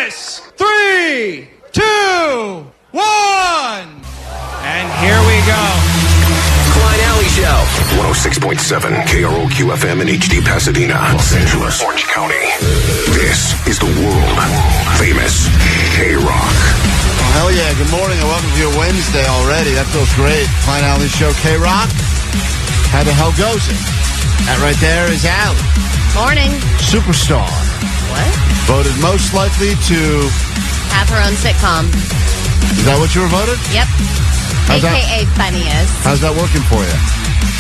this. 3, 2, 1. And here we go. Klein Alley Show. 106.7 KROQ FM in HD Pasadena, Los Angeles, Orange County. This is the world famous KROQ. Oh, hell yeah. Good morning and welcome to your Wednesday already. That feels great. Klein Alley Show, KROQ. How the hell goes it? That right there is Allie. Morning. Superstar. What? Voted most likely to... Have her own sitcom. Is that what you were voted? Yep. How's AKA funniest. How's that working for you?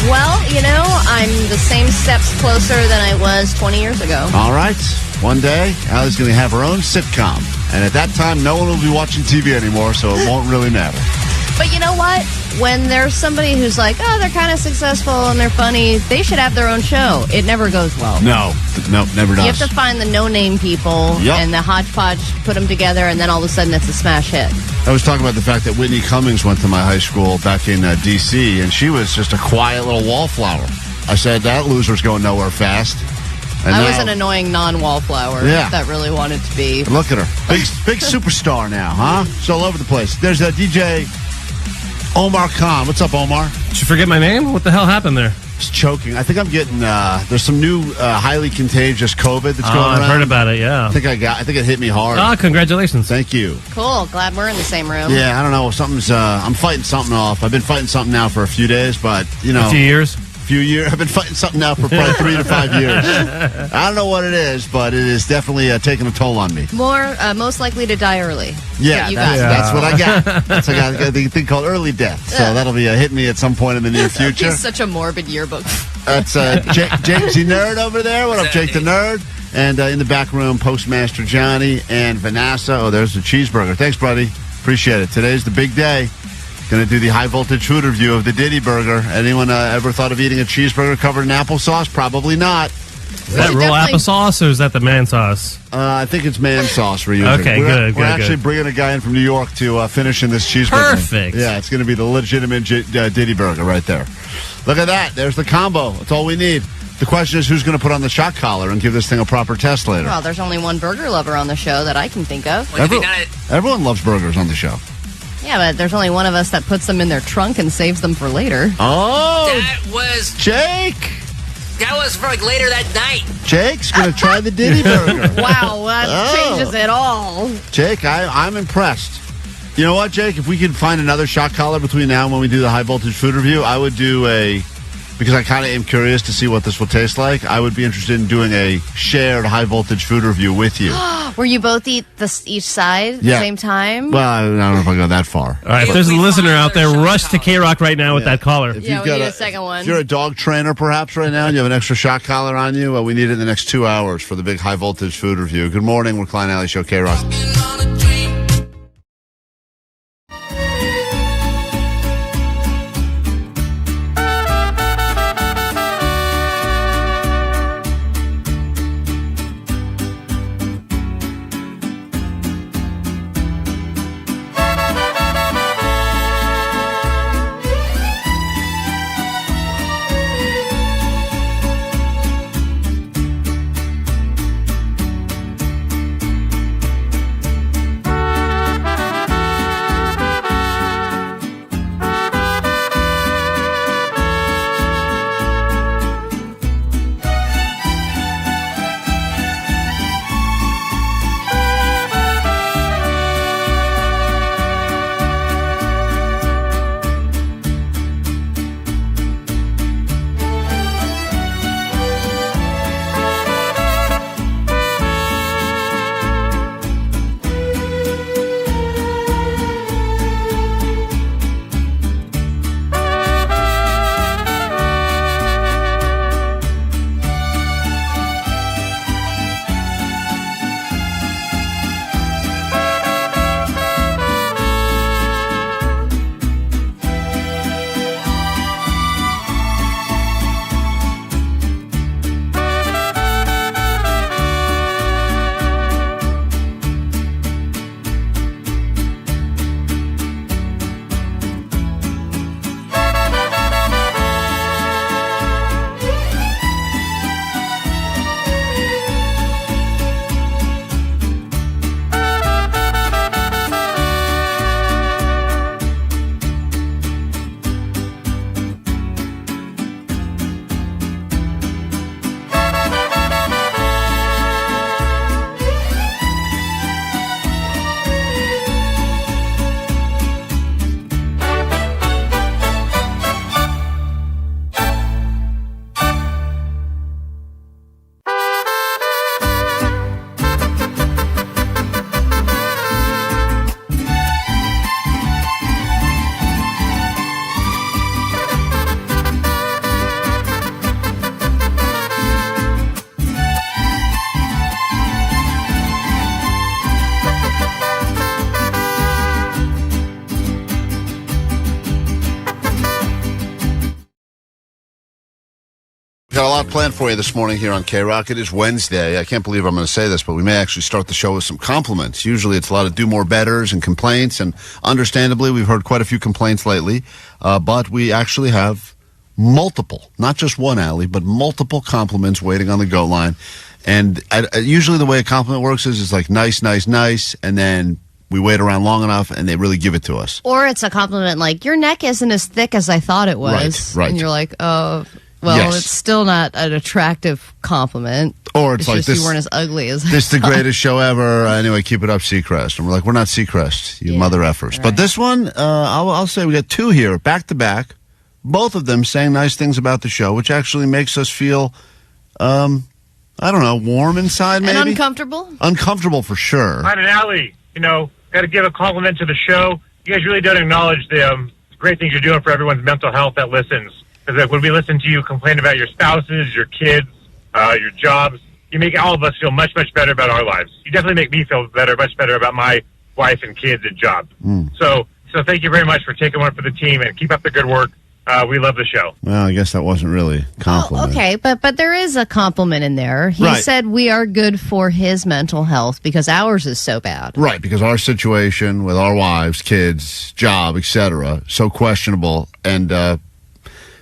Well, you know, I'm the same steps closer than I was 20 years ago. All right. One day, Allie's going to have her own sitcom. And at that time, no one will be watching TV anymore, so it won't really matter. But you know what? When there's somebody who's like, oh, they're kind of successful and they're funny, they should have their own show. It never goes well. No, never does. You have to find the no-name people and the hodgepodge, put them together, and then all of a sudden it's a smash hit. I was talking about the fact that Whitney Cummings went to my high school back in D.C., and she was just a quiet little wallflower. I said, that loser's going nowhere fast. And I now, was an annoying non-wallflower that really wanted to be. Look at her. Big superstar now, huh? She's all over the place. There's a DJ... Omar Khan. What's up, Omar? Did you forget my name? What the hell happened there? Just choking. I think I'm getting, there's some new highly contagious COVID that's going around. I've heard about it, yeah. I think it hit me hard. Oh, congratulations. Thank you. Cool. Glad we're in the same room. Yeah, I don't know. I'm fighting something off. I've been fighting something now for a few days, but, you know. A few years? I've been fighting something now for probably 3 to 5 years. I don't know what it is, but it is definitely taking a toll on me. Most likely to die early. Yeah, that's what I got. I got the thing called early death. So that'll be hitting me at some point in the near future. He's such a morbid yearbook. That's James the Nerd over there. What up, Jake the Nerd? And in the back room, Postmaster Johnny and Vanessa. Oh, there's the cheeseburger. Thanks, buddy. Appreciate it. Today's the big day. Going to do the high-voltage food review of the Diddy burger. Anyone ever thought of eating a cheeseburger covered in applesauce? Probably not. Is that real applesauce or is that the man sauce? I think it's man sauce we're using. Okay, We're actually bringing a guy in from New York to finish in this cheeseburger. Perfect. Yeah, it's going to be the legitimate Diddy burger right there. Look at that. There's the combo. That's all we need. The question is who's going to put on the shock collar and give this thing a proper test later. Well, there's only one burger lover on the show that I can think of. Everyone loves burgers on the show. Yeah, but there's only one of us that puts them in their trunk and saves them for later. Oh! That was... Jake! That was for later that night. Jake's going to try the Diddy burger. Wow, that changes it all. Jake, I'm impressed. You know what, Jake? If we could find another shot collar between now and when we do the high voltage food review, I would do because I kind of am curious to see what this will taste like, I would be interested in doing a shared high voltage food review with you. Where you both eat each side at the same time? Well, I don't know if I go that far. All right, if there's a listener out there, rush to KROQ right now with that collar. We need a second one. If you're a dog trainer perhaps right now and you have an extra shot collar on you, we need it in the next 2 hours for the big high voltage food review. Good morning, we're Klein Alley Show, KROQ. Got a lot planned for you this morning here on KROQ. It is Wednesday. I can't believe I'm going to say this, but we may actually start the show with some compliments. Usually it's a lot of do more betters and complaints, and understandably we've heard quite a few complaints lately, but we actually have multiple, not just one, Allie, but multiple compliments waiting on the go line. And usually the way a compliment works is it's like nice, nice, nice, and then we wait around long enough and they really give it to us. Or it's a compliment like, your neck isn't as thick as I thought it was. Right. And you're like, oh, well, yes. It's still not an attractive compliment. Or it's like, just this, you weren't as ugly as this is the greatest show ever. Anyway, keep it up, Seacrest. And we're like, we're not Seacrest, you mother effers. Right. But this one, I'll say we got two here, back to back. Both of them saying nice things about the show, which actually makes us feel, I don't know, warm inside maybe? And uncomfortable? Uncomfortable for sure. Klein and Allie, got to give a compliment to the show. You guys really don't acknowledge the great things you're doing for everyone's mental health that listens. Because when we listen to you complain about your spouses, your kids, your jobs, you make all of us feel much, much better about our lives. You definitely make me feel much better about my wife and kids and job. So thank you very much for taking one for the team, and keep up the good work. We love the show. Well, I guess that wasn't really a compliment. Oh, okay, but there is a compliment in there. He said we are good for his mental health because ours is so bad. Right, because our situation with our wives, kids, job, etc., so questionable and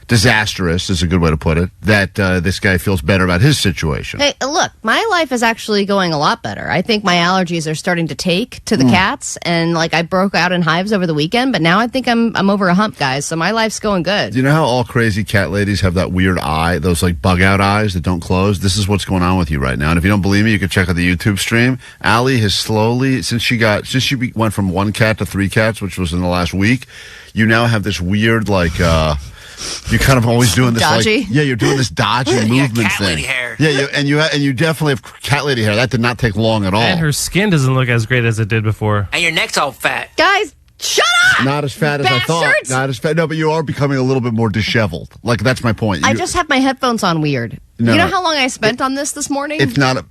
disastrous is a good way to put it, that this guy feels better about his situation. Hey, look, my life is actually going a lot better. I think my allergies are starting to take to the cats, and I broke out in hives over the weekend, but now I think I'm over a hump, guys, so my life's going good. Do you know how all crazy cat ladies have that weird eye, those bug out eyes that don't close? This is what's going on with you right now, and if you don't believe me, you can check out the YouTube stream. Allie has slowly, since she went from 1 cat to 3 cats, which was in the last week, you now have this weird, you're kind of always doing this dodgy. You're doing this dodgy movement cat thing. Lady hair. Yeah, and you definitely have cat lady hair. That did not take long at all. And her skin doesn't look as great as it did before. And your neck's all fat. Guys, shut up! Not as fat as I thought. Bastards! Not as fat. No, but you are becoming a little bit more disheveled. That's my point. I just have my headphones on weird. No, you know how long I spent on this morning? It's not.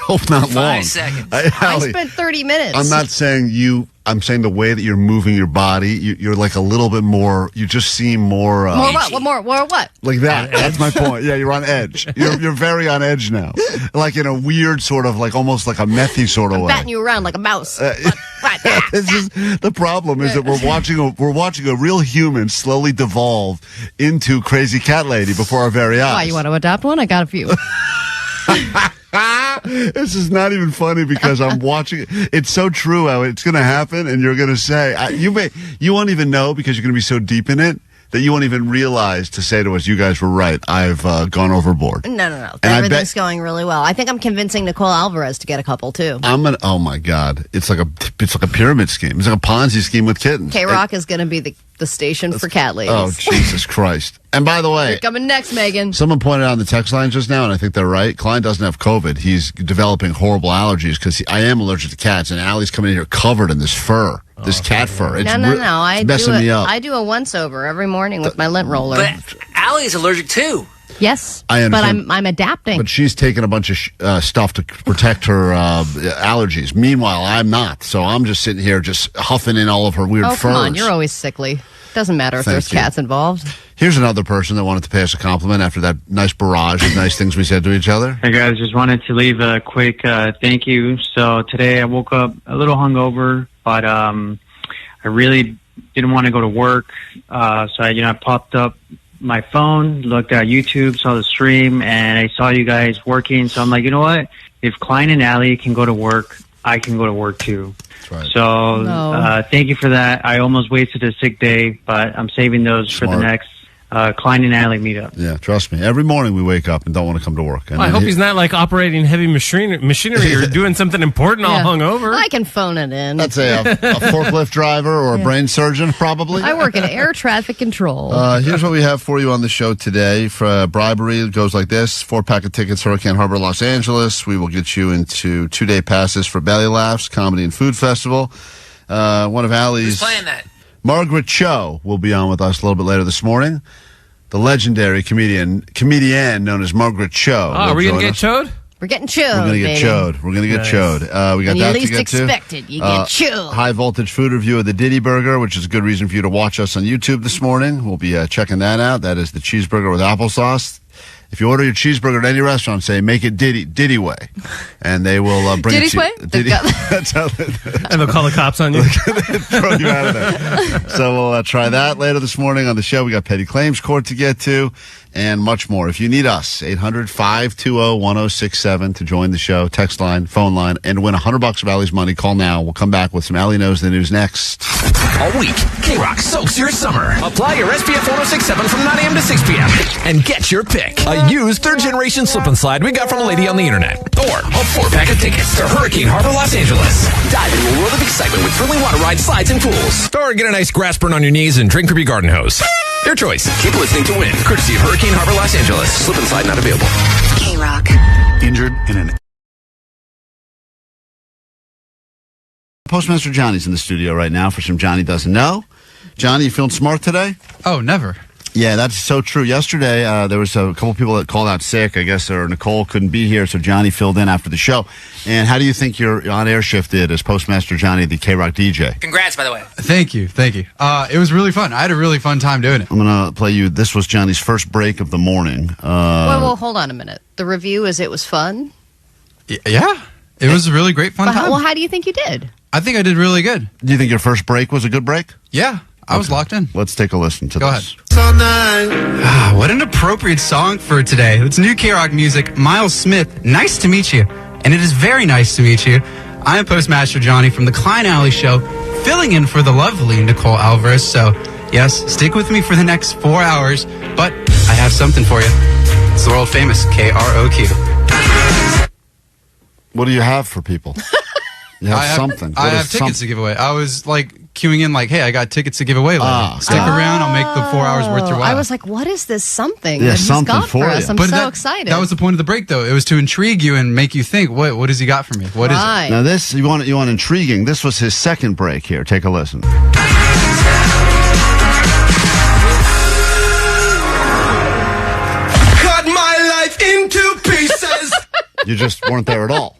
Hope not long. 5 seconds. I spent 30 minutes. I'm not saying you. I'm saying the way that you're moving your body, you're a little bit more. You just seem more. More what? More what? Like that. That's my point. Yeah, you're on edge. You're very on edge now. In a weird sort of almost like a methy sort of way. Batting you around like a mouse. This is the problem is that we're watching a real human slowly devolve into crazy cat lady before our very eyes. Why, you want to adopt one? I got a few. This is not even funny because I'm watching it. It's so true how it's going to happen, and you're going to say you won't even know because you're going to be so deep in it that you won't even realize to say to us, you guys were right. I've gone overboard. No. Everything's going really well. I think I'm convincing Nicole Alvarez to get a couple too. Oh my God. It's like a pyramid scheme. It's like a Ponzi scheme with kittens. KROQ is going to be the station for cat ladies. Oh, Jesus Christ. And by the way, you're coming next, Megan. Someone pointed out on the text line just now, and I think they're right. Klein doesn't have COVID. He's developing horrible allergies because I am allergic to cats, and Allie's coming in here covered in this fur, this cat fur. It's no. It's messing me up. I do a once-over every morning with my lint roller. But Allie's allergic too. Yes, I understand. but I'm adapting. But she's taking a bunch of stuff to protect her allergies. Meanwhile, I'm not. So I'm just sitting here just huffing in all of her weird furs. Come on, you're always sickly. Doesn't matter if there's cats involved. Here's another person that wanted to pay us a compliment after that nice barrage of nice things we said to each other. Hey guys, just wanted to leave a quick thank you. So today I woke up a little hungover, but I really didn't want to go to work. So I popped up my phone, looked at YouTube, saw the stream, and I saw you guys working. So I'm like, you know what? If Klein and Allie can go to work, I can go to work too. That's right. So thank you for that. I almost wasted a sick day, but I'm saving those for the next Klein and Allie meetup. Yeah, trust me. Every morning we wake up and don't want to come to work. And I hope he's not operating heavy machinery or doing something important all hungover. I can phone it in. Let's say a forklift driver or a brain surgeon, probably. I work in air traffic control. Here's what we have for you on the show today. For bribery, it goes like this. 4-pack of tickets, Hurricane Harbor, Los Angeles. We will get you into 2-day passes for Belly Laughs, Comedy and Food Festival. One of Allie's... Who's playing that? Margaret Cho will be on with us a little bit later this morning. The legendary comedian known as Margaret Cho. Oh, are we going to get chode? We're getting chode. We're going to get chode. We're going to get chode. We got and that you least to get expected. You get chode. High voltage food review of the Diddy burger, which is a good reason for you to watch us on YouTube this morning. We'll be checking that out. That is the cheeseburger with applesauce. If you order your cheeseburger at any restaurant, say, make it Diddy way. And they will bring Diddy's it to way? you. Diddy. That's how And they'll call the cops on you. throw you out of there. So we'll try that later this morning on the show. We got petty claims court to get to and much more. If you need us, 800-520-1067 to join the show. Text line, phone line, and win $100 of Allie's money. Call now. We'll come back with some Allie Knows the News next. All week, KROQ soaks your summer. Apply your SPF 1067 from 9 a.m. to 6 p.m. and get your pick. A used third-generation slip and slide we got from a lady on the internet. Or a 4-pack of tickets to Hurricane Harbor, Los Angeles. Dive into a world of excitement with thrilling water rides, slides, and pools. Or get a nice grass burn on your knees and drink from your garden hose. Your choice. Keep listening to win. Courtesy of Hurricane Harbor, Los Angeles. Slip and slide not available. KROQ. Injured in an Postmaster Johnny's in the studio right now for some Johnny Doesn't Know. Johnny, you feeling smart today? Oh, never. Yeah, that's so true. Yesterday, there was a couple people that called out sick. I guess Nicole couldn't be here, so Johnny filled in after the show. And how do you think your on-air shift did as Postmaster Johnny, the KROQ DJ? Congrats, by the way. Thank you. It was really fun. I had a really fun time doing it. I'm going to play you. This was Johnny's first break of the morning. well, hold on a minute. The review is it was fun? Yeah, it was a really great fun time. Well, how do you think you did? I think I did really good. Do you think your first break was a good break? Yeah, I was locked in. Let's take a listen to Go this. ahead. What an appropriate song for today. It's new KROQ music. Miles Smith, nice to meet you. And it is very nice to meet you. I am Postmaster Johnny from the Klein Show, filling in for the lovely Nicole Alvarez. So, yes, stick with me for the next 4 hours. But I have something for you. It's the world famous KROQ. What do you have for people? You have something. I have tickets to give away. I was queuing in hey, I got tickets to give away later. Stick around. I'll make the 4 hours worth your while. I was like, what is this something Yeah, that he's something got for us? you. I'm so excited. That was the point of the break, though. It was to intrigue you and make you think, what has he got for me? What is it? Now this, you want intriguing. This was his second break here. Take a listen. Cut my life into pieces. You just weren't there at all.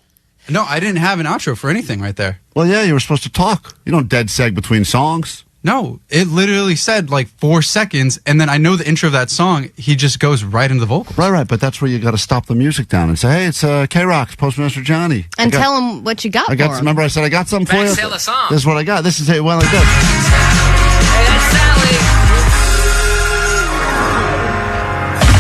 No, I didn't have an outro for anything right there. Well, yeah, you were supposed to talk. You don't dead seg between songs. No, it literally said 4 seconds, and then I know the intro of that song. He just goes right into the vocals. Right. But that's where you got to stop the music down and say, hey, it's KROQ, Postmaster Johnny. And tell him what you got for him. Remember I said I got something for you? Sell a song. This is what I got. This is it went like this. Hey, that's Sally.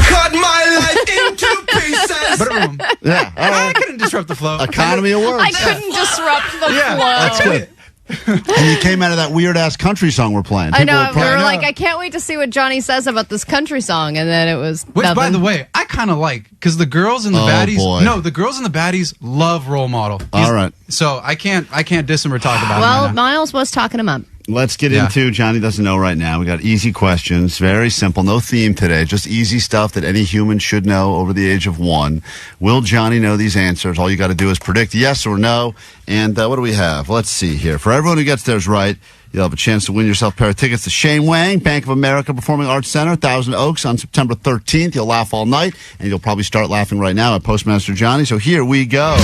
Cut my life into pieces. Boom. Yeah. All I right. couldn't disrupt the flow. Economy of words. I couldn't disrupt the flow. That's good. And you came out of that weird-ass country song we're playing. I know. People We were probably- like, I can't wait to see what Johnny says about this country song. And then it was Which, nothing. by the way, I kind of like, because the girls and the baddies. boy. No, the girls and the baddies love Role Model. All right. So I can't diss him or talk about him. Well, right now. Miles was talking him up. Let's get into Johnny Doesn't Know right now. We got easy questions, very simple, no theme today, just easy stuff that any human should know over the age of 1. Will Johnny know these answers? All you got to do is predict yes or no. And what do we have? Let's see here. For everyone who gets theirs right, you'll have a chance to win yourself a pair of tickets to Shane Wang, Bank of America Performing Arts Center, Thousand Oaks on September 13th. You'll laugh all night, and you'll probably start laughing right now at Postmaster Johnny. So here we go.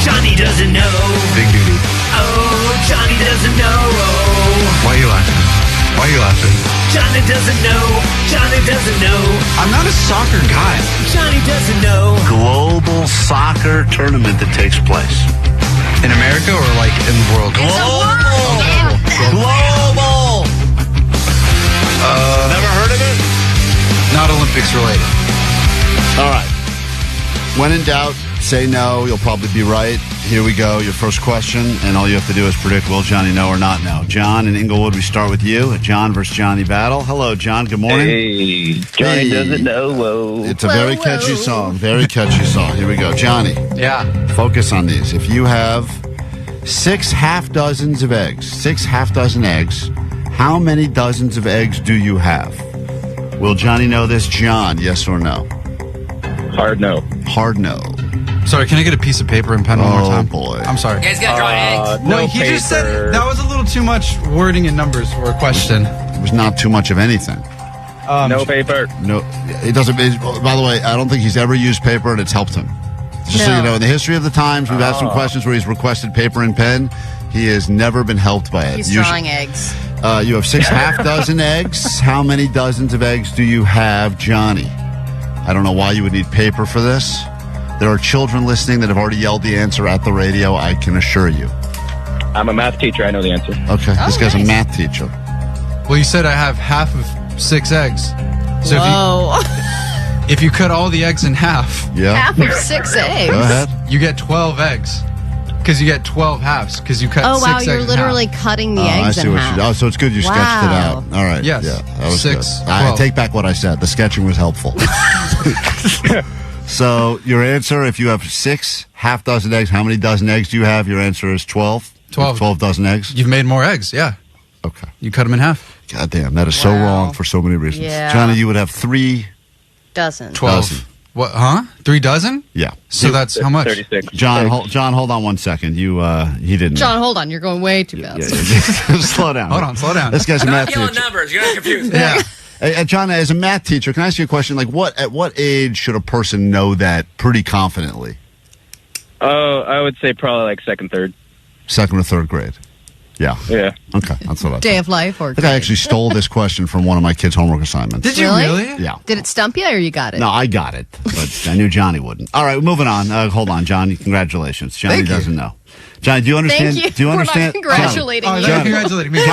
Johnny doesn't know. Big duty. Oh, Johnny doesn't know. Why are you laughing? Johnny doesn't know. Johnny doesn't know. I'm not a soccer guy. Johnny doesn't know. Global soccer tournament that takes place. In America or in the world? Global! Never heard of it? Not Olympics related. All right. When in doubt, say no. You'll probably be right. Here we go. Your first question, and all you have to do is predict will Johnny know or not know. John in Inglewood, we start with you. A John versus Johnny battle. Hello, John. Good morning. Hey, Johnny doesn't know. Whoa. It's a very catchy song. Very catchy song. Here we go. Johnny. Yeah. Focus on these. If you have 6 half dozens of eggs, 6 half dozen eggs, how many dozens of eggs do you have? Will Johnny know this? John, yes or no? Hard no. Hard no. Sorry, can I get a piece of paper and pen one more time? Oh, boy. I'm sorry. You guys got drawn eggs. No, he just said that was a little too much wording and numbers for a question. It was not too much of anything. No paper. No, it doesn't. By the way, I don't think he's ever used paper, and it's helped him. Just so you know, in the history of the Times, we've asked him questions where he's requested paper and pen. He has never been helped by it. He's drawing eggs. You have 6 half dozen eggs. How many dozens of eggs do you have, Johnny? I don't know why you would need paper for this. There are children listening that have already yelled the answer at the radio, I can assure you. I'm a math teacher. I know the answer. Okay, this guy's a math teacher. Well, you said I have half of 6 eggs. So Whoa. if you cut all the eggs in half, Half of 6 eggs. Go ahead. you get 12 eggs. Because you get 12 halves. Because you cut 6 Oh, wow, eggs you're in literally half. cutting the I eggs see in what half. you. Oh, so it's good you sketched it Wow. out. All right. Yes. Yeah, that was 6, good. I 12. take back what I said. The sketching was helpful. So your answer, if you have 6 half dozen eggs, how many dozen eggs do you have? Your answer is 12. 12. 12 dozen eggs. You've made more eggs, yeah. Okay. You cut them in half. God damn, that is so wrong for so many reasons. Yeah. Johnny, you would have 3 Dozen. 12. dozen. What, huh? 3 dozen? Yeah. So that's how much? 36. John, hold on 1 second. You, he didn't. John, hold on. You're going way too fast. Slow down. Hold on, slow down. This guy's a math Yelling teacher. numbers. You're not confused. Yeah. Hey, John, as a math teacher, can I ask you a question? Like, at what age should a person know that pretty confidently? Oh, I would say probably like second, third. Second or third grade. Yeah. Yeah. Okay, that's what I Day of life or I think I actually stole this question from one of my kids' homework assignments. Did you really? Yeah. Did it stump you or you got it? No, I got it, but I knew Johnny wouldn't. All right, moving on. Hold on, Johnny. Congratulations. Johnny Thank you. doesn't know. Johnny, do you understand? Thank you. Do you understand? We're not congratulating Oh, you. they're congratulating me.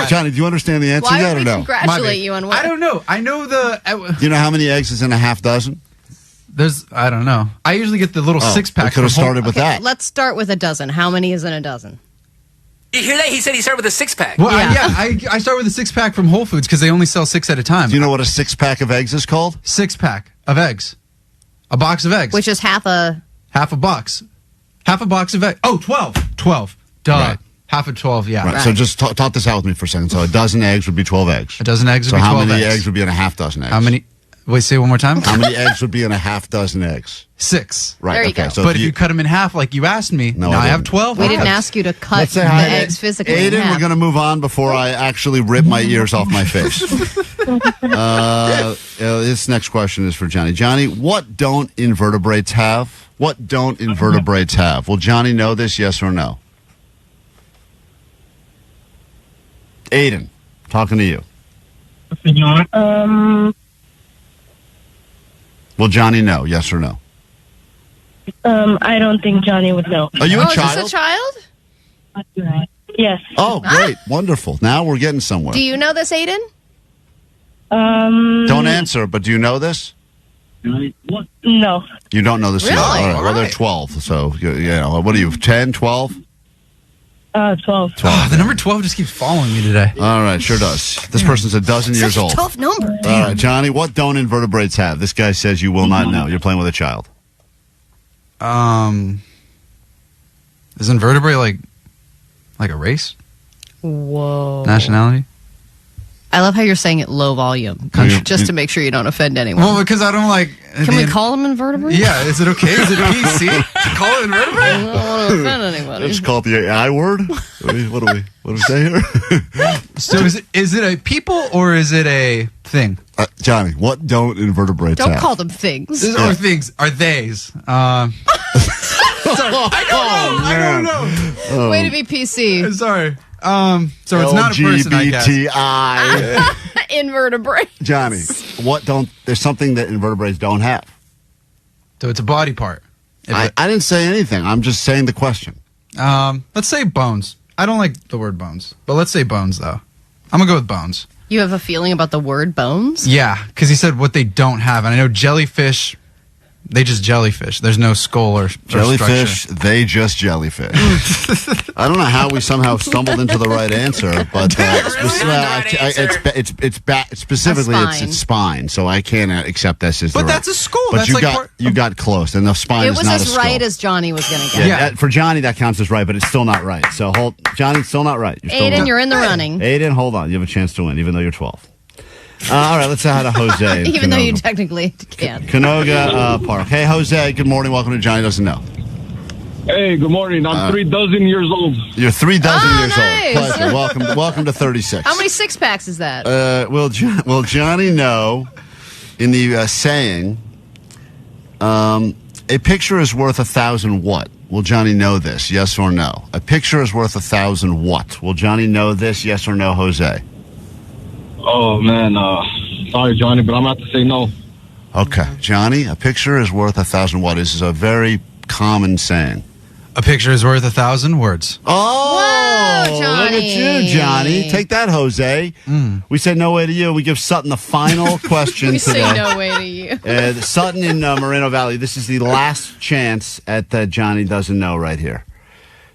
Johnny, do you understand the answer Why yet would or we no? congratulate you on what? I don't know. I know the... Do you know how many eggs is in a half dozen? I don't know. I usually get the little Oh, 6-pack. we could have started with that. Let's start with a dozen. How many is in a dozen? You hear that? He said he started with a 6-pack. Well, Yeah. I start with a 6-pack from Whole Foods because they only sell 6 at a time. Do you know what a 6-pack of eggs is called? 6-pack of eggs. A box of eggs. Which is half a... half a box. Half a box of eggs. Oh, 12. 12. Duh. Right. Half of 12, yeah. Right. So just talk this out with me for a second. So a dozen eggs would be 12 eggs. A dozen eggs would So be how 12 many eggs. eggs would be in a half dozen eggs? How many? Wait, say it one more time. How many eggs would be in a half dozen eggs? 6. Right. There you okay. go. So But if you cut them in half like you asked me, No, now I I have didn't. 12. We didn't eggs. ask you to cut Let's say the hi, eggs physically in Aiden, half. we're going to move on before I actually rip my ears off my face. This next question is for Johnny. Johnny, what don't invertebrates have? What don't invertebrates have? Will Johnny know this, yes or no? Aiden, talking to you. Will Johnny know, yes or no? I don't think Johnny would know. Are you a Is child? this a child? Yes. Oh, great. Wonderful. Now we're getting somewhere. Do you know this, Aiden? Don't answer, but do you know this? No. You don't know this Really? either. All right. All Well, they're right. 12. So, you know, what are you, 10, 12? 12. Oh, the number 12 just keeps following me today. All right, sure does. This person's a dozen years old. Tough number. All right, Johnny, what don't invertebrates have? This guy says you will not know. You're playing with a child. Is invertebrate like a race? Whoa. Nationality? I love how you're saying it low volume, just to make sure you don't offend anyone. Well, because I don't like... Can we call them invertebrates? Yeah, is it okay? Is it PC? Call it invertebrate? I don't want to offend anybody. Just call it the I word. What do we say here? So is it a people or is it a thing? Johnny, what don't invertebrates Don't have? call them things. These are things. Are theys? Sorry. I don't know. Way to be PC. Sorry. So it's not a person, I guess. LGBTI. Invertebrate. Johnny, there's something that invertebrates don't have. So it's a body part. I didn't say anything. I'm just saying the question. Let's say bones. I don't like the word bones, but let's say bones, though. I'm going to go with bones. You have a feeling about the word bones? Yeah, because he said what they don't have. And I know jellyfish, they just jellyfish. There's no skull or Jellyfish, structure. they just jellyfish. I don't know how we somehow stumbled into the right answer, but specifically it's spine, so I can't accept this as But the that's right. a skull. But That's you like got part- you got close, and the spine It is was not a as skull. right as Johnny was going to get. Yeah, for Johnny that counts as right, but it's still not right. So Johnny, it's still not right. You're still Aiden, you're in the running. Aiden, hold on. You have a chance to win, even though you're 12. All right, let's say hi to Jose. in Even though you Canoga. technically can't. Canoga Park. Hey, Jose. Good morning. Welcome to Johnny Doesn't Know. Hey, good morning. I'm 3 dozen years old. You're 3 dozen years nice. old. Pleasure. Welcome to 36. How many six packs is that? Will Johnny know, in the saying, a picture is worth 1,000 what? Will Johnny know this, yes or no? A picture is worth 1,000 what? Will Johnny know this, yes or no, Jose? Oh, man. Sorry, Johnny, but I'm going to have to say no. Okay. Johnny, a picture is worth 1,000 what? This is a very common saying. A picture is worth 1,000 words. Oh, Whoa, Johnny. look at you, Johnny. Take that, Jose. We say no way to you. We give Sutton the final question We today. say no way to you. Sutton in Moreno Valley. This is the last chance at Johnny Doesn't Know right here.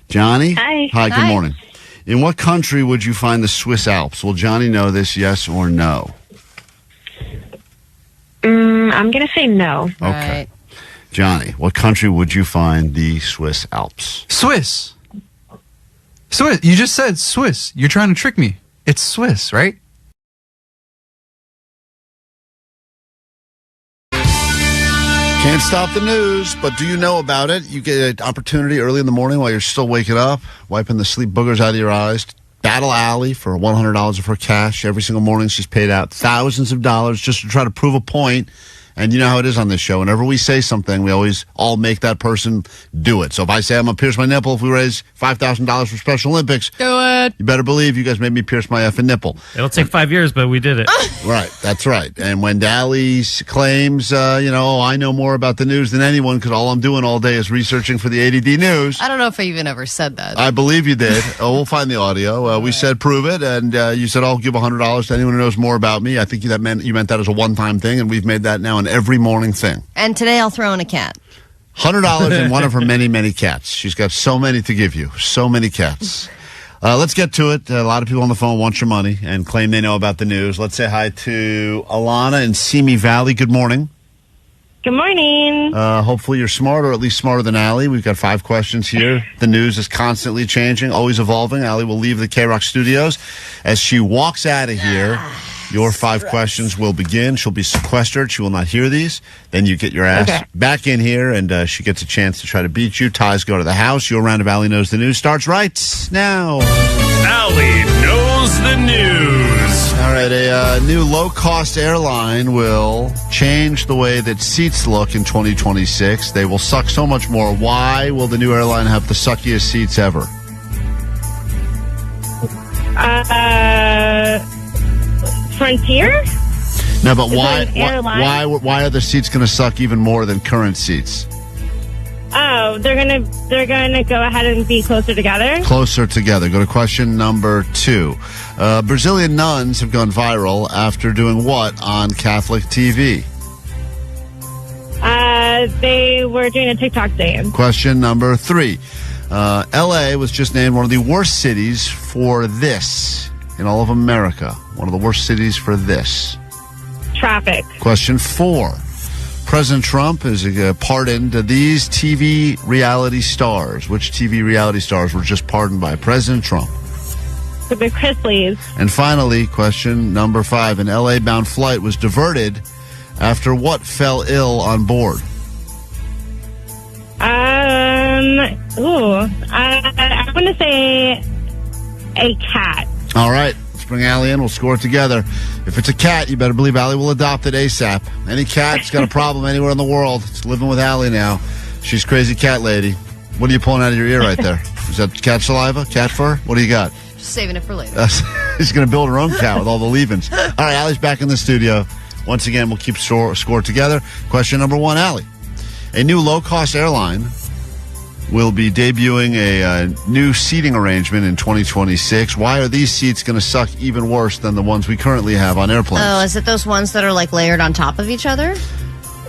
Johnny? Hi. Hi, good Hi. morning. In what country would you find the Swiss Alps? Will Johnny know this, yes or no? I'm going to say no. Okay. Right. Johnny, what country would you find the Swiss Alps? Swiss. Swiss. You just said Swiss. You're trying to trick me. It's Swiss, right? Can't stop the news, but do you know about it? You get an opportunity early in the morning while you're still waking up, wiping the sleep boogers out of your eyes. Battle Allie for $100 of her cash. Every single morning she's paid out thousands of dollars just to try to prove a point. And you know how it is on this show. Whenever we say something, we always all make that person do it. So if I say I'm going to pierce my nipple if we raise $5,000 for Special Olympics, Do it. you better believe you guys made me pierce my effing nipple. It'll take 5 years, but we did it. Right, that's right. And when Dally claims, I know more about the news than anyone because all I'm doing all day is researching for the ADD news. I don't know if I even ever said that. I believe you did. We'll find the audio. We said prove it, and you said I'll give $100 to anyone who knows more about me. I think you meant that as a one-time thing, and we've made that now an every morning thing. And today I'll throw in a cat. $100 and one of her many, many cats. She's got so many to give you. So many cats. Let's get to it. A lot of people on the phone want your money and claim they know about the news. Let's say hi to Alana in Simi Valley. Good morning. Good morning. Hopefully you're smart, or at least smarter than Allie. We've got 5 questions here. The news is constantly changing, always evolving. Allie will leave the KROQ studios. As she walks out of here, your 5 questions will begin. She'll be sequestered. She will not hear these. Then you get your ass back in here, and she gets a chance to try to beat you. Ties go to the house. Your round of Allie Knows the News starts right now. Allie knows the news. All right, a new low-cost airline will change the way that seats look in 2026. They will suck so much more. Why will the new airline have the suckiest seats ever? Frontier? No, but Is why? it an airline? Why are the seats going to suck even more than current seats? Oh, they're gonna go ahead and be closer together. Closer together. Go to question number 2. Brazilian nuns have gone viral after doing what on Catholic TV? They were doing a TikTok dance. Question number 3. L.A. was just named one of the worst cities for this in all of America. One of the worst cities for this. Traffic. Question 4. President Trump is pardoned these TV reality stars. Which TV reality stars were just pardoned by President Trump? The Chrisleys. And finally, question number 5. An LA-bound flight was diverted after what fell ill on board? I'm going to say a cat. All right. Let's bring Allie in. We'll score it together. If it's a cat, you better believe Allie will adopt it ASAP. Any cat that's got a problem anywhere in the world, it's living with Allie now. She's crazy cat lady. What are you pulling out of your ear right there? Is that cat saliva? Cat fur? What do you got? Just saving it for later. She's going to build her own cat with all the leavings. All right, Allie's back in the studio. Once again, we'll keep score together. Question number 1, Allie. A new low-cost airline will be debuting a new seating arrangement in 2026. Why are these seats going to suck even worse than the ones we currently have on airplanes? Oh, is it those ones that are like layered on top of each other?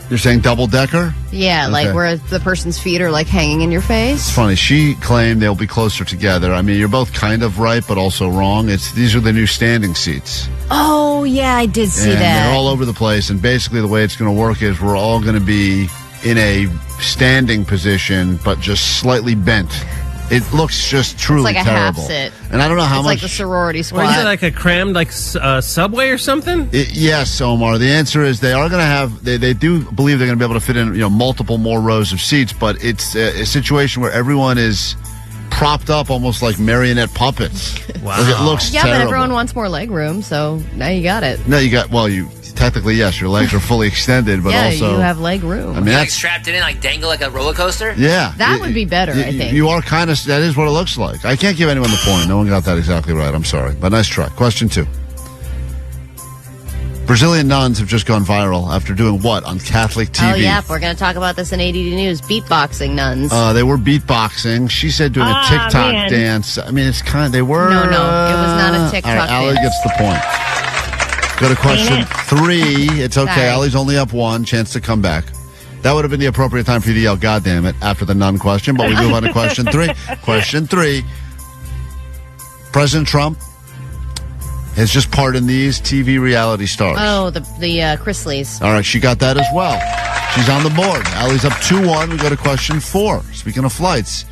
You're saying double-decker? Yeah, Okay. like where the person's feet are like hanging in your face. It's funny. She claimed they'll be closer together. I mean, you're both kind of right, but also wrong. These are the new standing seats. Oh, yeah, I did see And that. they're all over the place. And basically the way it's going to work is we're all going to be in a standing position, but just slightly bent. It looks just truly it's like a terrible. half sit. And I don't know how it's much. It's like the sorority squat. What is it, like a crammed subway or something? Yes, Omar. The answer is they are going to have. They do believe they're going to be able to fit in multiple more rows of seats, but it's a situation where everyone is propped up almost like marionette puppets. Wow. Like, it looks yeah, terrible. but everyone wants more leg room, so now you got it. No, you got. Well, you technically yes, your legs are fully extended, but yeah, also you have leg room. I mean, Like that's strapped it in, like dangle like a roller coaster? yeah. That would be better, I think. You are kind of. That is what it looks like. I can't give anyone the point. No one got that exactly right. I'm sorry, but nice try. Question 2. Brazilian nuns have just gone viral after doing what on Catholic TV? Oh, yeah. We're going to talk about this in ADD News. Beatboxing nuns. They were beatboxing. She said doing a TikTok dance. I mean, it's kind of, they were. No, it was not a TikTok all right, Allie dance. gets the point. Go to question 3. It's okay. Sorry. Allie's only up 1. Chance to come back. That would have been the appropriate time for you to yell, God damn it, after the nun question, but we move on to question 3. Question 3. President Trump has just pardoned these TV reality stars. Oh, the Chrisleys. All right, she got that as well. She's on the board. Allie's up 2-1. We go to question 4. Speaking of flights,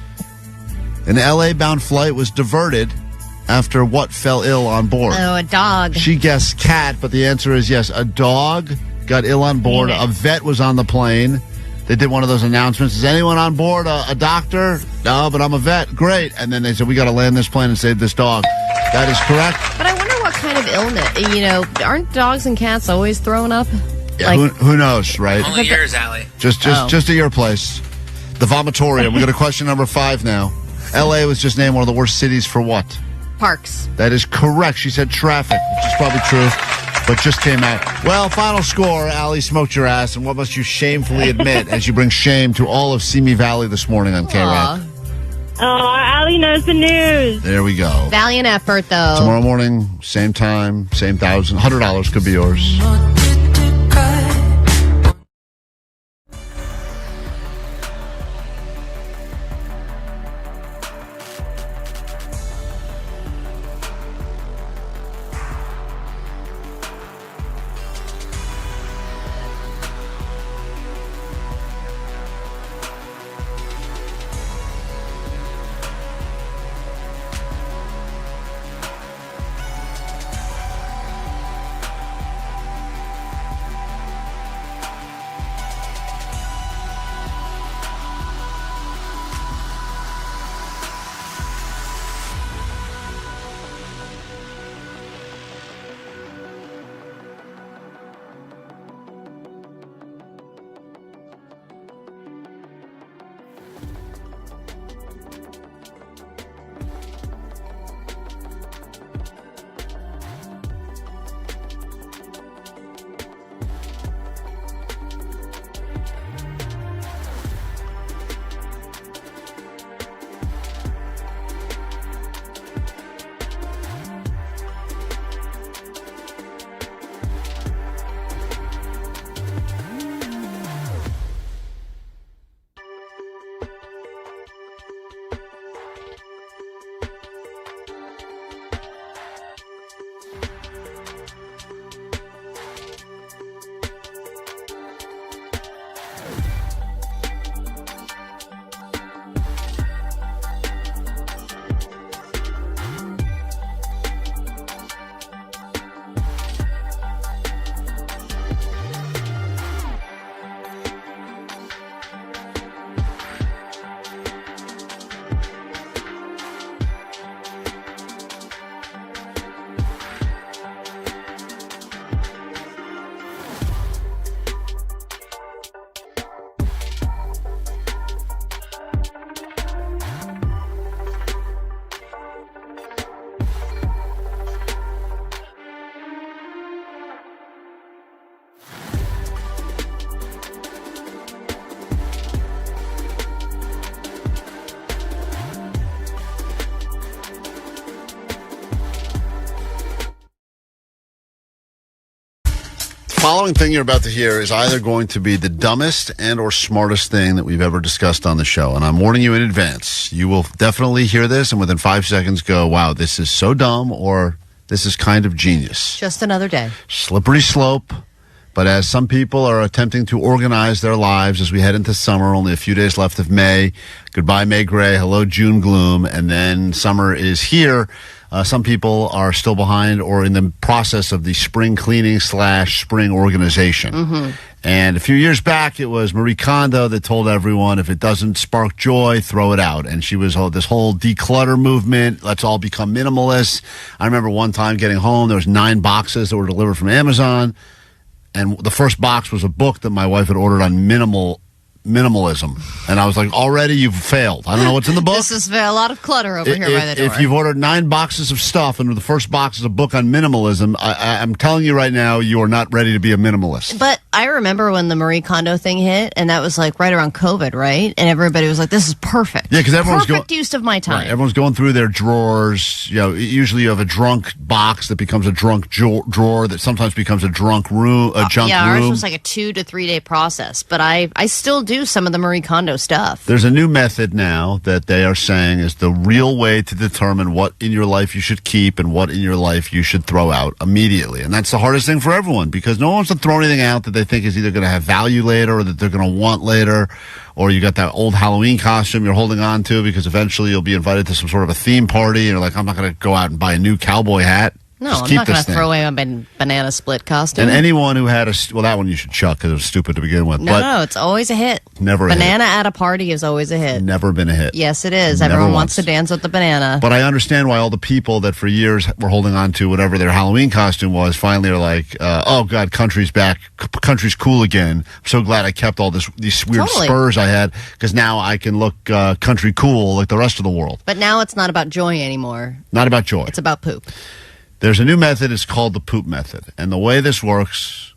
an LA-bound flight was diverted after what fell ill on board? Oh, a dog. She guessed cat, but the answer is yes. A dog got ill on board. A vet was on the plane. They did one of those announcements. Is anyone on board a doctor? No, but I'm a vet. Great. And then they said, we got to land this plane and save this dog. That is correct. But I wonder what kind of illness, aren't dogs and cats always throwing up? Yeah, who knows, right? Only yours, Allie. Just at your place. The vomitorium. We got a question number 5 now. L.A. was just named one of the worst cities for what? Parks. That is correct. She said traffic, which is probably true, but just came out. Well, final score, Allie smoked your ass, and what must you shamefully admit as you bring shame to all of Simi Valley this morning on KROQ? Oh, Allie knows the news. There we go. Valiant effort, though. Tomorrow morning, same time, same $100 could be yours. Following thing you're about to hear is either going to be the dumbest and or smartest thing that we've ever discussed on the show. And I'm warning you in advance. You will definitely hear this and within 5 seconds go, wow, this is so dumb, or this is kind of genius. Just another day. Slippery slope. But as some people are attempting to organize their lives as we head into summer, only a few days left of May. Goodbye, May Gray. Hello, June Gloom. And then summer is here. Some people are still behind or in the process of the spring cleaning / spring organization. Mm-hmm. And a few years back, it was Marie Kondo that told everyone, if it doesn't spark joy, throw it out. And she was this whole declutter movement. Let's all become minimalists. I remember one time getting home, there was 9 boxes that were delivered from Amazon. And the first box was a book that my wife had ordered on minimalism. And I was like, already you've failed. I don't know what's in the book. This is a lot of clutter over here by the door. If you've ordered 9 boxes of stuff and the first box is a book on minimalism, I'm telling you right now, you are not ready to be a minimalist. But I remember when the Marie Kondo thing hit, and that was like right around COVID, right? And everybody was like, this is perfect. Yeah, because everyone's perfect use of my time. Right, everyone's going through their drawers. Usually you have a drunk box that becomes a drunk drawer that sometimes becomes a junk room. Ours was like a 2 to 3 day process, but I still do some of the Marie Kondo stuff. There's a new method now that they are saying is the real way to determine what in your life you should keep and what in your life you should throw out immediately. And that's the hardest thing for everyone because no one wants to throw anything out that they think is either going to have value later or that they're going to want later. Or you got that old Halloween costume you're holding on to because eventually you'll be invited to some sort of a theme party and you're like, I'm not going to go out and buy a new cowboy hat. No, Just I'm keep not going this to thing. throw away my banana split costume. And anyone who had that one you should chuck because it was stupid to begin with. No, it's always a hit. Never a Banana at a party is always a hit. Never been a hit. Yes, it is. Never Everyone once. wants to dance with the banana. But I understand why all the people that for years were holding on to whatever their Halloween costume was finally are like, oh, God, country's back. Country's cool again. I'm so glad I kept all these weird spurs I had because now I can look country cool like the rest of the world. But now it's not about joy anymore. Not about joy. It's about poop. There's a new method. It's called the poop method. And the way this works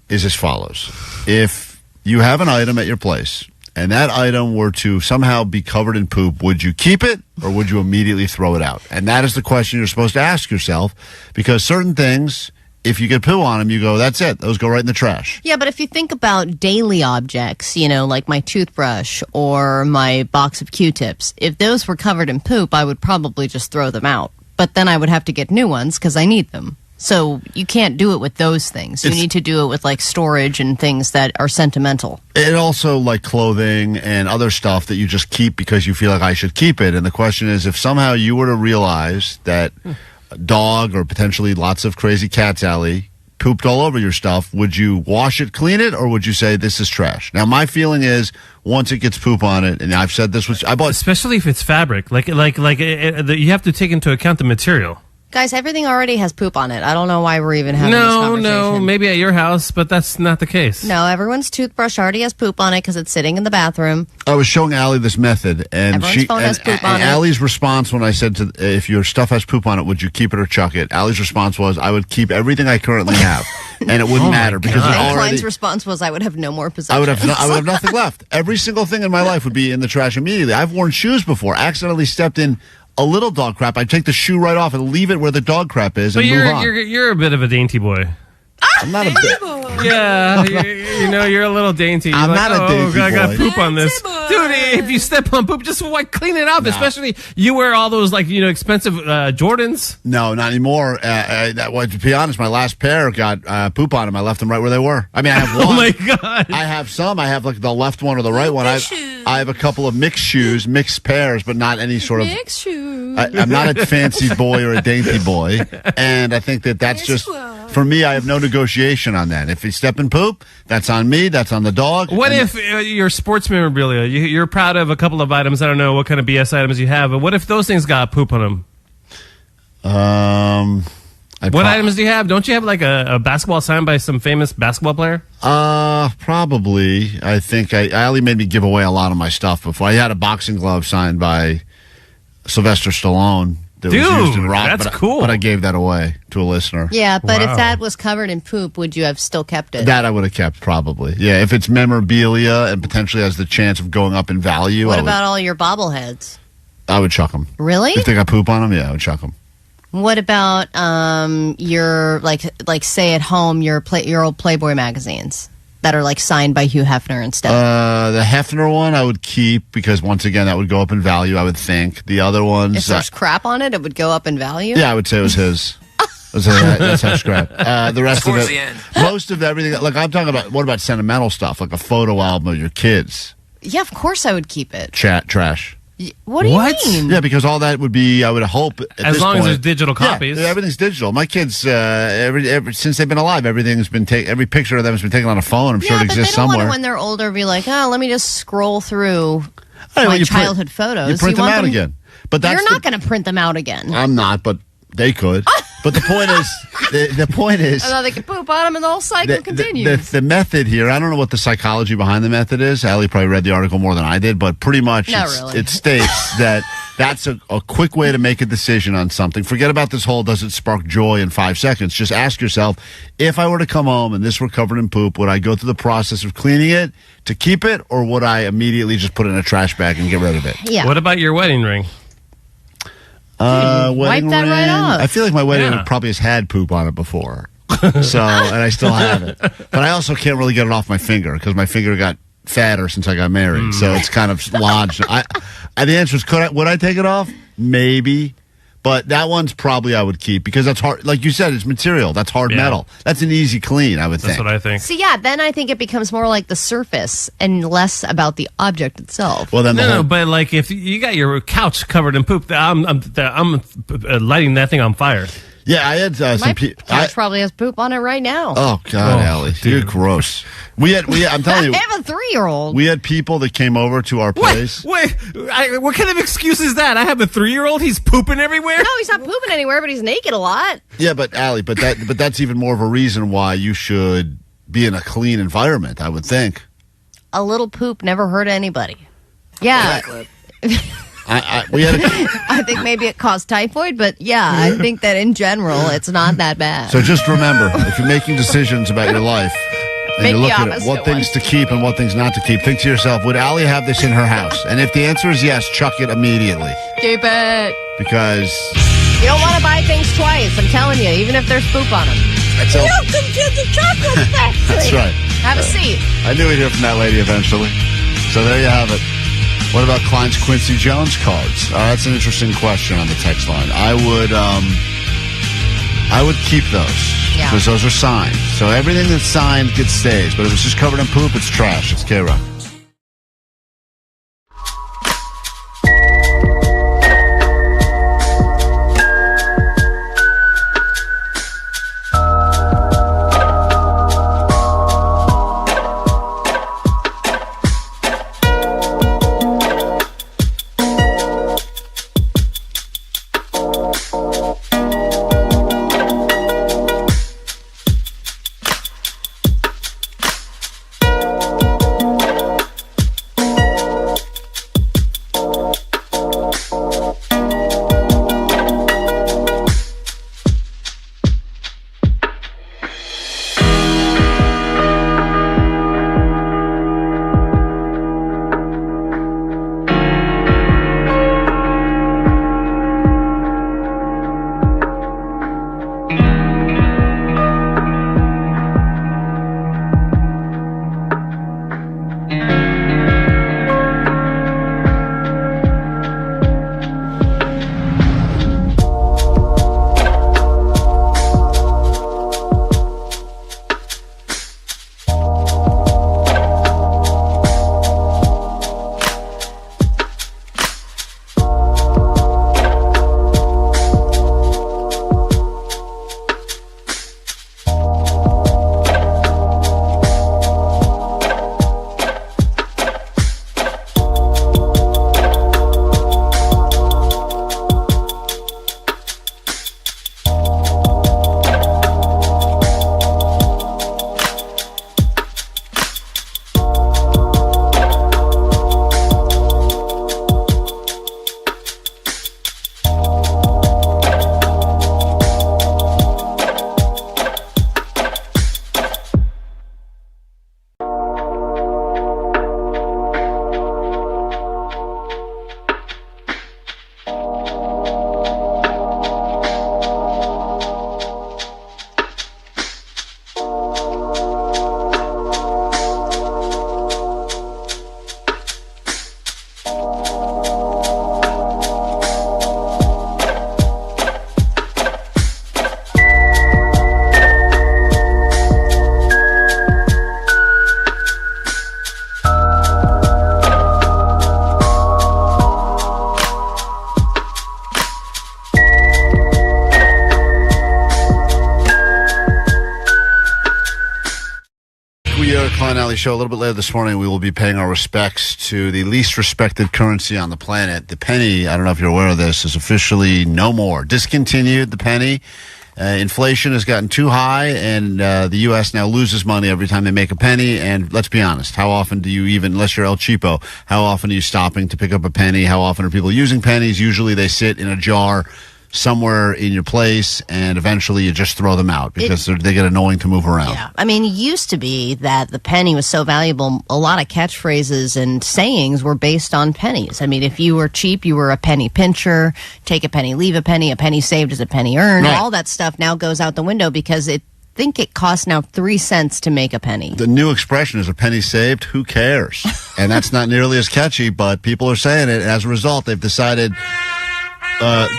is as follows. If you have an item at your place and that item were to somehow be covered in poop, would you keep it or would you immediately throw it out? And that is the question you're supposed to ask yourself because certain things, if you get poo on them, you go, that's it. Those go right in the trash. Yeah, but if you think about daily objects, like my toothbrush or my box of Q-tips, if those were covered in poop, I would probably just throw them out. But then I would have to get new ones because I need them. So you can't do it with those things. You need to do it with like storage and things that are sentimental. And also like clothing and other stuff that you just keep because you feel like I should keep it. And the question is, if somehow you were to realize that a dog or potentially lots of crazy cats, Allie, pooped all over your stuff, would you wash it, clean it, or would you say this is trash? Now, my feeling is once it gets poop on it, and I've said this, which I bought, especially if it's fabric, like you have to take into account the material. Guys, everything already has poop on it. I don't know why we're even having this conversation. No, maybe at your house, but that's not the case. No, everyone's toothbrush already has poop on it because it's sitting in the bathroom. I was showing Allie this method, and Everyone's phone has poop on it. Allie's response when I said if your stuff has poop on it, would you keep it or chuck it? Allie's response was, I would keep everything I currently have, and it wouldn't matter because it already. Klein's response was, I would have no more possessions. I would have nothing left. Every single thing in my life would be in the trash immediately. I've worn shoes before. Accidentally stepped in a little dog crap. I'd take the shoe right off and leave it where the dog crap is and move on. You're a bit of a dainty boy. I'm not a bit. Yeah, you're a little dainty. I'm not a dainty boy. I got poop on this. Dude, if you step on poop, just clean it up. No. Especially you wear all those expensive Jordans. No, not anymore. To be honest, my last pair got poop on them. I left them right where they were. I mean, I have one. Oh my God. I have some. I have the left one or the right one. I have a couple of mixed shoes, mixed pairs, but not any sort of mixed shoes. I'm not a fancy boy or a dainty boy, and I think that's just. For me, I have no negotiation on that. If you step in poop, that's on me. That's on the dog. What if your sports memorabilia, you're proud of a couple of items, I don't know what kind of BS items you have, but what if those things got poop on them? What items do you have? Don't you have a basketball signed by some famous basketball player? Probably. I think Allie made me give away a lot of my stuff before. I had a boxing glove signed by Sylvester Stallone. That was used in rock, that's cool. But I gave that away to a listener. Yeah, but if that was covered in poop, would you have still kept it? That I would have kept, probably. Yeah, if it's memorabilia and potentially has the chance of going up in value. What about all your bobbleheads? I would chuck them. Really? If they got poop on them, yeah, I would chuck them. What about your say at home your old Playboy magazines that are signed by Hugh Hefner and stuff? The Hefner one I would keep because once again that would go up in value. I would think the other ones. If there's crap on it would go up in value. Yeah, I would say it was his. That's how scrap. The rest of it, most of everything. I'm talking about. What about sentimental stuff, like a photo album of your kids? Yeah, of course I would keep it. Trash. What do you mean? Yeah, because all that would be, I would hope, as long as there's digital copies. Yeah, everything's digital. My kids, since they've been alive, everything's been every picture of them has been taken on a phone. I'm sure it exists somewhere. Yeah, but they don't want to, when they're older, be like, let me just scroll through my childhood photos. You print them out again. But you're not going to print them out again. I'm not, but they could. But the point is, the point is, And then they can poop on them, and the whole cycle continues. the method here, I don't know what the psychology behind the method is. Allie probably read the article more than I did, but pretty much it states that that's a quick way to make a decision on something. Forget about this whole does it spark joy in 5 seconds. Just ask yourself, if I were to come home and this were covered in poop, would I go through the process of cleaning it to keep it, or would I immediately just put it in a trash bag and get rid of it? Yeah. What about your wedding ring? Wedding wipe that right ring. off. I feel like my wedding ring probably has had poop on it before. So, and I still have it. But I also can't really get it off my finger because my finger got fatter since I got married. So it's kind of lodged. The answer is, would I take it off? Maybe. But that one's probably I would keep because that's hard. Like you said, it's material. That's hard metal. That's an easy clean, I would think. That's what I think. So, yeah, then I think it becomes more like the surface and less about the object itself. Well, then No, but like if you got your couch covered in poop, I'm lighting that thing on fire. Yeah, I had My some people. couch probably has poop on it right now. Oh God, Allie, you're gross. I'm telling you, I have a 3-year-old. we had people that came over to our place. Wait, what kind of excuse is that? I have a 3-year-old. He's pooping everywhere. No, he's not pooping anywhere, but he's naked a lot. Yeah, but Allie, but that's even more of a reason why you should be in a clean environment, I would think. A little poop never hurt anybody. Yeah. We had I think maybe it caused typhoid, but yeah, I think that in general, it's not that bad. So just remember, if you're making decisions about your life and you're looking at what things to keep and what things not to keep, think to yourself, would Allie have this in her house? And if the answer is yes, chuck it immediately. Keep it. Because you don't want to buy things twice, I'm telling you, even if there's poop on them. Welcome to the chocolate factory. That's right. Have a seat. I knew we'd hear from that lady eventually. So there you have it. What about Klein's Quincy Jones cards? That's an interesting question on the text line. I would keep those because those are signed. So everything that's signed stays. But if it's just covered in poop, it's trash. It's KROQ. Klein Alley Show. A little bit later this morning, we will be paying our respects to the least respected currency on the planet. The penny, I don't know if you're aware of this, is officially no more. Discontinued, the penny. Inflation has gotten too high, and the U.S. now loses money every time they make a penny. And let's be honest, how often do you even, unless you're El Cheapo, how often are you stopping to pick up a penny? How often are people using pennies? Usually they sit in a jar somewhere in your place, and eventually you just throw them out because they get annoying to move around. Yeah. I mean, it used to be that the penny was so valuable, a lot of catchphrases and sayings were based on pennies. I mean, if you were cheap, you were a penny pincher, take a penny, leave a penny saved is a penny earned. Right. All that stuff now goes out the window because I think it costs now 3 cents to make a penny. The new expression is a penny saved, who cares? And that's not nearly as catchy, but people are saying it. As a result, they've decided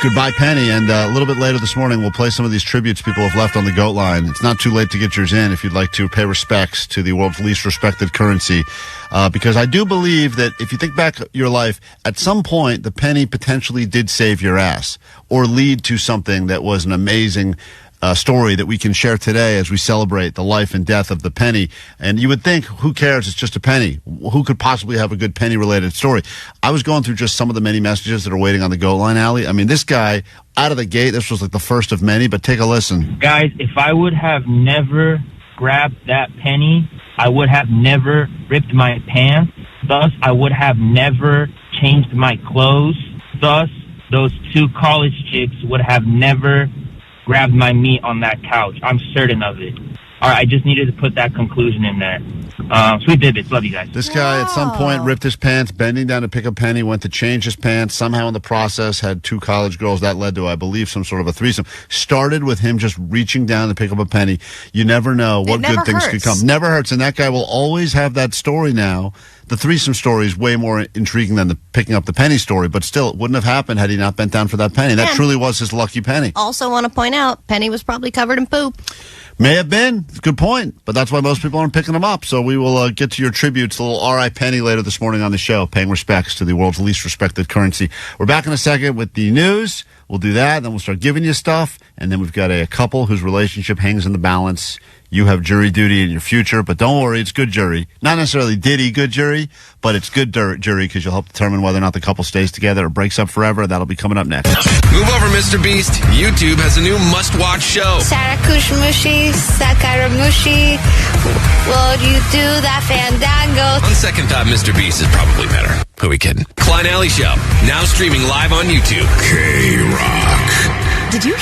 goodbye penny. And a little bit later this morning, we'll play some of these tributes people have left on the GOAT line. It's not too late to get yours in if you'd like to pay respects to the world's least respected currency. Because I do believe that if you think back your life, at some point, the penny potentially did save your ass or lead to something that was an amazing story that we can share today as we celebrate the life and death of the penny. And you would think, who cares? It's just a penny. Who could possibly have a good penny-related story? I was going through just some of the many messages that are waiting on the GOAT line, Allie. I mean, this guy, out of the gate, this was like the first of many, but take a listen. Guys, if I would have never grabbed that penny, I would have never ripped my pants. Thus, I would have never changed my clothes. Thus, those 2 college chicks would have never grabbed my meat on that couch. I'm certain of it. All right, I just needed to put that conclusion in there. Sweet Divots. Love you guys. This guy at some point ripped his pants, bending down to pick a penny, went to change his pants, somehow in the process had 2 college girls. That led to, I believe, some sort of a threesome. Started with him just reaching down to pick up a penny. You never know what good things could come. Never hurts, and that guy will always have that story now. The threesome story is way more intriguing than the picking up the penny story, but still, it wouldn't have happened had he not bent down for that penny. That truly was his lucky penny. Also want to point out, penny was probably covered in poop. May have been. Good point. But that's why most people aren't picking them up. So we will get to your tributes, a little R.I.Penny later this morning on the show, paying respects to the world's least respected currency. We're back in a second with the news. We'll do that. Then we'll start giving you stuff. And then we've got a couple whose relationship hangs in the balance. You have jury duty in your future, but don't worry, it's good jury. Not necessarily Diddy good jury, but it's good jury because you'll help determine whether or not the couple stays together or breaks up forever. That'll be coming up next. Move over, Mr. Beast. YouTube has a new must-watch show. Sarakushmushi, Sakaramushi, will you do that fandango? On second thought, Mr. Beast is probably better. Who are we kidding? Klein Alley Show, now streaming live on YouTube. KROQ. Did you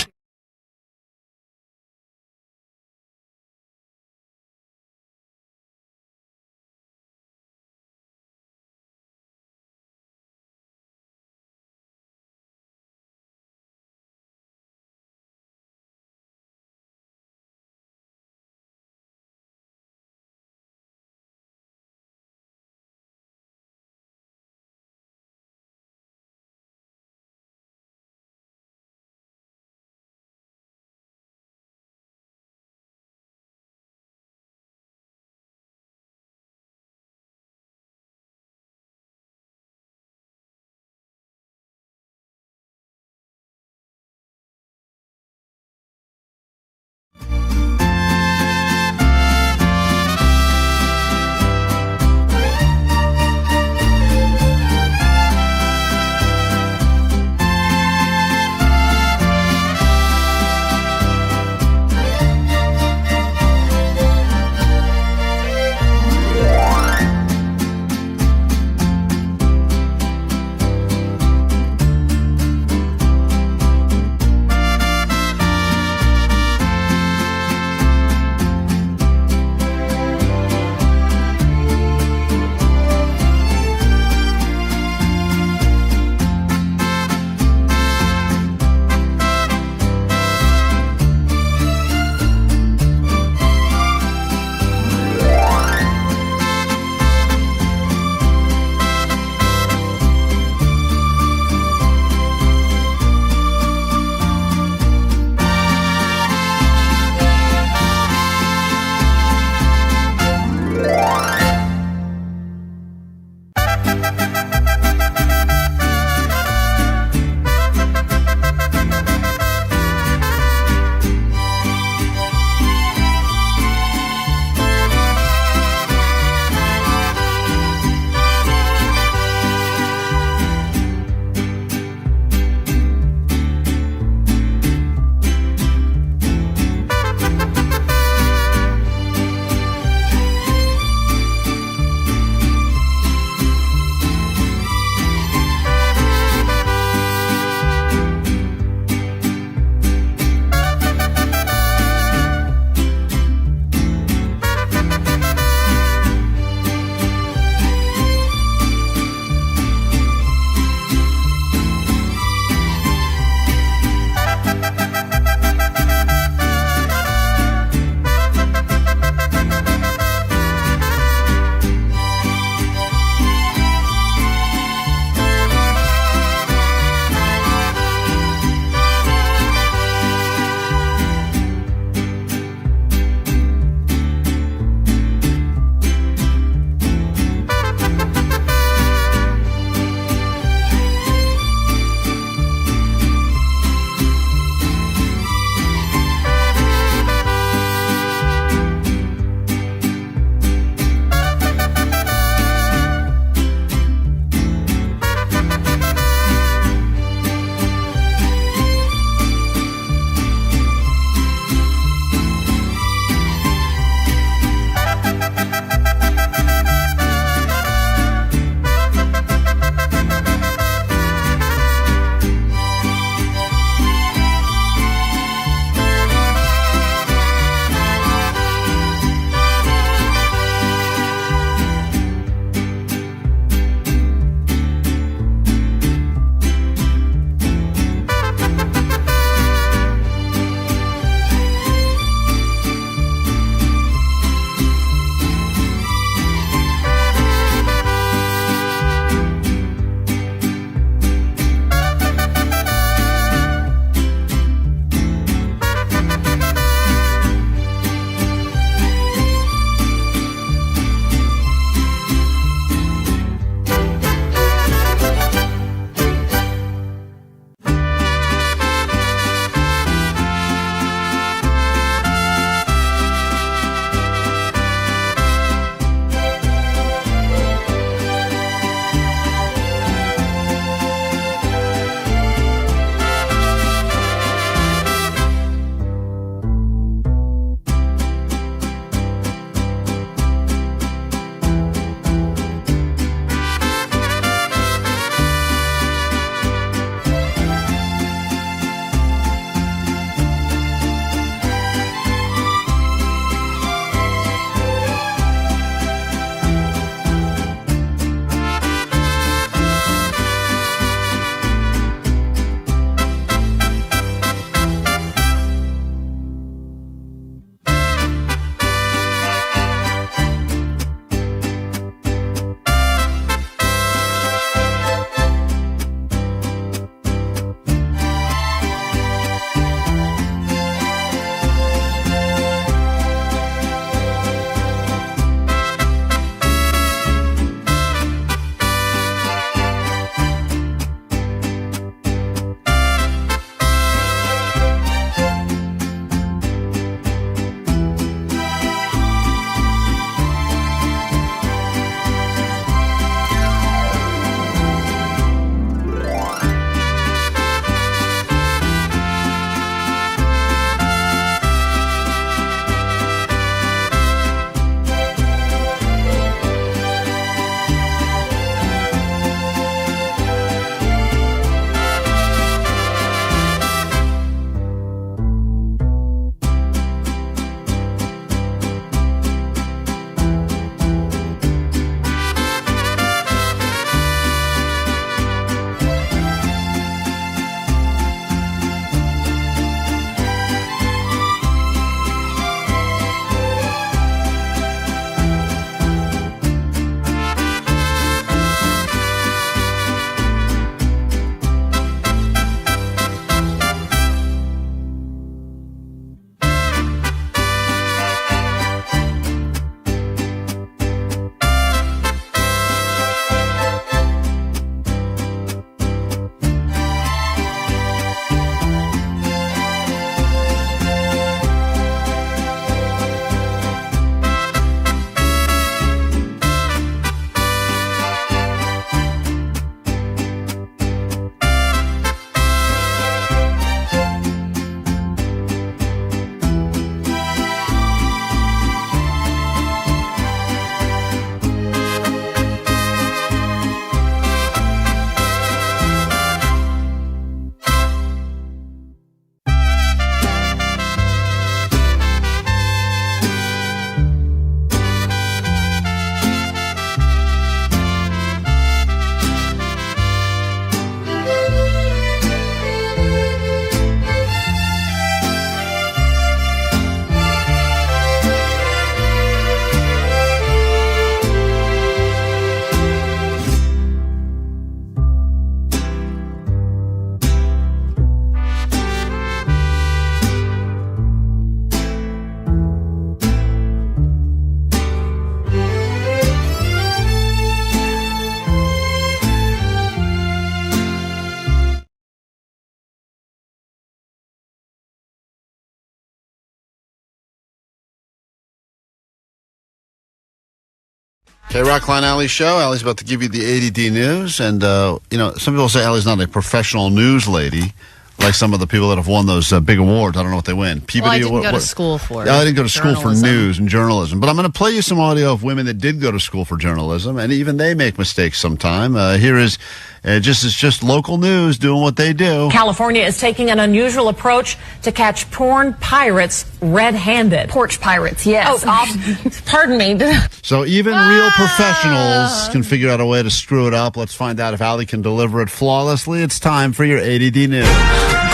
KROQ Klein Alley Show. Allie's about to give you the ADD news. And, some people say Allie's not a professional news lady like some of the people that have won those big awards. I don't know what they win. Peabody, I didn't go to school for it. I didn't go to school for Journalism. news and journalism. But I'm going to play you some audio of women that did go to school for journalism, and even they make mistakes sometime. Here is just local news doing what they do. California is taking an unusual approach to catch porn pirates red-handed. Porch pirates, yes. Oh, pardon me. So even real professionals can figure out a way to screw it up. Let's find out if Allie can deliver it flawlessly. It's time for your ADD news.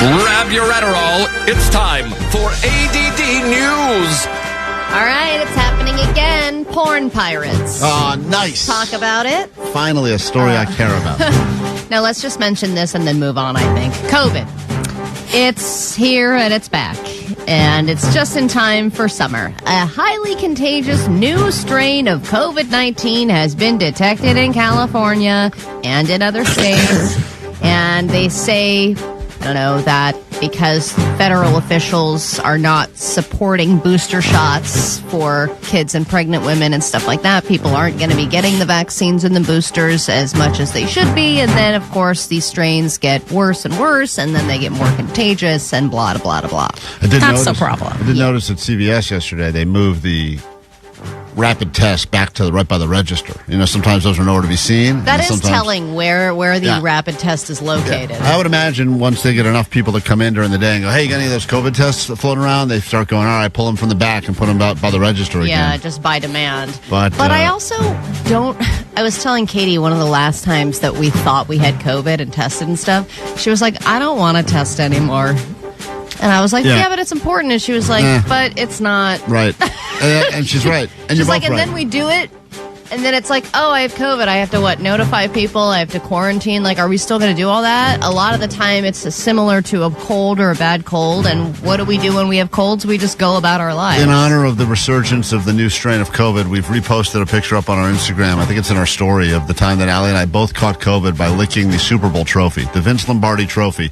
Grab your Adderall. It's time for ADD News. All right, it's happening again. Porn pirates. Oh, nice. Talk about it. Finally, a story I care about. Now, let's just mention this and then move on, I think. COVID. It's here and it's back. And it's just in time for summer. A highly contagious new strain of COVID-19 has been detected in California and in other states. And they say, that because federal officials are not supporting booster shots for kids and pregnant women and stuff like that, people aren't going to be getting the vaccines and the boosters as much as they should be. And then, of course, these strains get worse and worse, and then they get more contagious and blah, blah, blah, blah. That's the problem. I did notice at CVS yesterday they moved the rapid test back to right by the register. Sometimes those are nowhere to be seen. That is telling where the rapid test is located. Yeah. I would imagine once they get enough people to come in during the day and go, hey, you got any of those COVID tests floating around? They start going, all right, pull them from the back and put them out by the register again. Yeah, just by demand. But I also don't... I was telling Katie one of the last times that we thought we had COVID and tested and stuff. She was like, I don't want to test anymore. And I was like, yeah, but it's important. And she was like, but it's not. Right. And she's right. And she's you're like, both and right. then we do it. And then it's like, oh, I have COVID. I have to, notify people. I have to quarantine. Like, are we still going to do all that? A lot of the time, it's similar to a cold or a bad cold. And what do we do when we have colds? We just go about our lives. In honor of the resurgence of the new strain of COVID, we've reposted a picture up on our Instagram. I think it's in our story of the time that Allie and I both caught COVID by licking the Super Bowl trophy, the Vince Lombardi trophy.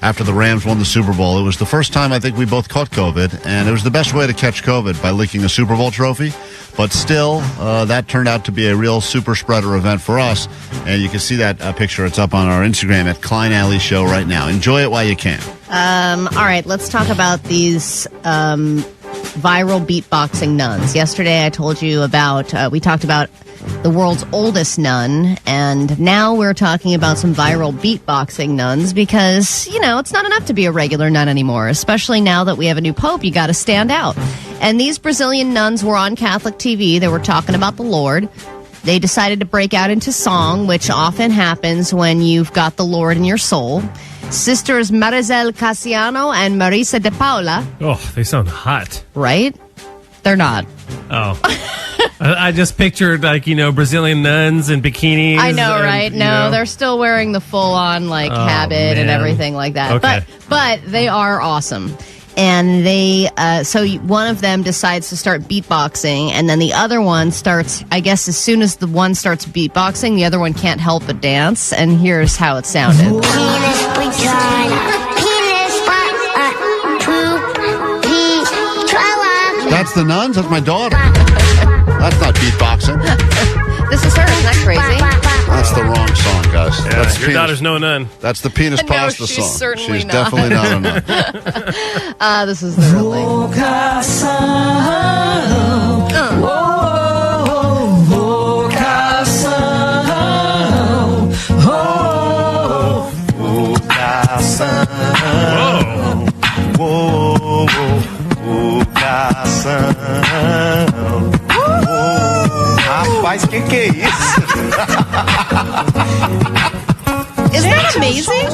After the Rams won the Super Bowl, it was the first time I think we both caught COVID, and it was the best way to catch COVID, by licking a Super Bowl trophy. But still, that turned out to be a real super spreader event for us, and you can see that picture. It's up on our Instagram at Klein Alley Show right now. Enjoy it while you can. All right, let's talk about these viral beatboxing nuns. Yesterday I told you about, we talked about the world's oldest nun, and now we're talking about some viral beatboxing nuns because, it's not enough to be a regular nun anymore, especially now that we have a new pope. You got to stand out. And these Brazilian nuns were on Catholic TV. They were talking about the Lord. They decided to break out into song, which often happens when you've got the Lord in your soul. Sisters Marizel Cassiano and Marisa de Paula. Oh, they sound hot. Right? They're not. Oh. I just pictured, Brazilian nuns in bikinis. I know, right? No, they're still wearing the full-on, habit and everything like that. Okay. But they are awesome. And they, so one of them decides to start beatboxing, and then the other one starts, I guess as soon as the one starts beatboxing, the other one can't help but dance, and here's how it sounded. That's the nuns? That's my daughter. That's not beatboxing. This is her. Isn't that crazy? That's the wrong song, guys. Yeah, That's your daughter's no nun. That's the penis No, pasta she's song. certainly She's not. definitely not a nun. This is the real thing. Rapaz, que é isso? Isn't that amazing?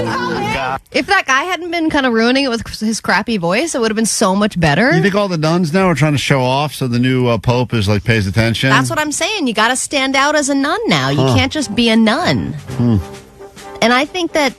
If that guy hadn't been kind of ruining it with his crappy voice, it would have been so much better. You think all the nuns now are trying to show off so the new pope is pays attention? That's what I'm saying. You got to stand out as a nun now. You can't just be a nun. And I think that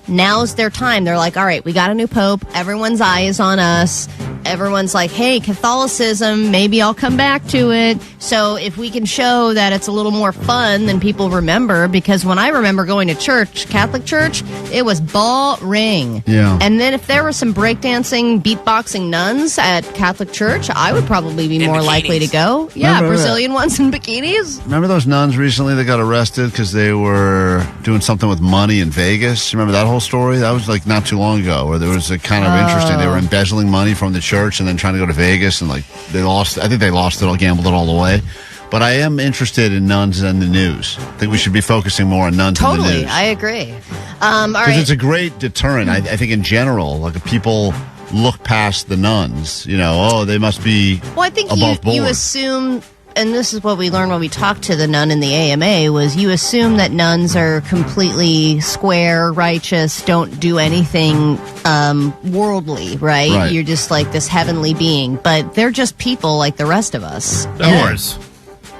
now's their time. They're like, all right, we got a new pope. Everyone's eye is on us. everyone's like, hey, Catholicism, maybe I'll come back to it. So if we can show that it's a little more fun than people remember, because when I remember going to church, Catholic church, it was boring. Yeah. And then if there were some breakdancing, beatboxing nuns at Catholic church, I would probably be more likely to go. Yeah, Remember Brazilian ones in bikinis. Remember those nuns recently that got arrested because they were doing something with money in Vegas? You remember that whole story? That was like not too long ago, where there was a kind of interesting. They were embezzling money from the church and then trying to go to Vegas, and like they lost. I think they lost it all, gambled it all away. But I am interested in nuns and the news. I think we should be focusing more on nuns and the Totally, news. I agree. All Because right. it's a great deterrent. I think in general, like if people look past the nuns, they must be Well, I think above board. you assume, and this is what we learned when we talked to the nun in the AMA, was you assume that nuns are completely square, righteous, don't do anything worldly, right? Right. You're just like this heavenly being, but they're just people like the rest of us. Whores.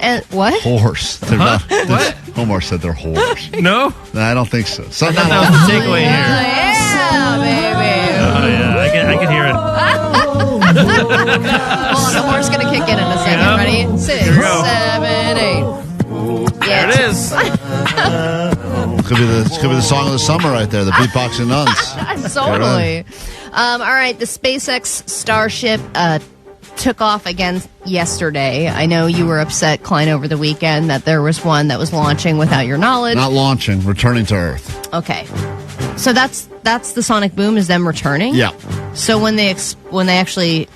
And what? Horse. They're not. What? Homer said they're whores. No? No, I don't think so. I thought that was the takeaway here. Yeah, baby. Oh, yeah. I can hear it. Hold on, the horse going to kick in a second. Yeah. Ready? 6, Here we go. 7, 8. There it is. Could be the song of the summer right there. The beatboxing nuns. Totally. All right, the SpaceX Starship took off again yesterday. I know you were upset, Klein, over the weekend that there was one that was launching without your knowledge. Not launching, returning to Earth. Okay. So that's the sonic boom, is them returning? Yeah. So when they actually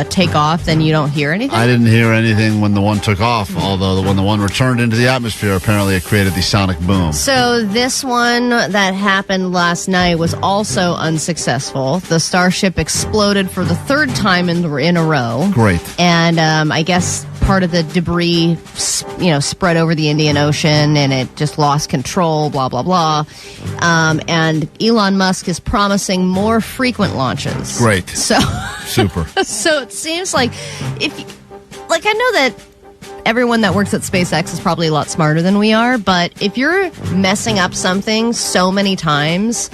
take off, then you don't hear anything? I didn't hear anything when the one took off, although when the one returned into the atmosphere, apparently it created the sonic boom. So this one that happened last night was also unsuccessful. The Starship exploded for the third time in a row. Great. And I guess part of the debris, spread over the Indian Ocean, and it just lost control, blah, blah, blah. And Elon Musk is promising more frequent launches. Great. So Super. So it seems like I know that everyone that works at SpaceX is probably a lot smarter than we are, but if you're messing up something so many times,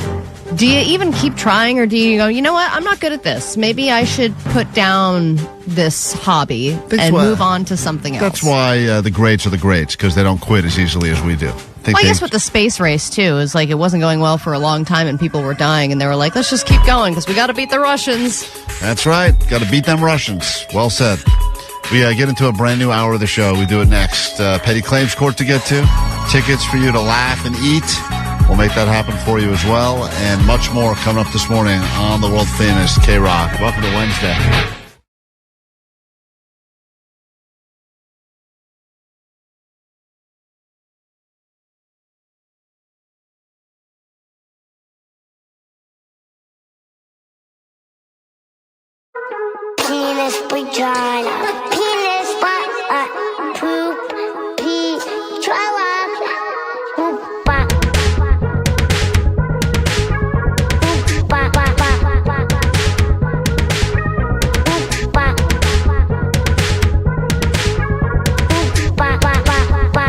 do you even keep trying, or do you go, you know what, I'm not good at this. Maybe I should put down this hobby and move on to something else. That's why the greats are the greats, because they don't quit as easily as we do. I guess with the space race, too, is like it wasn't going well for a long time and people were dying, and they were like, let's just keep going because we got to beat the Russians. That's right. Got to beat them Russians. Well said. We get into a brand new hour of the show. We do it next. Petty Claims Court to get to. Tickets for you to laugh and eat. We'll make that happen for you as well. And much more coming up this morning on the world famous KROQ. Welcome to Wednesday. Penis, vagina. Penis, butt, poop, pee, trailer, poop, ba. Poop, ba, ba, ba, ba. Poop, ba. Poop, ba, ba, ba, ba.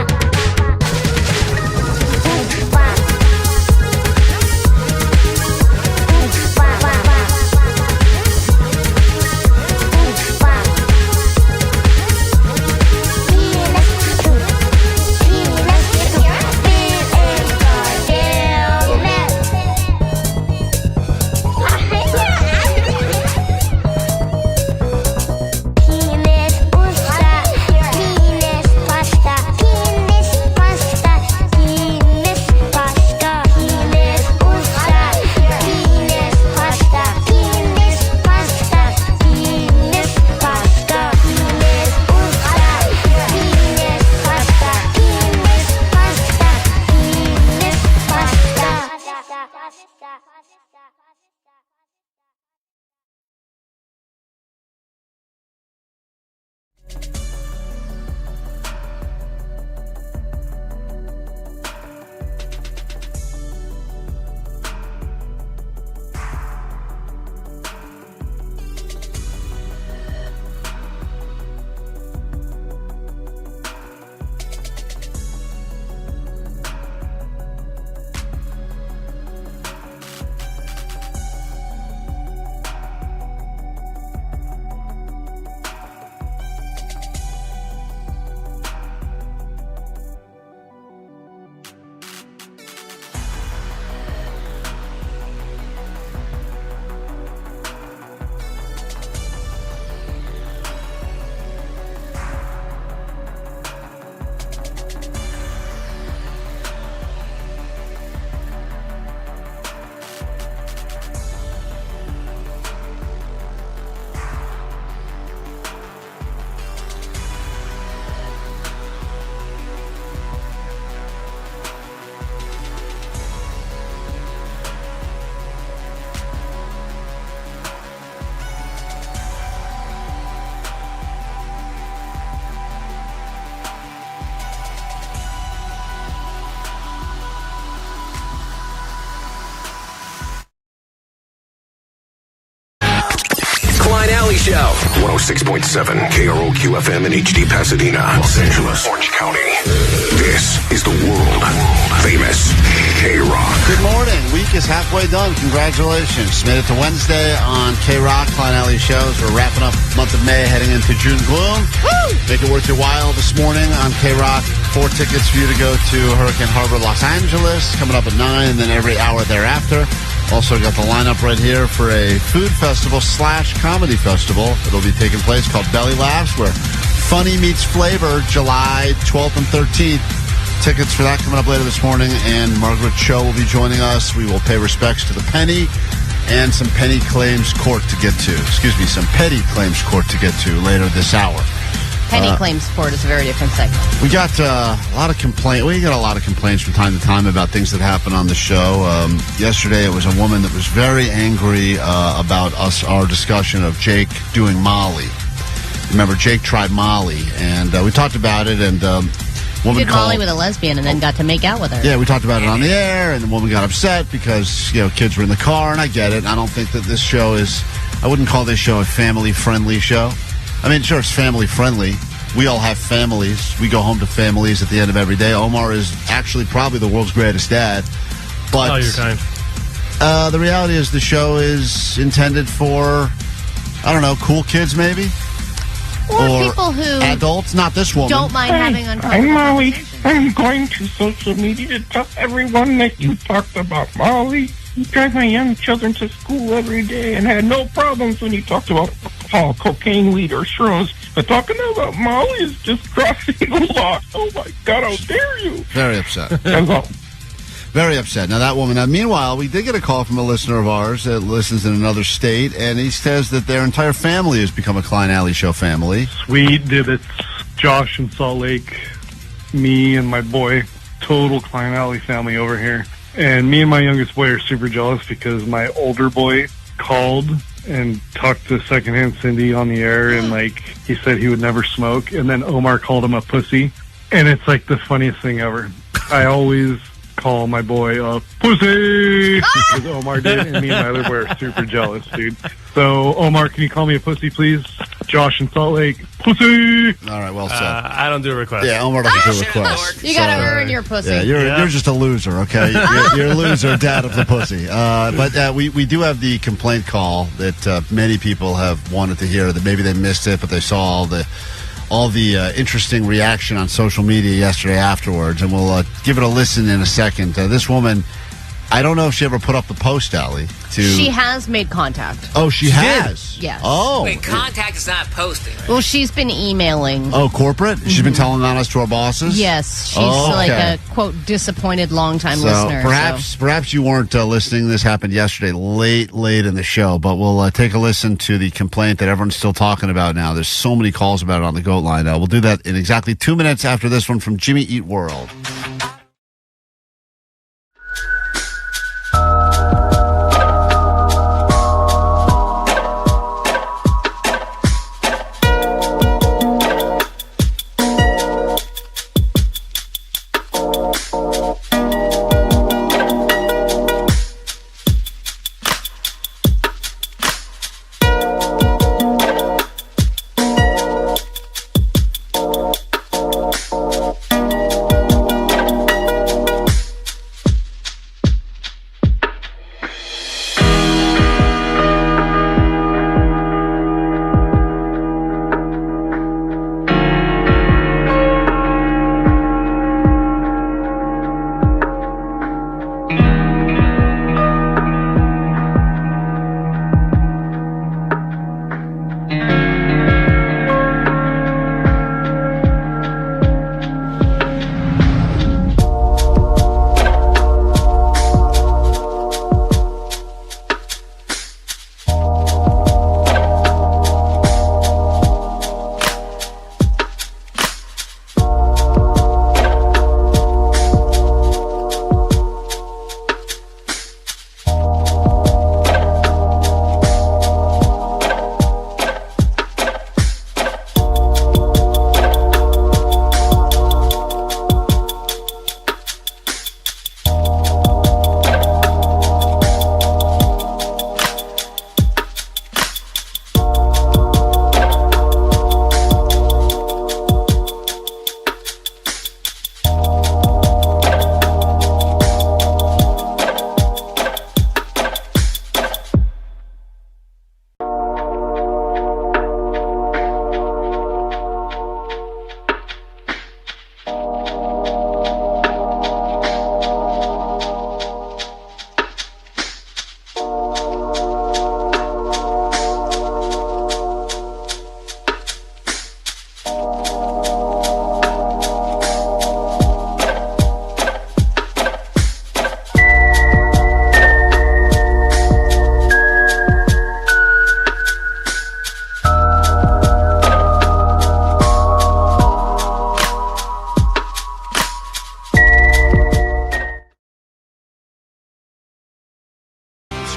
Poop, ba. Poop, ba, ba, ba. Show. 106.7 KROQ FM in HD Pasadena, Los Angeles, Orange County. This is the world famous KROQ. Good morning. Week is halfway done. Congratulations. Made it to Wednesday on KROQ, Klein Alley Shows. We're wrapping up the month of May, heading into June gloom. Woo! Make it worth your while this morning on KROQ. 4 tickets for you to go to Hurricane Harbor, Los Angeles, coming up at 9, and then every hour thereafter. Also got the lineup right here for a food festival / comedy festival. It'll be taking place called Belly Laughs, where funny meets flavor, July 12th and 13th. Tickets for that coming up later this morning, and Margaret Cho will be joining us. We will pay respects to the penny and some penny claims court to get to. Excuse me, some petty claims court to get to later this hour. Penny claims court is a very different segment. We got a lot of complaints. We get a lot of complaints from time to time about things that happen on the show. Yesterday, it was a woman that was very angry about our discussion of Jake doing Molly. Remember, Jake tried Molly, and we talked about it, and woman He did called Molly with a lesbian and then got to make out with her. Yeah, we talked about it on the air, and the woman got upset because, kids were in the car, and I get it. And I don't think that this show is, I wouldn't call this show a family-friendly show. I mean, sure, it's family-friendly. We all have families. We go home to families at the end of every day. Omar is actually probably the world's greatest dad. But Oh, you're kind. The reality is the show is intended for, I don't know, cool kids maybe? Or people who adults, not this woman. don't mind having uncomfortable I'm Molly. conversations. I'm going to social media to tell everyone that you talked about Molly. You drive my young children to school every day and had no problems when you talked about alcohol, cocaine, weed, or shrooms. But talking about Molly is just crossing the law. Oh, my God, how dare you? Very upset. That's all. Very upset. Now, that woman. Now, meanwhile, we did get a call from a listener of ours that listens in another state, and he says that their entire family has become a Klein Alley Show family. Sweet divots. Josh in Salt Lake, me and my boy, total Klein Alley family over here. And me and my youngest boy are super jealous because my older boy called and talked to secondhand Cindy on the air, and he said he would never smoke, and then Omar called him a pussy, and it's the funniest thing ever. I always call my boy a pussy because Omar did, and me and my other boy are super jealous, dude. So Omar, can you call me a pussy, please? Josh in Salt Lake, pussy. All right, well said. I don't do requests. Yeah, Omar doesn't do requests. You got to earn your pussy. Yeah, you're just a loser, okay? You're a loser, dad of the pussy. But we do have the complaint call that many people have wanted to hear, that maybe they missed it, but they saw all the interesting reaction on social media yesterday afterwards, and we'll give it a listen in a second. This woman, I don't know if she ever put up the post, Allie. She has made contact. Oh, she has? Yes. Oh. Wait, contact is not posting. Right? Well, she's been emailing. Oh, corporate? She's been telling on us to our bosses? Yes. She's okay. a, quote, disappointed longtime listener. Perhaps you weren't listening. This happened yesterday, late in the show, but we'll take a listen to the complaint that everyone's still talking about now. There's so many calls about it on the GOAT line. We'll do that in exactly 2 minutes after this one from Jimmy Eat World.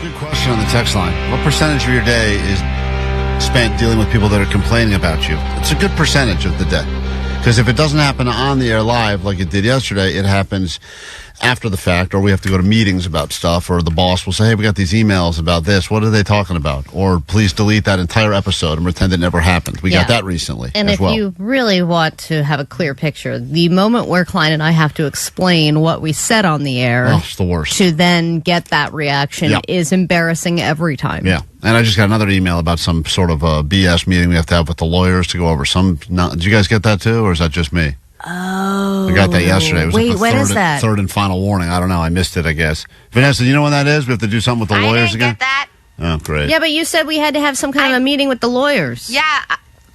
Good question on the text line. What percentage of your day is spent dealing with people that are complaining about you? It's a good percentage of the day. Because if it doesn't happen on the air live like it did yesterday, it happens after the fact, or we have to go to meetings about stuff, or the boss will say, hey, we got these emails about this. What are they talking about? Or please delete that entire episode and pretend it never happened. We got that recently and as well. if you really want to have a clear picture, the moment where Klein and I have to explain what we said on the air it's the worst. to then get that reaction is embarrassing every time. Yeah. And I just got another email about some sort of a BS meeting we have to have with the lawyers to go over some. Did you guys get that too, or is that just me? Oh. I got that yesterday. It was Wait, like the when is that? third and final warning. I don't know. I missed it, I guess. Vanessa, do you know when that is? We have to do something with the lawyers again? Get that. Oh, great. Yeah, but you said we had to have some kind of a meeting with the lawyers. Yeah,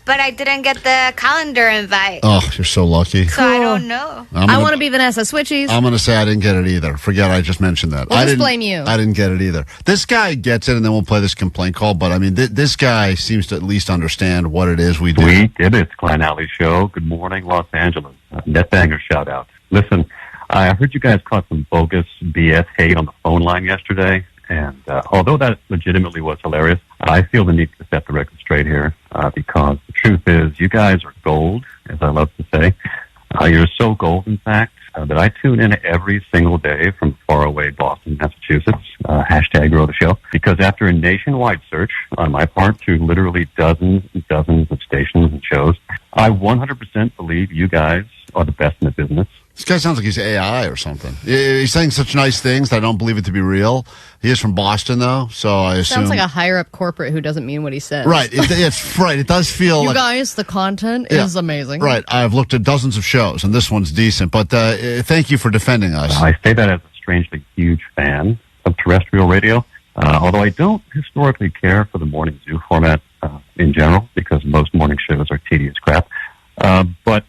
but I didn't get the calendar invite. Oh, you're so lucky. So I don't know. I want to be Vanessa. Switchies. I'm going to say I didn't get it either. Forget I just mentioned that. We'll I just didn't blame you. I didn't get it either. This guy gets it, and then we'll play this complaint call. But, I mean, this guy seems to at least understand what it is we do. We did it, Klein Alley Show. Good morning, Los Angeles. Net banger shout out. Listen, I heard you guys caught some bogus BS hate on the phone line yesterday. And although that legitimately was hilarious, I feel the need to set the record straight here because the truth is you guys are gold, as I love to say. You're so gold, in fact, that I tune in every single day from faraway Boston, Massachusetts, hashtag grow the show, because after a nationwide search on my part through literally dozens and dozens of stations and shows, I 100% believe you guys are the best in the business. This guy sounds like he's AI or something. He's saying such nice things that I don't believe it to be real. He is from Boston, though, so I assume... Sounds like a higher-up corporate who doesn't mean what he says. Right. It's right. It does feel you like... guys, the content is amazing. Right. I've looked at dozens of shows, and this one's decent. But thank you for defending us. I say that as a strangely huge fan of terrestrial radio, although I don't historically care for the morning zoo format in general, because most morning shows are tedious crap. But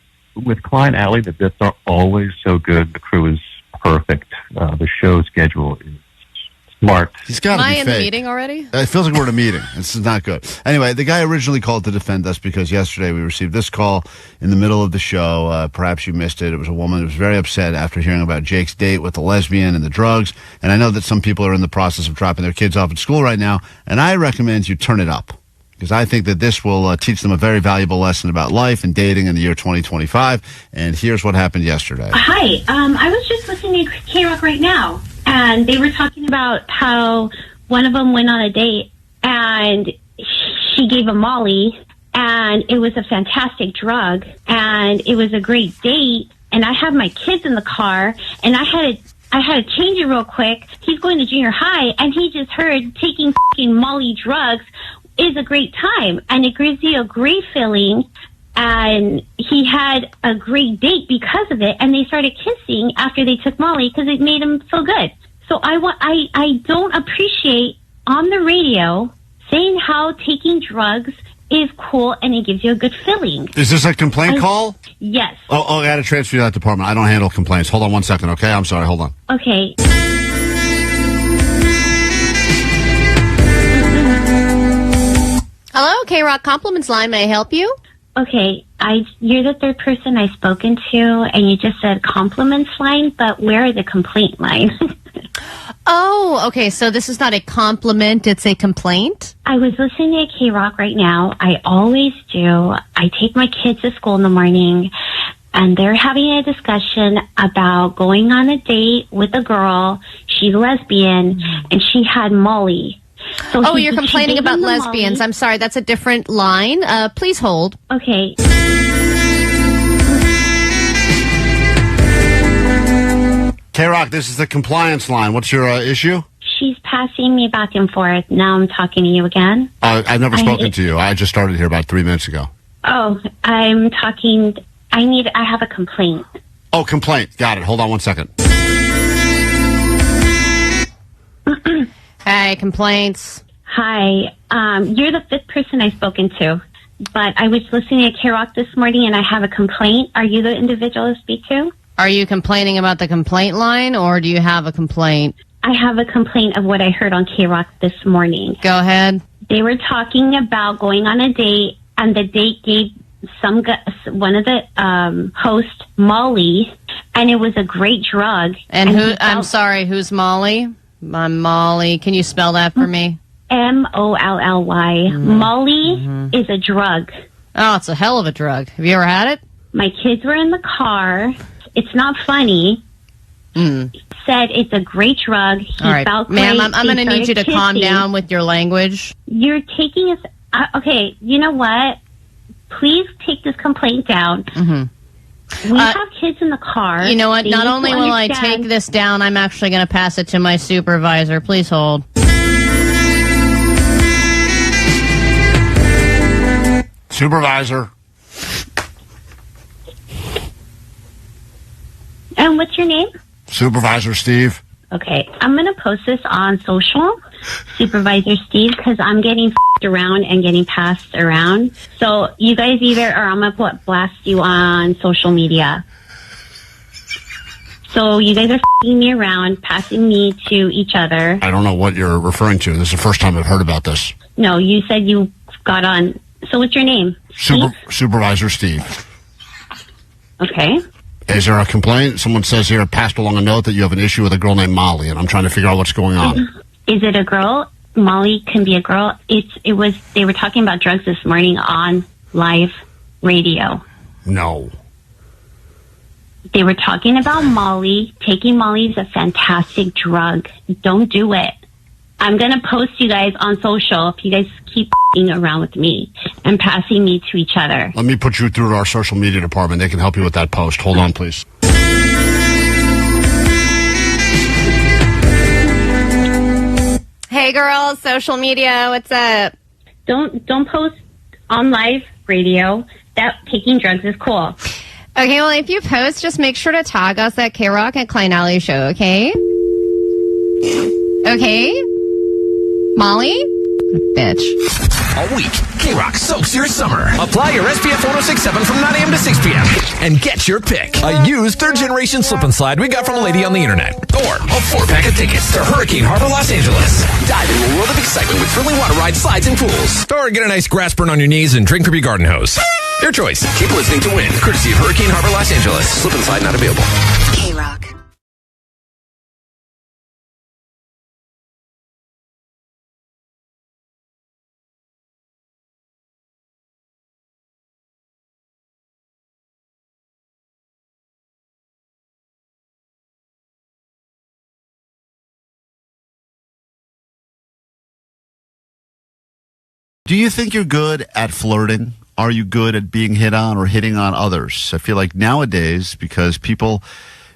with Klein Alley, the bits are always so good. The crew is perfect. The show schedule is smart. He's got to be Am I in the fake. meeting already? It feels like we're in a meeting. This is not good. Anyway, the guy originally called to defend us because yesterday we received this call in the middle of the show. Perhaps you missed it. It was a woman who was very upset after hearing about Jake's date with the lesbian and the drugs. And I know that some people are in the process of dropping their kids off at school right now. And I recommend you turn it up, because I think that this will teach them a very valuable lesson about life and dating in the year 2025. And here's what happened yesterday. Hi, I was just listening to KROQ right now, and they were talking about how one of them went on a date, and she gave him Molly, and it was a fantastic drug, and it was a great date, and I have my kids in the car, and I had to change it real quick. He's going to junior high, and he just heard taking fucking Molly drugs is a great time, and it gives you a great feeling, and he had a great date because of it, and they started kissing after they took Molly because it made him feel good. So I don't appreciate on the radio saying how taking drugs is cool and it gives you a good feeling. Is this a complaint call? Yes. Oh, I got to transfer you to that department. I don't handle complaints. Hold on one second, okay? I'm sorry. Hold on. Okay. Hello, KROQ Compliments Line. May I help you? Okay, you're the third person I've spoken to, and you just said compliments line, but where are the complaint lines? Oh, okay, so this is not a compliment, it's a complaint? I was listening to KROQ right now. I always do. I take my kids to school in the morning, and they're having a discussion about going on a date with a girl. She's lesbian, and she had Molly. So you're complaining about lesbians. Molly. I'm sorry, that's a different line. Please hold. Okay. KROQ, this is the compliance line. What's your issue? She's passing me back and forth. Now I'm talking to you again. I've never spoken to you. I just started here about 3 minutes ago. Oh, I'm talking. I have a complaint. Oh, complaint. Got it. Hold on one second. Hey, complaints. Hi. You're the fifth person I've spoken to, but I was listening to KROQ this morning and I have a complaint. Are you the individual to speak to? Are you complaining about the complaint line, or do you have a complaint? I have a complaint of what I heard on KROQ this morning. Go ahead. They were talking about going on a date, and the date gave one of the hosts Molly, and it was a great drug. And who? I'm sorry, who's Molly? My Molly. Can you spell that for me? Molly. Molly is a drug. Oh, it's a hell of a drug. Have you ever had it? My kids were in the car. It's not funny. Said it's a great drug. He All right, felt ma'am, great. I'm going to They need you to started calm kissing. down with your language. You're taking us... okay, you know what? Please take this complaint down. We have kids in the car. You know what? They Not need to only will I understand- take this down, I'm actually going to pass it to my supervisor. Please hold. Supervisor. And what's your name? Supervisor Steve. Okay, I'm going to post this on social, Supervisor Steve, because I'm getting f***ed around and getting passed around. So you guys either, or I'm going to blast you on social media. So you guys are f***ing me around, passing me to each other. I don't know what you're referring to. This is the first time I've heard about this. No, you said you got on. So what's your name? Supervisor Steve. Okay. Is there a complaint? Someone says here, passed along a note that you have an issue with a girl named Molly, and I'm trying to figure out what's going on. Is it a girl? Molly can be a girl. They were talking about drugs this morning on live radio. No. They were talking about Molly. Taking Molly is a fantastic drug. Don't do it. I'm going to post you guys on social if you guys keep f***ing around with me and passing me to each other. Let me put you through to our social media department. They can help you with that post. Hold on, please. Hey, girls, social media, what's up? Don't post on live radio that taking drugs is cool. Okay, well, if you post, just make sure to tag us at KROQ and Klein Alley Show, okay? Okay? Molly? Bitch. All week, KROQ soaks your summer. Apply your SPF 1067 from 9 a.m. to 6 p.m. and get your pick. A used third-generation slip and slide we got from a lady on the internet. Or a 4-pack of tickets to Hurricane Harbor, Los Angeles. Dive into a world of excitement with thrilling water rides, slides, and pools. Or get a nice grass burn on your knees and drink from your garden hose. Your choice. Keep listening to win. Courtesy of Hurricane Harbor, Los Angeles. Slip and slide not available. KROQ. Do you think you're good at flirting? Are you good at being hit on or hitting on others? I feel like nowadays, because people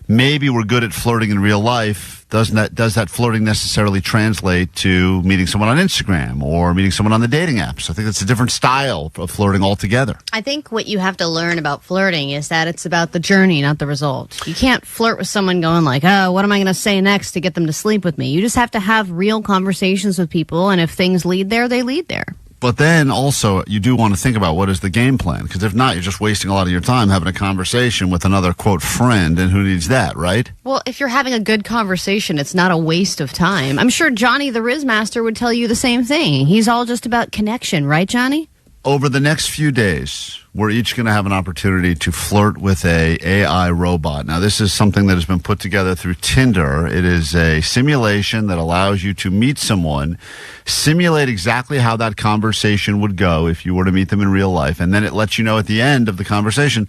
maybe were good at flirting in real life, does that flirting necessarily translate to meeting someone on Instagram or meeting someone on the dating apps? I think it's a different style of flirting altogether. I think what you have to learn about flirting is that it's about the journey, not the result. You can't flirt with someone going like, oh, what am I going to say next to get them to sleep with me? You just have to have real conversations with people, and if things lead there, they lead there. But then also, you do want to think about what is the game plan, because if not, you're just wasting a lot of your time having a conversation with another, quote, friend, and who needs that, right? Well, if you're having a good conversation, it's not a waste of time. I'm sure Johnny the Rizmaster would tell you the same thing. He's all just about connection, right, Johnny? Over the next few days, we're each going to have an opportunity to flirt with a AI robot. Now, this is something that has been put together through Tinder. It is a simulation that allows you to meet someone, simulate exactly how that conversation would go if you were to meet them in real life, and then it lets you know at the end of the conversation,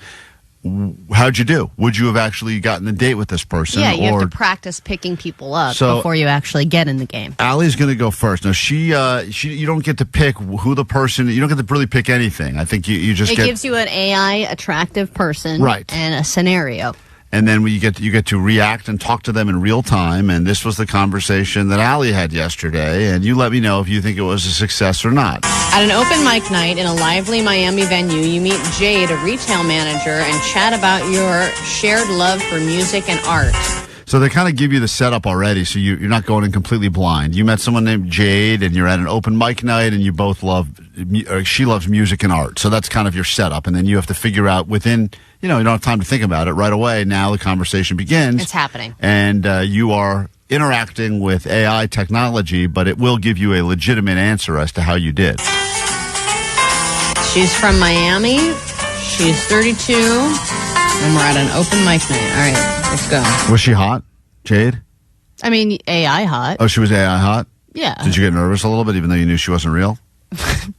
how'd you do? Would you have actually gotten a date with this person? Yeah, you have to practice picking people up So- before you actually get in the game. Allie's going to go first. Now, you don't get to pick who the person, you don't get to really pick anything. I think you just It get, gives you an AI attractive person, Right. and a scenario. and then you get to react and talk to them in real time. And this was the conversation that Allie had yesterday. And you let me know if you think it was a success or not. At an open mic night in a lively Miami venue, you meet Jade, a retail manager, and chat about your shared love for music and art. So they kind of give you the setup already, so you're not going in completely blind. You met someone named Jade, and you're at an open mic night, and you both she loves music and art. So that's kind of your setup, and then you have to figure out within, you don't have time to think about it right away. Now the conversation begins. It's happening. And you are interacting with AI technology, but it will give you a legitimate answer as to how you did. She's from Miami. She's 32. And we're at an open mic night. All right, let's go. Was she hot, Jade? I mean, AI hot. Oh, she was AI hot? Yeah. Did you get nervous a little bit, even though you knew she wasn't real?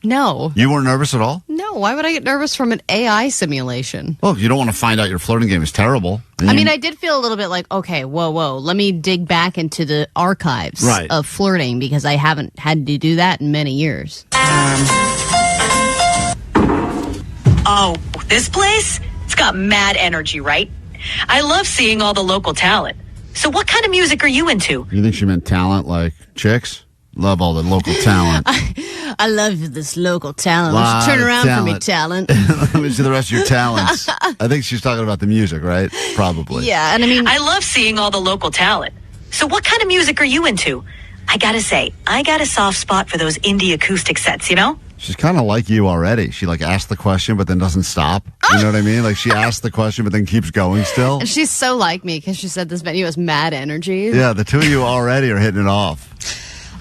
No. You weren't nervous at all? No. Why would I get nervous from an AI simulation? Well, you don't want to find out your flirting game is terrible. I mean, I did feel a little bit like, okay, whoa. Let me dig back into the archives of flirting because I haven't had to do that in many years. Oh, this place? It's got mad energy, right? I love seeing all the local talent. So what kind of music are you into? You think she meant talent like chicks? Love all the local talent. I love this local talent. Why don't you turn around for me, talent? Let me see the rest of your talents. I think she's talking about the music, right? Probably. Yeah, and I mean... I love seeing all the local talent. So what kind of music are you into? I gotta say, I got a soft spot for those indie acoustic sets, you know? She's kind of like you already. She like asked the question, but then doesn't stop. You know what I mean? Like she asked the question, but then keeps going still. And she's so like me because she said this venue has mad energy. Yeah, the two of you already are hitting it off.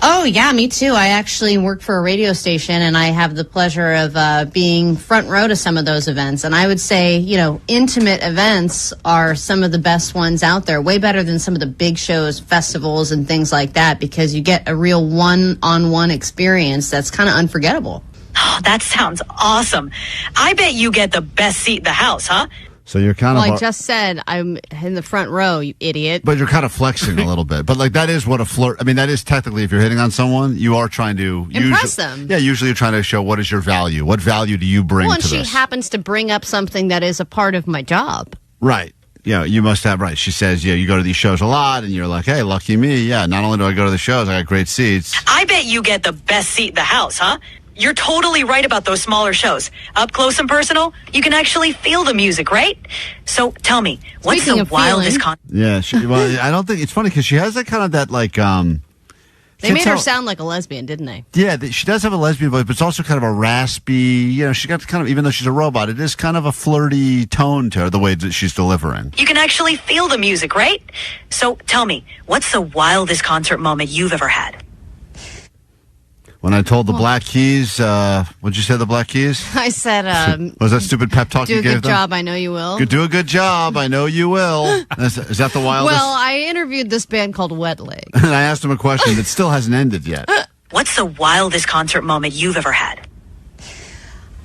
Oh, yeah, me too. I actually work for a radio station, and I have the pleasure of being front row to some of those events. And I would say, you know, intimate events are some of the best ones out there, way better than some of the big shows, festivals, and things like that, because you get a real one-on-one experience that's kind of unforgettable. Oh, that sounds awesome. I bet you get the best seat in the house, huh? So you're kind of... Well, I just said I'm in the front row, you idiot. But you're kind of flexing a little bit. But like that is what a flirt... I mean, that is technically, if you're hitting on someone, you are trying to... Impress them. Yeah, usually you're trying to show what is your value. What value do you bring to this? Well, and she happens to bring up something that is a part of my job. Right. Yeah, you must have... Right. She says, yeah, you go to these shows a lot, and you're like, hey, lucky me. Yeah, not only do I go to the shows, I got great seats. I bet you get the best seat in the house, huh? You're totally right about those smaller shows. Up close and personal, you can actually feel the music, right? So tell me, what's Speaking the of wildest feeling. Yeah, well, I don't think... It's funny because she has that kind of that like... They made her sound like a lesbian, didn't they? Yeah, she does have a lesbian voice, but it's also kind of a raspy, you know, she got kind of, even though she's a robot, it is kind of a flirty tone to her, the way that she's delivering. You can actually feel the music, right? So tell me, what's the wildest concert moment you've ever had? When I told the Black Keys, what'd you say, the Black Keys? I said, was that stupid pep talk you gave them? Do a good job, I know you will. Do a good job, I know you will. Is that the wildest? Well, I interviewed this band called Wet Leg. And I asked him a question that still hasn't ended yet. What's the wildest concert moment you've ever had?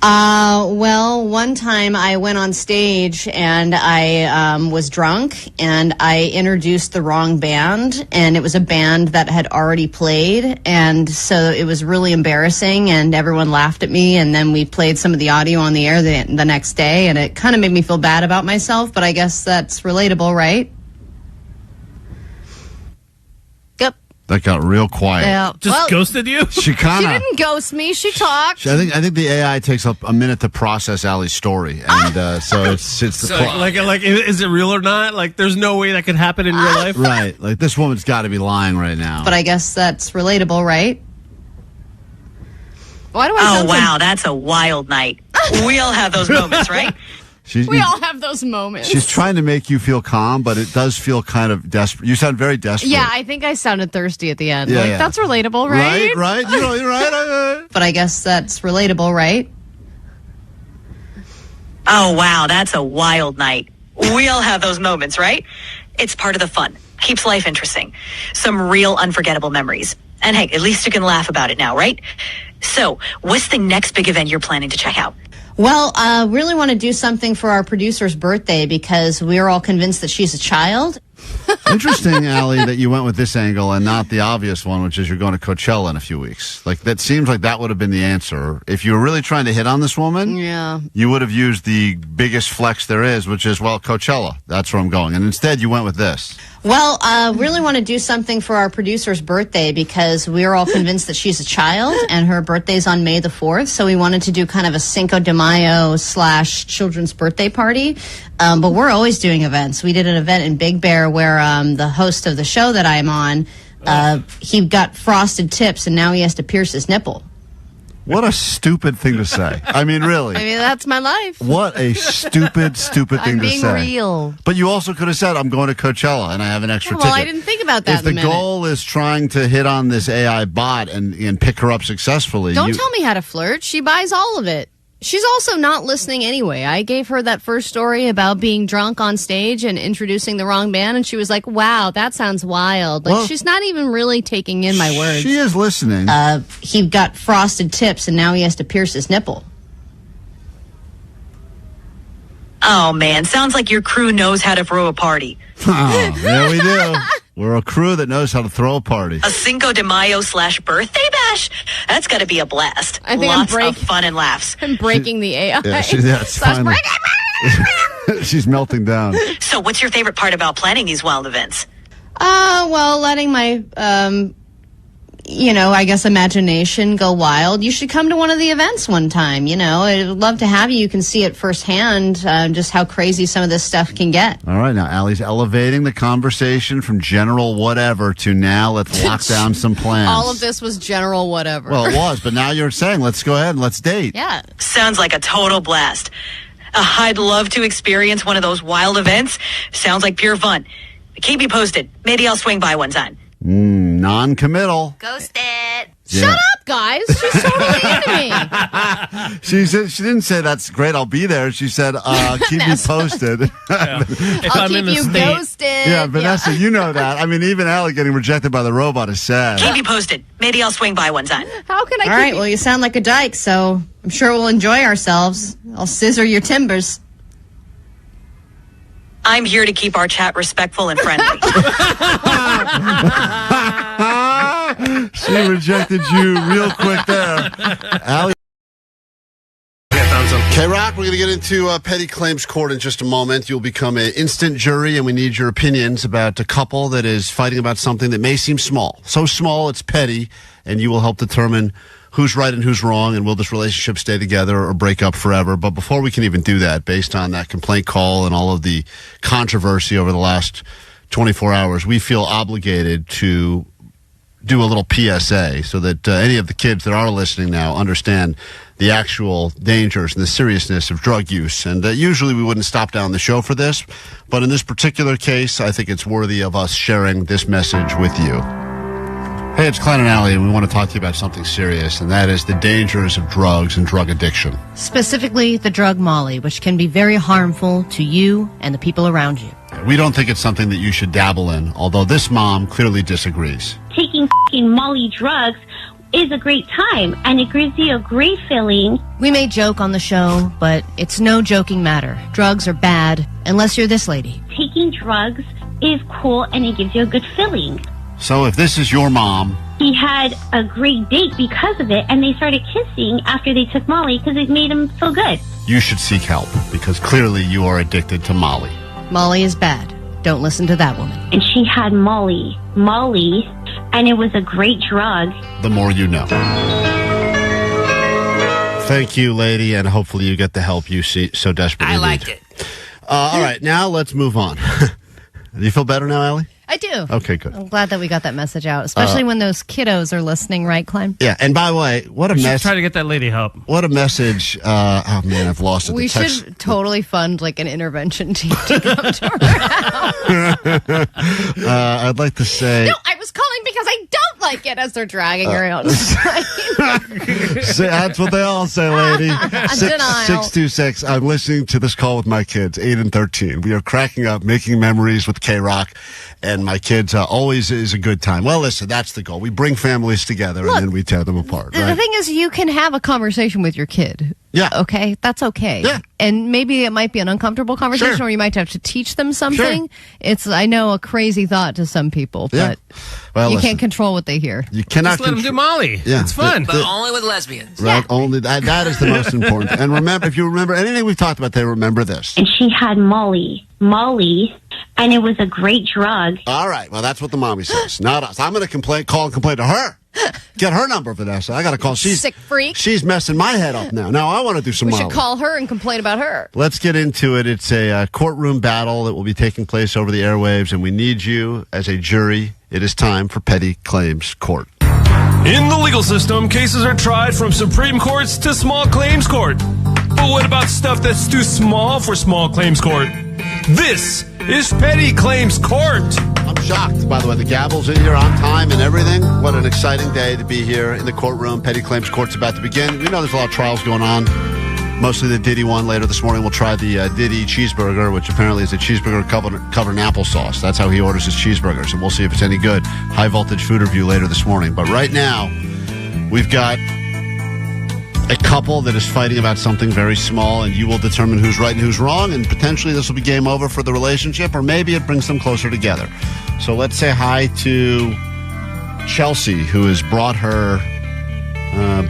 Well, one time I went on stage and I was drunk and I introduced the wrong band, and it was a band that had already played, and so it was really embarrassing and everyone laughed at me, and then we played some of the audio on the air the next day, and it kind of made me feel bad about myself, but I guess that's relatable, right? Yep. That got real quiet. Yeah. Just ghosted you? She kind She of... didn't ghost me. She talked. I think the AI takes up a minute to process Allie's story, and so it's the So, is it real or not? Like, there's no way that could happen in real life? Right. Like, this woman's got to be lying right now. But I guess that's relatable, right? Why do I Oh, sound wow, that's a wild night. We all have those moments, right? We all have those moments. She's trying to make you feel calm, but it does feel kind of desperate. You sound very desperate. Yeah, I think I sounded thirsty at the end. Yeah, like, yeah. that's relatable, right? Right. You know, you're right. But I guess that's relatable, right? Oh, wow, that's a wild night. We all have those moments, right? It's part of the fun. Keeps life interesting. Some real unforgettable memories. And hey, at least you can laugh about it now, right? So, what's the next big event you're planning to check out? Well, really want to do something for our producer's birthday because we're all convinced that she's a child. Interesting, Allie, that you went with this angle and not the obvious one, which is you're going to Coachella in a few weeks. Like, that seems like that would have been the answer. If you were really trying to hit on this woman, Yeah. you would have used the biggest flex there is, which is, well, Coachella. That's where I'm going. And instead, you went with this. Well, really want to do something for our producer's birthday because we're all convinced that she's a child and her birthday's on May the 4th. So we wanted to do kind of a Cinco de Mayo / children's birthday party. But we're always doing events. We did an event in Big Bear where the host of the show that I'm on, he got frosted tips and now he has to pierce his nipple. What a stupid thing to say. I mean, really. I mean, that's my life. What a stupid thing I'm to being say. real. But you also could have said, I'm going to Coachella and I have an extra Well, ticket. I didn't think about that If in a the minute. goal is trying to hit on this AI bot and pick her up successfully. Don't tell me how to flirt. She buys all of it. She's also not listening anyway. I gave her that first story about being drunk on stage and introducing the wrong band, and she was like, wow, that sounds wild. Like, she's not even really taking in my words. She is listening. He got frosted tips, and now he has to pierce his nipple. Oh, man. Sounds like your crew knows how to throw a party. Oh, yeah, we do. We're a crew that knows how to throw a party. A Cinco de Mayo / birthday bash? That's got to be a blast. I think Lots of fun and laughs. I'm breaking the AI. It's finally. She's melting down. So what's your favorite part about planning these wild events? Well, letting my, I guess imagination go wild. You should come to one of the events one time, I'd love to have you. You can see it firsthand, just how crazy some of this stuff can get. All right, now Allie's elevating the conversation from general whatever to now let's lock down some plans. All of this was general whatever. Well, it was, but now you're saying let's go ahead and let's date. Yeah. Sounds like a total blast. I'd love to experience one of those wild events. Sounds like pure fun. Keep me posted. Maybe I'll swing by one time. Non-committal. Ghosted. Yeah. Shut up, guys. She's totally into me. She didn't say that's great, I'll be there. She said, keep me posted. I'll keep you ghosted. Yeah, Vanessa, you know that. I mean, even Allie getting rejected by the robot is sad. Keep me posted. Maybe I'll swing by one time. How can I All right, well, you sound like a dyke, so I'm sure we'll enjoy ourselves. I'll scissor your timbers. I'm here to keep our chat respectful and friendly. She rejected you real quick there. Allie. KROQ, we're going to get into petty claims court in just a moment. You'll become an instant jury, and we need your opinions about a couple that is fighting about something that may seem small. So small, it's petty, and you will help determine who's right and who's wrong, and will this relationship stay together or break up forever? But before we can even do that, based on that complaint call and all of the controversy over the last 24 hours, we feel obligated to do a little PSA so that any of the kids that are listening now understand the actual dangers and the seriousness of drug use. And usually we wouldn't stop down the show for this, but in this particular case, I think it's worthy of us sharing this message with you. Hey, it's Klein and Allie, and we want to talk to you about something serious, and that is the dangers of drugs and drug addiction. Specifically, the drug Molly, which can be very harmful to you and the people around you. We don't think it's something that you should dabble in, although this mom clearly disagrees. Taking f***ing Molly drugs is a great time, and it gives you a great feeling. We may joke on the show, but it's no joking matter. Drugs are bad, unless you're this lady. Taking drugs is cool, and it gives you a good feeling. So if this is your mom... He had a great date because of it, and they started kissing after they took Molly because it made him feel good. You should seek help, because clearly you are addicted to Molly. Molly is bad. Don't listen to that woman. And she had Molly, and it was a great drug. The more you know. Thank you, lady, and hopefully you get the help you so desperately need. I liked it. All right, now let's move on. Do you feel better now, Allie? I do. Okay, good. I'm glad that we got that message out, especially when those kiddos are listening, right, Klein? Yeah, and by the way, what a message. Try to get that lady help. What a message. Oh, man, I've lost it. We should totally fund like an intervention team to come to our house. I'd like to say... No, I was calling because I don't like it as they're dragging her out. That's what they all say, lady. Denial. 626. I'm listening to this call with my kids, 8 and 13. We are cracking up, making memories with KROQ, and my kids always is a good time. Well, listen, that's the goal. We bring families together, and then we tear them apart. Right? The thing is, you can have a conversation with your kid. Yeah. Okay? That's okay. Yeah. And maybe it might be an uncomfortable conversation, Sure. or you might have to teach them something. Sure. It's, I know, a crazy thought to some people, but Well, you listen, can't control what they hear. You cannot Just let them do Molly. Yeah. It's fun. But only with lesbians. Right? Only that is the most important. And remember, if you remember anything we've talked about, they remember this. And she had Molly, and it was a great drug. All right. Well, that's what the mommy says, not us. I'm going to call and complain to her. Get her number, Vanessa. I got to call. She's sick freak. She's messing my head up now. Now I want to do some We Molly. should call her and complain about her. Let's get into it. It's a courtroom battle that will be taking place over the airwaves, and we need you as a jury. It is time for petty claims court. In the legal system, cases are tried from Supreme Courts to small claims court. But what about stuff that's too small for small claims court? This is petty claims court. I'm shocked, by the way. The gavel's in here on time and everything. What an exciting day to be here in the courtroom. Petty claims court's about to begin. We know there's a lot of trials going on. Mostly the Diddy one. Later this morning, we'll try the Diddy cheeseburger, which apparently is a cheeseburger covered in applesauce. That's how he orders his cheeseburgers, and we'll see if it's any good. High voltage food review later this morning. But right now, we've got a couple that is fighting about something very small, and you will determine who's right and who's wrong, and potentially this will be game over for the relationship, or maybe it brings them closer together. So let's say hi to Chelsea, who has brought her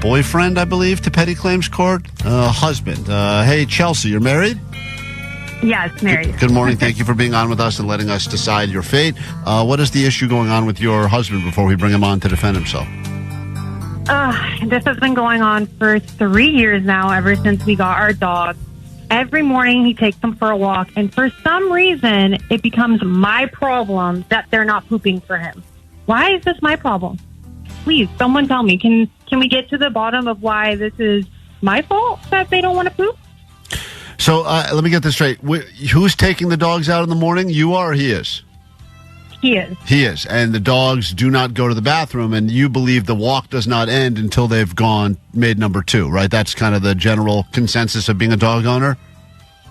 boyfriend, I believe, to petty claims court. Husband. Hey, Chelsea, you're married? Yes, married. Good morning. Thank you for being on with us and letting us decide your fate. What is the issue going on with your husband before we bring him on to defend himself? This has been going on for 3 years now, ever since we got our dog. Every morning he takes them for a walk, and for some reason it becomes my problem that they're not pooping for him. Why is this my problem? Please, someone tell me. Can we get to the bottom of why this is my fault that they don't want to poop? So let me get this straight. Who's taking the dogs out in the morning? You are or he is? He is. He is. And the dogs do not go to the bathroom, and you believe the walk does not end until they've made number 2, right? That's kind of the general consensus of being a dog owner?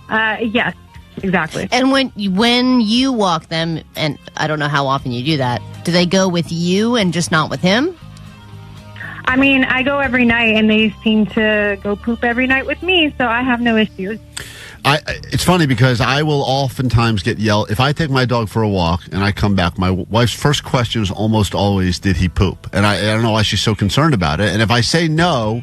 Yes, exactly. And when you walk them, and I don't know how often you do that, do they go with you and just not with him? I mean, I go every night, and they seem to go poop every night with me, so I have no issues. It's funny because I will oftentimes get yelled. If I take my dog for a walk and I come back, my wife's first question is almost always, did he poop? And I don't know why she's so concerned about it. And if I say no,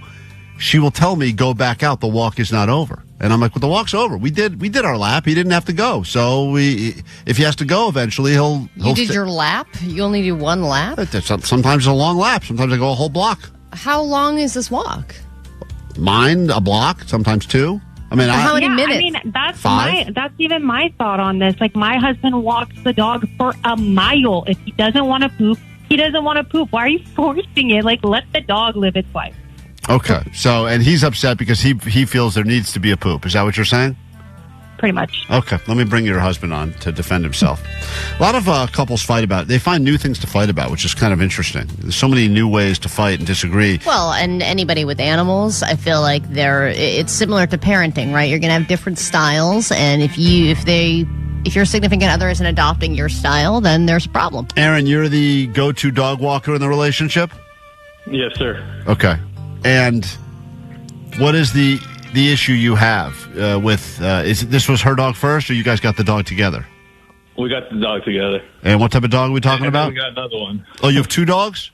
she will tell me, go back out. The walk is not over. And I'm like, well, the walk's over. We did our lap. He didn't have to go. So if he has to go eventually, he'll You did your lap? You only do one lap? Sometimes it's a long lap. Sometimes I go a whole block. How long is this walk? Mine, a block, sometimes 2. I mean, how many minutes? I mean, that's 5? that's even my thought on this. Like, my husband walks the dog for a mile. If he doesn't want to poop, he doesn't want to poop. Why are you forcing it? Like, let the dog live its life. Okay. So, and he's upset because he feels there needs to be a poop. Is that what you're saying? Pretty much. Okay. Let me bring your husband on to defend himself. A lot of couples fight about it. They find new things to fight about, which is kind of interesting. There's so many new ways to fight and disagree. Well, and anybody with animals, I feel like it's similar to parenting, right? You're going to have different styles, and if your significant other isn't adopting your style, then there's a problem. Aaron, you're the go-to dog walker in the relationship? Yes, sir. Okay. And what is the issue you have with this was her dog first, or you guys got the dog together? We got the dog together. And what type of dog are we talking about? We got another one. Oh, you have 2 dogs?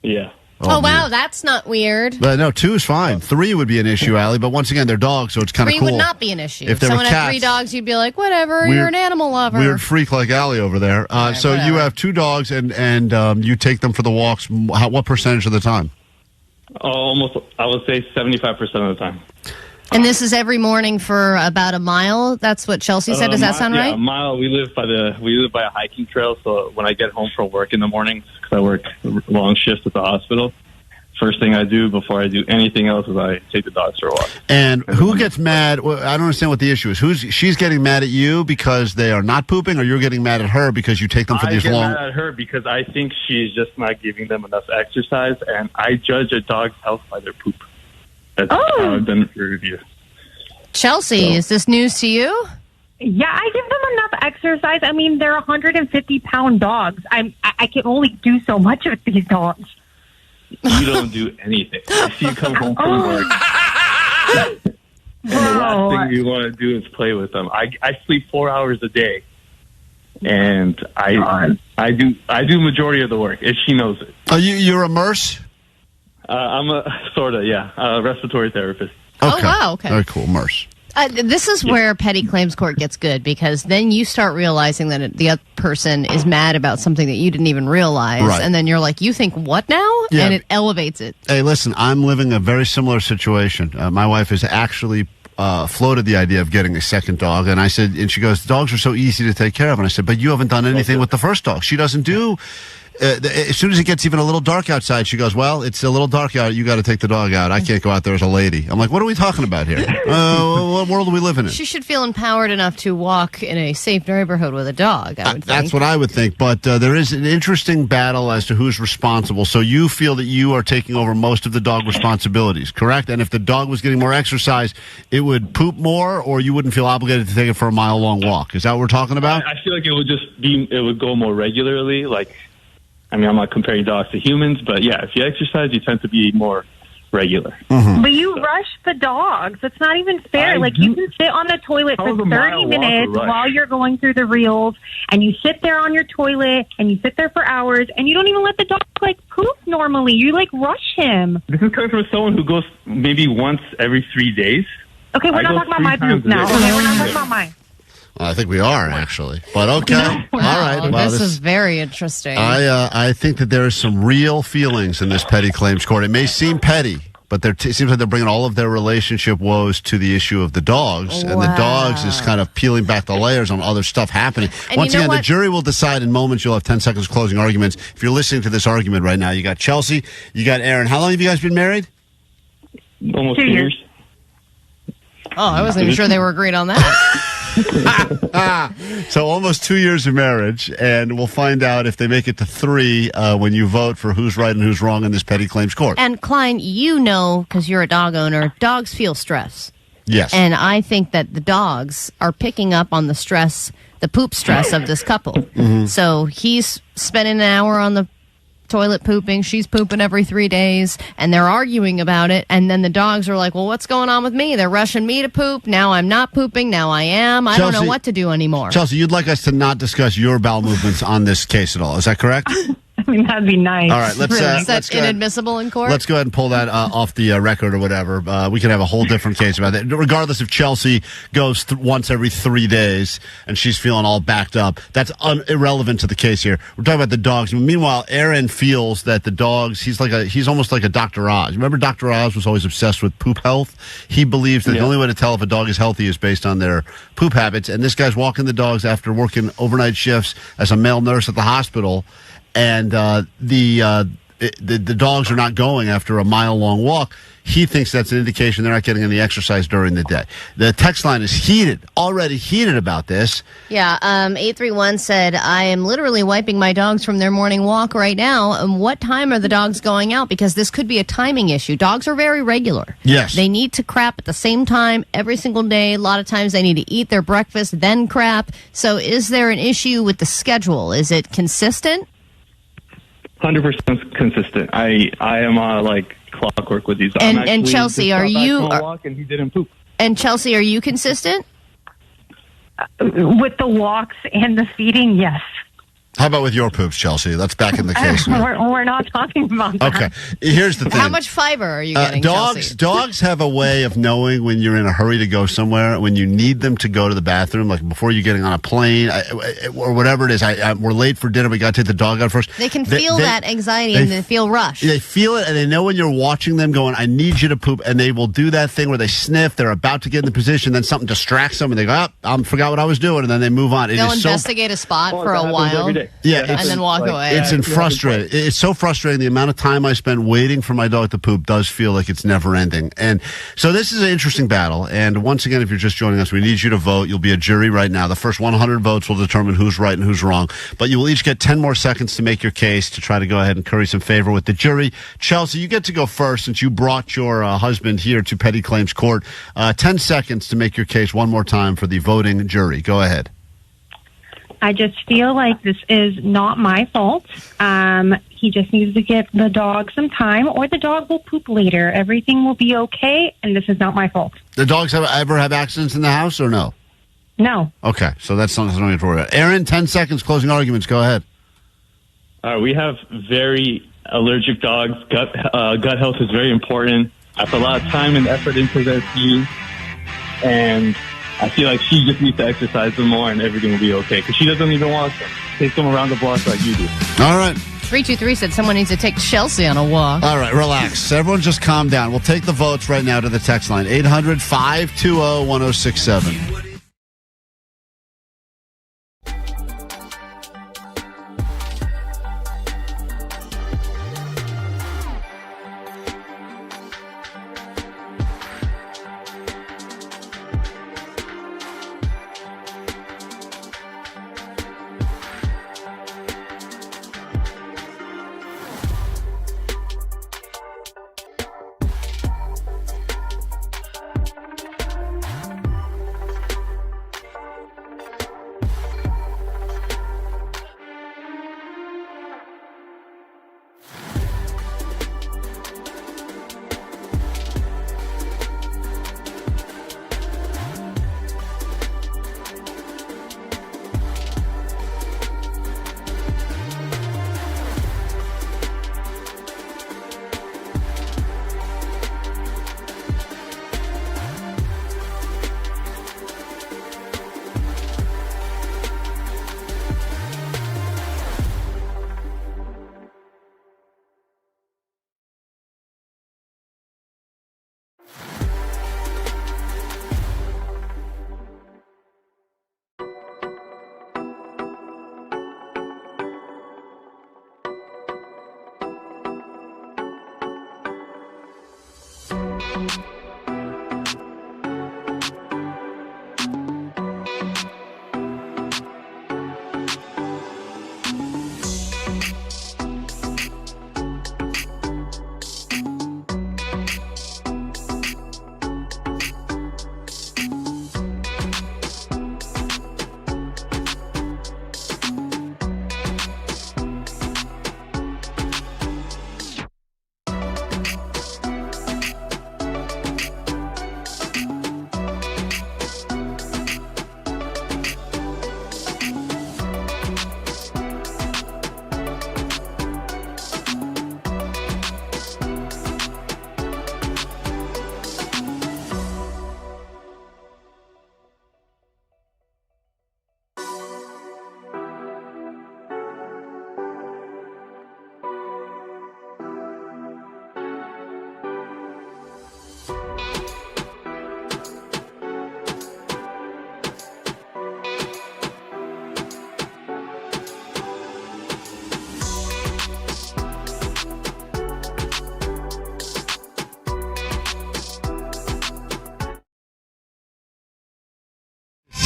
Yeah. Oh, wow, that's not weird. But no, 2 is fine. 3 would be an issue, Allie, but once again, they're dogs, so it's kind of 3 cool. would not be an issue. If someone were had cats, 3 dogs, you'd be like, whatever, you're an animal lover. Weird freak like Allie over there. So whatever. you have 2 dogs, and you take them for the walks. What percentage of the time? Almost, I would say 75% of the time. And this is every morning for about a mile? That's what Chelsea said. Does that sound right? Yeah, a mile. We live by a hiking trail, so when I get home from work in the mornings, because I work long shifts at the hospital, first thing I do before I do anything else is I take the dogs for a walk. And who gets mad? Well, I don't understand what the issue is. She's getting mad at you because they are not pooping, or you're getting mad at her because you take them for these long... I get mad at her because I think she's just not giving them enough exercise, and I judge a dog's health by their poop. That's how I've done it for review. Chelsea, is this news to you? Yeah, I give them enough exercise. I mean, they're 150-pound dogs. I can only do so much with these dogs. You don't do anything. I see you come home from work, and the last thing you want to do is play with them. I sleep 4 hours a day, and I do majority of the work, and she knows it. You're a nurse? I'm a respiratory therapist. Okay. Oh, wow, okay. Very cool, nurse. This is where petty claims court gets good, because then you start realizing that the other person is mad about something that you didn't even realize. Right. And then you're like, you think what now? Yeah. And it elevates it. Hey, listen, I'm living a very similar situation. My wife has actually floated the idea of getting a second dog. And I said, and she goes, dogs are so easy to take care of. And I said, but you haven't done anything with the first dog. She doesn't do as soon as it gets even a little dark outside, she goes, well, it's a little dark out. You got to take the dog out. I can't go out there as a lady. I'm like, what are we talking about here? What world are we living in? She should feel empowered enough to walk in a safe neighborhood with a dog, I would think. That's what I would think. But there is an interesting battle as to who's responsible. So you feel that you are taking over most of the dog responsibilities, correct? And if the dog was getting more exercise, it would poop more, or you wouldn't feel obligated to take it for a mile-long walk. Is that what we're talking about? I feel like it would go more regularly. Like, I mean, I'm not comparing dogs to humans, but yeah, if you exercise, you tend to be more regular. Mm-hmm. But you rush the dogs. It's not even fair. You can sit on the toilet for 30 minutes while you're going through the reels, and you sit there on your toilet, and you sit there for hours, and you don't even let the dog, poop normally. You, rush him. This is coming from someone who goes maybe once every 3 days. Okay, we're not talking about my poop now. Okay, we're not talking about mine. I think we are, actually. But okay. All right. Well, this is very interesting. I think that there are some real feelings in this petty claims court. It may seem petty, but it seems like they're bringing all of their relationship woes to the issue of the dogs. And the dogs is kind of peeling back the layers on other stuff happening. And Once again, the jury will decide in moments. You'll have 10 seconds of closing arguments. If you're listening to this argument right now, you got Chelsea, you got Aaron. How long have you guys been married? Almost 2 years. Oh, I wasn't even sure they were agreed on that. So almost 2 years of marriage, and we'll find out if they make it to 3 when you vote for who's right and who's wrong in this petty claims court. And Klein, you know, because you're a dog owner, dogs feel stress. Yes. And I think that the dogs are picking up on the stress, the poop stress of this couple. Mm-hmm. So he's spending an hour on the toilet pooping, she's pooping every 3 days, and they're arguing about it, and then the dogs are like, well, what's going on with me? They're rushing me to poop. Now I'm not pooping. Now I am. I don't know what to do anymore. Chelsea, you'd like us to not discuss your bowel movements on this case at all. Is that correct? I mean, that'd be nice. All right, let's. Is that inadmissible in court? Let's go ahead and pull that off the record or whatever. We can have a whole different case about that. Regardless if Chelsea goes once every 3 days and she's feeling all backed up, that's irrelevant to the case here. We're talking about the dogs. Meanwhile, Aaron feels that the dogs. He's almost like a Dr. Oz. Remember, Dr. Oz was always obsessed with poop health. He believes that the only way to tell if a dog is healthy is based on their poop habits. And this guy's walking the dogs after working overnight shifts as a male nurse at the hospital. And the dogs are not going after a mile-long walk. He thinks that's an indication they're not getting any exercise during the day. The text line is already heated about this. Yeah, 831 said, I am literally wiping my dogs from their morning walk right now. What time are the dogs going out? Because this could be a timing issue. Dogs are very regular. Yes. They need to crap at the same time every single day. A lot of times they need to eat their breakfast, then crap. So is there an issue with the schedule? Is it consistent? 100% consistent. I am clockwork with these. And Chelsea, are you? Walk and he didn't poop. And Chelsea, are you consistent? With the walks and the feeding, yes. How about with your poops, Chelsea? That's back in the case now. We're not talking about that. Okay, here's the thing. How much fiber are you getting, Chelsea? Dogs have a way of knowing when you're in a hurry to go somewhere, when you need them to go to the bathroom, like before you're getting on a plane or whatever it is. We're late for dinner. We got to take the dog out first. They can feel that anxiety and they feel rushed. They feel it, and they know when you're watching them going, I need you to poop, and they will do that thing where they sniff. They're about to get in the position, then something distracts them, and they go, I forgot what I was doing, and then they move on. They'll investigate a spot for a while. Yeah, and then walk away. It's frustrating. It's so frustrating. The amount of time I spend waiting for my dog to poop does feel like it's never ending. And so this is an interesting battle. And once again, if you're just joining us, we need you to vote. You'll be a jury right now. The first 100 votes will determine who's right and who's wrong. But you will each get 10 more seconds to make your case to try to go ahead and curry some favor with the jury. Chelsea, you get to go first since you brought your husband here to Petty Claims Court. 10 seconds to make your case one more time for the voting jury. Go ahead. I just feel like this is not my fault. He just needs to give the dog some time, or the dog will poop later. Everything will be okay, and this is not my fault. The dogs ever have accidents in the house, or no? No. Okay, so that's something to worry about. Aaron, 10 seconds, closing arguments. Go ahead. We have very allergic dogs. Gut health is very important. I put a lot of time and effort into their feed, and I feel like she just needs to exercise them more and everything will be okay. Because she doesn't even want to take them around the block like you do. All right. 323 said someone needs to take Chelsea on a walk. All right, relax. Everyone just calm down. We'll take the votes right now to the text line. 800-520-1067.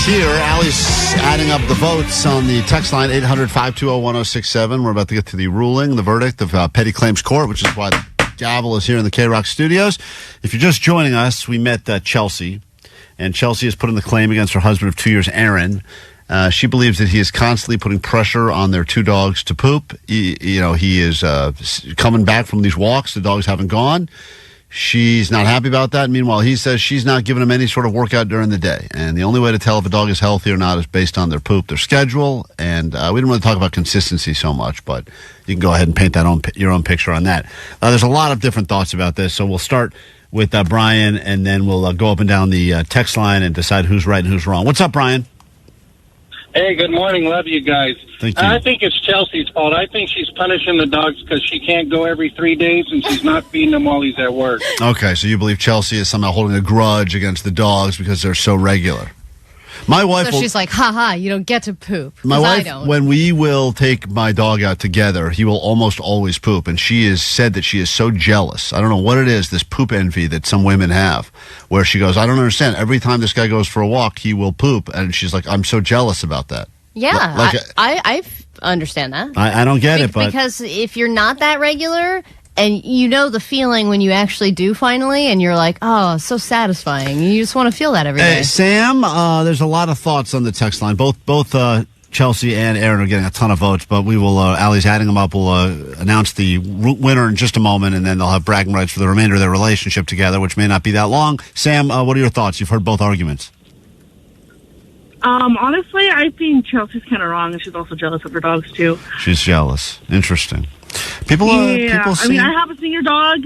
Here, Allie's adding up the votes on the text line 800-520-1067. We're about to get to the ruling, the verdict of Petty Claims Court, which is why the gavel is here in the KROQ studios. If you're just joining us, we met Chelsea, and Chelsea has put in the claim against her husband of 2 years, Aaron. She believes that he is constantly putting pressure on their two dogs to poop. He is coming back from these walks. The dogs haven't gone. She's not happy about that. Meanwhile, he says she's not giving him any sort of workout during the day. And the only way to tell if a dog is healthy or not is based on their poop, their schedule. And we didn't really talk about consistency so much, but you can go ahead and paint your own picture on that. There's a lot of different thoughts about this. So we'll start with Brian, and then we'll go up and down the text line and decide who's right and who's wrong. What's up, Brian? Hey, good morning. Love you guys. Thank you. I think it's Chelsea's fault. I think she's punishing the dogs because she can't go every 3 days and she's not feeding them while he's at work. Okay, so you believe Chelsea is somehow holding a grudge against the dogs because they're so regular. My wife. So she's like, ha, you don't get to poop. My 'cause wife, I don't. when we will take my dog out together, he will almost always poop. And she has said that she is so jealous. I don't know what it is, this poop envy that some women have, where she goes, I don't understand. Every time this guy goes for a walk, he will poop. And she's like, I'm so jealous about that. Yeah, Like, I understand that. I don't get it, but. Because if you're not that regular, and you know the feeling when you actually do finally, and you're like, oh, so satisfying. You just want to feel that every day. Hey, Sam, there's a lot of thoughts on the text line. Both Chelsea and Aaron are getting a ton of votes, but we will, Allie's adding them up. We'll announce the winner in just a moment, and then they'll have bragging rights for the remainder of their relationship together, which may not be that long. Sam, what are your thoughts? You've heard both arguments. Honestly, I think Chelsea's kind of wrong, and she's also jealous of her dogs, too. She's jealous. Interesting. People I see... mean, I have a senior dog.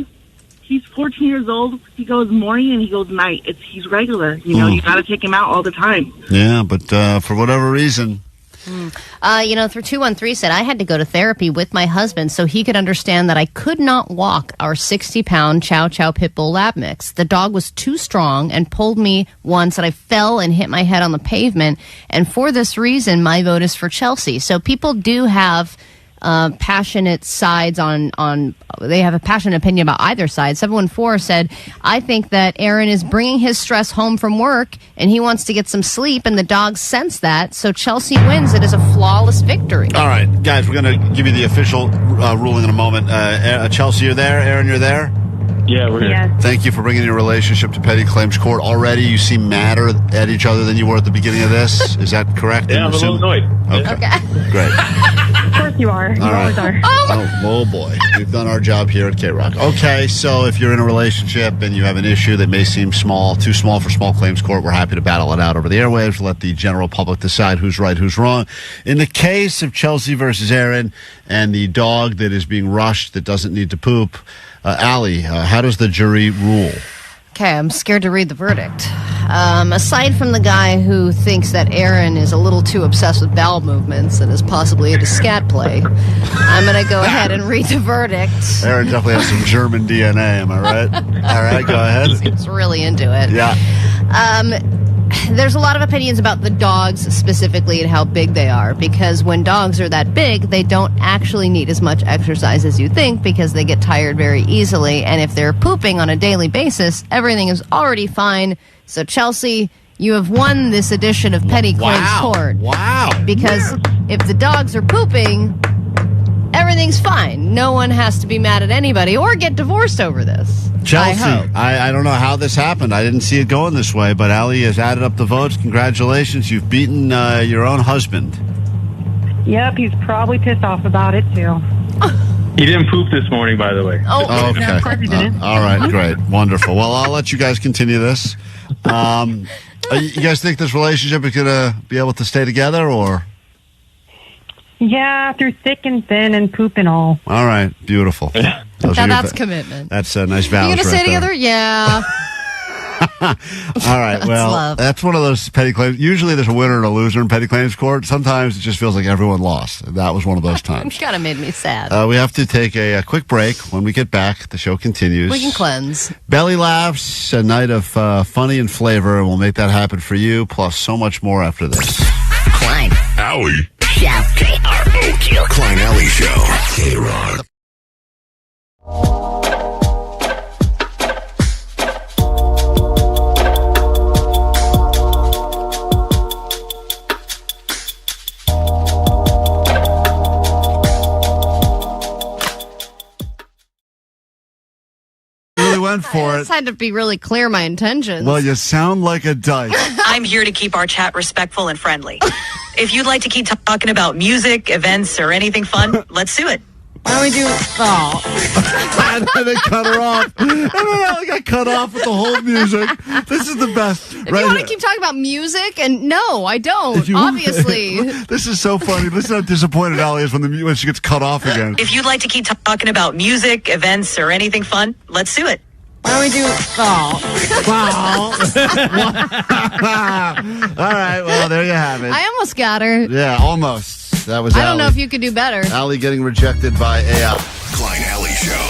He's 14 years old. He goes morning and he goes night. He's regular. You got to take him out all the time. Yeah, but for whatever reason... 313 said, I had to go to therapy with my husband so he could understand that I could not walk our 60-pound Chow Chow Pit Bull Lab mix. The dog was too strong and pulled me once, and I fell and hit my head on the pavement. And for this reason, my vote is for Chelsea. So people do have passionate sides they have a passionate opinion about either side. 714 said, I think that Aaron is bringing his stress home from work and he wants to get some sleep, and the dogs sense that, so Chelsea wins. It is a flawless victory. All right, guys, we're going to give you the official ruling in a moment. Chelsea, you're there? Aaron, you're there? Yeah, we're here. Yes. Thank you for bringing your relationship to Petty Claims Court. Already you seem madder at each other than you were at the beginning of this. Is that correct? Yeah, I'm a little annoyed. Okay. Great. Of course you are. You All always right. are. Oh, boy. We've done our job here at KROQ. Okay, so if you're in a relationship and you have an issue that may seem small, too small for small claims court, we're happy to battle it out over the airwaves. Let the general public decide who's right, who's wrong. In the case of Chelsea versus Aaron and the dog that is being rushed that doesn't need to poop, Allie, how does the jury rule? Okay, I'm scared to read the verdict. Aside from the guy who thinks that Aaron is a little too obsessed with bowel movements and is possibly into scat play, I'm going to go ahead and read the verdict. Aaron definitely has some German DNA, am I right? All right, go ahead. He's really into it. Yeah. there's a lot of opinions about the dogs specifically and how big they are, because when dogs are that big, they don't actually need as much exercise as you think because they get tired very easily. And if they're pooping on a daily basis, everything is already fine. So, Chelsea, you have won this edition of Petty Claims Court. Wow. Because if the dogs are pooping, everything's fine. No one has to be mad at anybody or get divorced over this. Chelsea, I hope. I don't know how this happened. I didn't see it going this way, but Allie has added up the votes. Congratulations. You've beaten your own husband. Yep, he's probably pissed off about it, too. He didn't poop this morning, by the way. Oh, Okay. of course he didn't. All right, great. Wonderful. Well, I'll let you guys continue this. You guys think this relationship is going to be able to stay together, or? Yeah, through thick and thin and poop and all. All right, beautiful. That's commitment. That's a nice vows. You gonna right stay there. together? Yeah. All right, well, love. that's one of those petty claims. Usually there's a winner and a loser in petty claims court. Sometimes it just feels like everyone lost. That was one of those times. Kind of made me sad. We have to take a quick break. When we get back, the show continues. We can cleanse. Belly laughs, a night of funny and flavor, and we'll make that happen for you, plus so much more after this. Klein. Alley. Show. KROQ. Klein Alley Show. KROQ. Went for I it. just had to be really clear my intentions. Well, you sound like a dyke. I'm here to keep our chat respectful and friendly. If you'd like to keep talking about music, events, or anything fun, let's do it. Why don't we do... Oh. And then they cut her off. And then I got cut off with the whole music. This is the best. If you want to keep talking about music, and no, I don't, obviously. This is so funny. Listen how disappointed Allie is when she gets cut off again. If you'd like to keep talking about music, events, or anything fun, let's do it. Why don't we do... All right, well, there you have it. I almost got her. Yeah, almost. That was I don't know Allie. if you could do better. Allie getting rejected by AI. Klein Alley Show.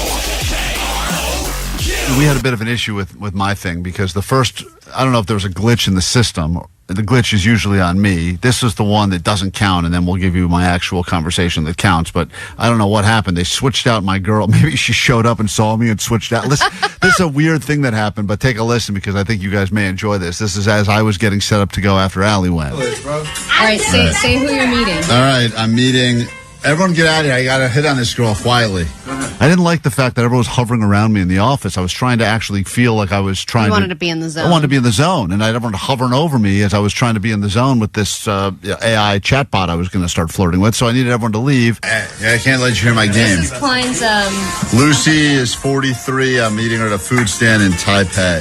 We had a bit of an issue with my thing because the first, I don't know if there was a glitch in the system. The glitch is usually on me. This is the one that doesn't count, and then we'll give you my actual conversation that counts. But I don't know what happened. They switched out my girl. Maybe she showed up and saw me and switched out. Listen, this is a weird thing that happened, but take a listen because I think you guys may enjoy this. This is as I was getting set up to go after Allie went. All right, say who you're meeting. All right, I'm meeting... Everyone get out of here. I got to hit on this girl quietly. I didn't like the fact that everyone was hovering around me in the office. I was trying to actually feel like I was trying You wanted to be in the zone. I wanted to be in the zone, and I had everyone hovering over me as I was trying to be in the zone with this AI chatbot I was going to start flirting with, so I needed everyone to leave. I can't let you hear my game. This is Klein's, Lucy is 43. I'm meeting her at a food stand in Taipei.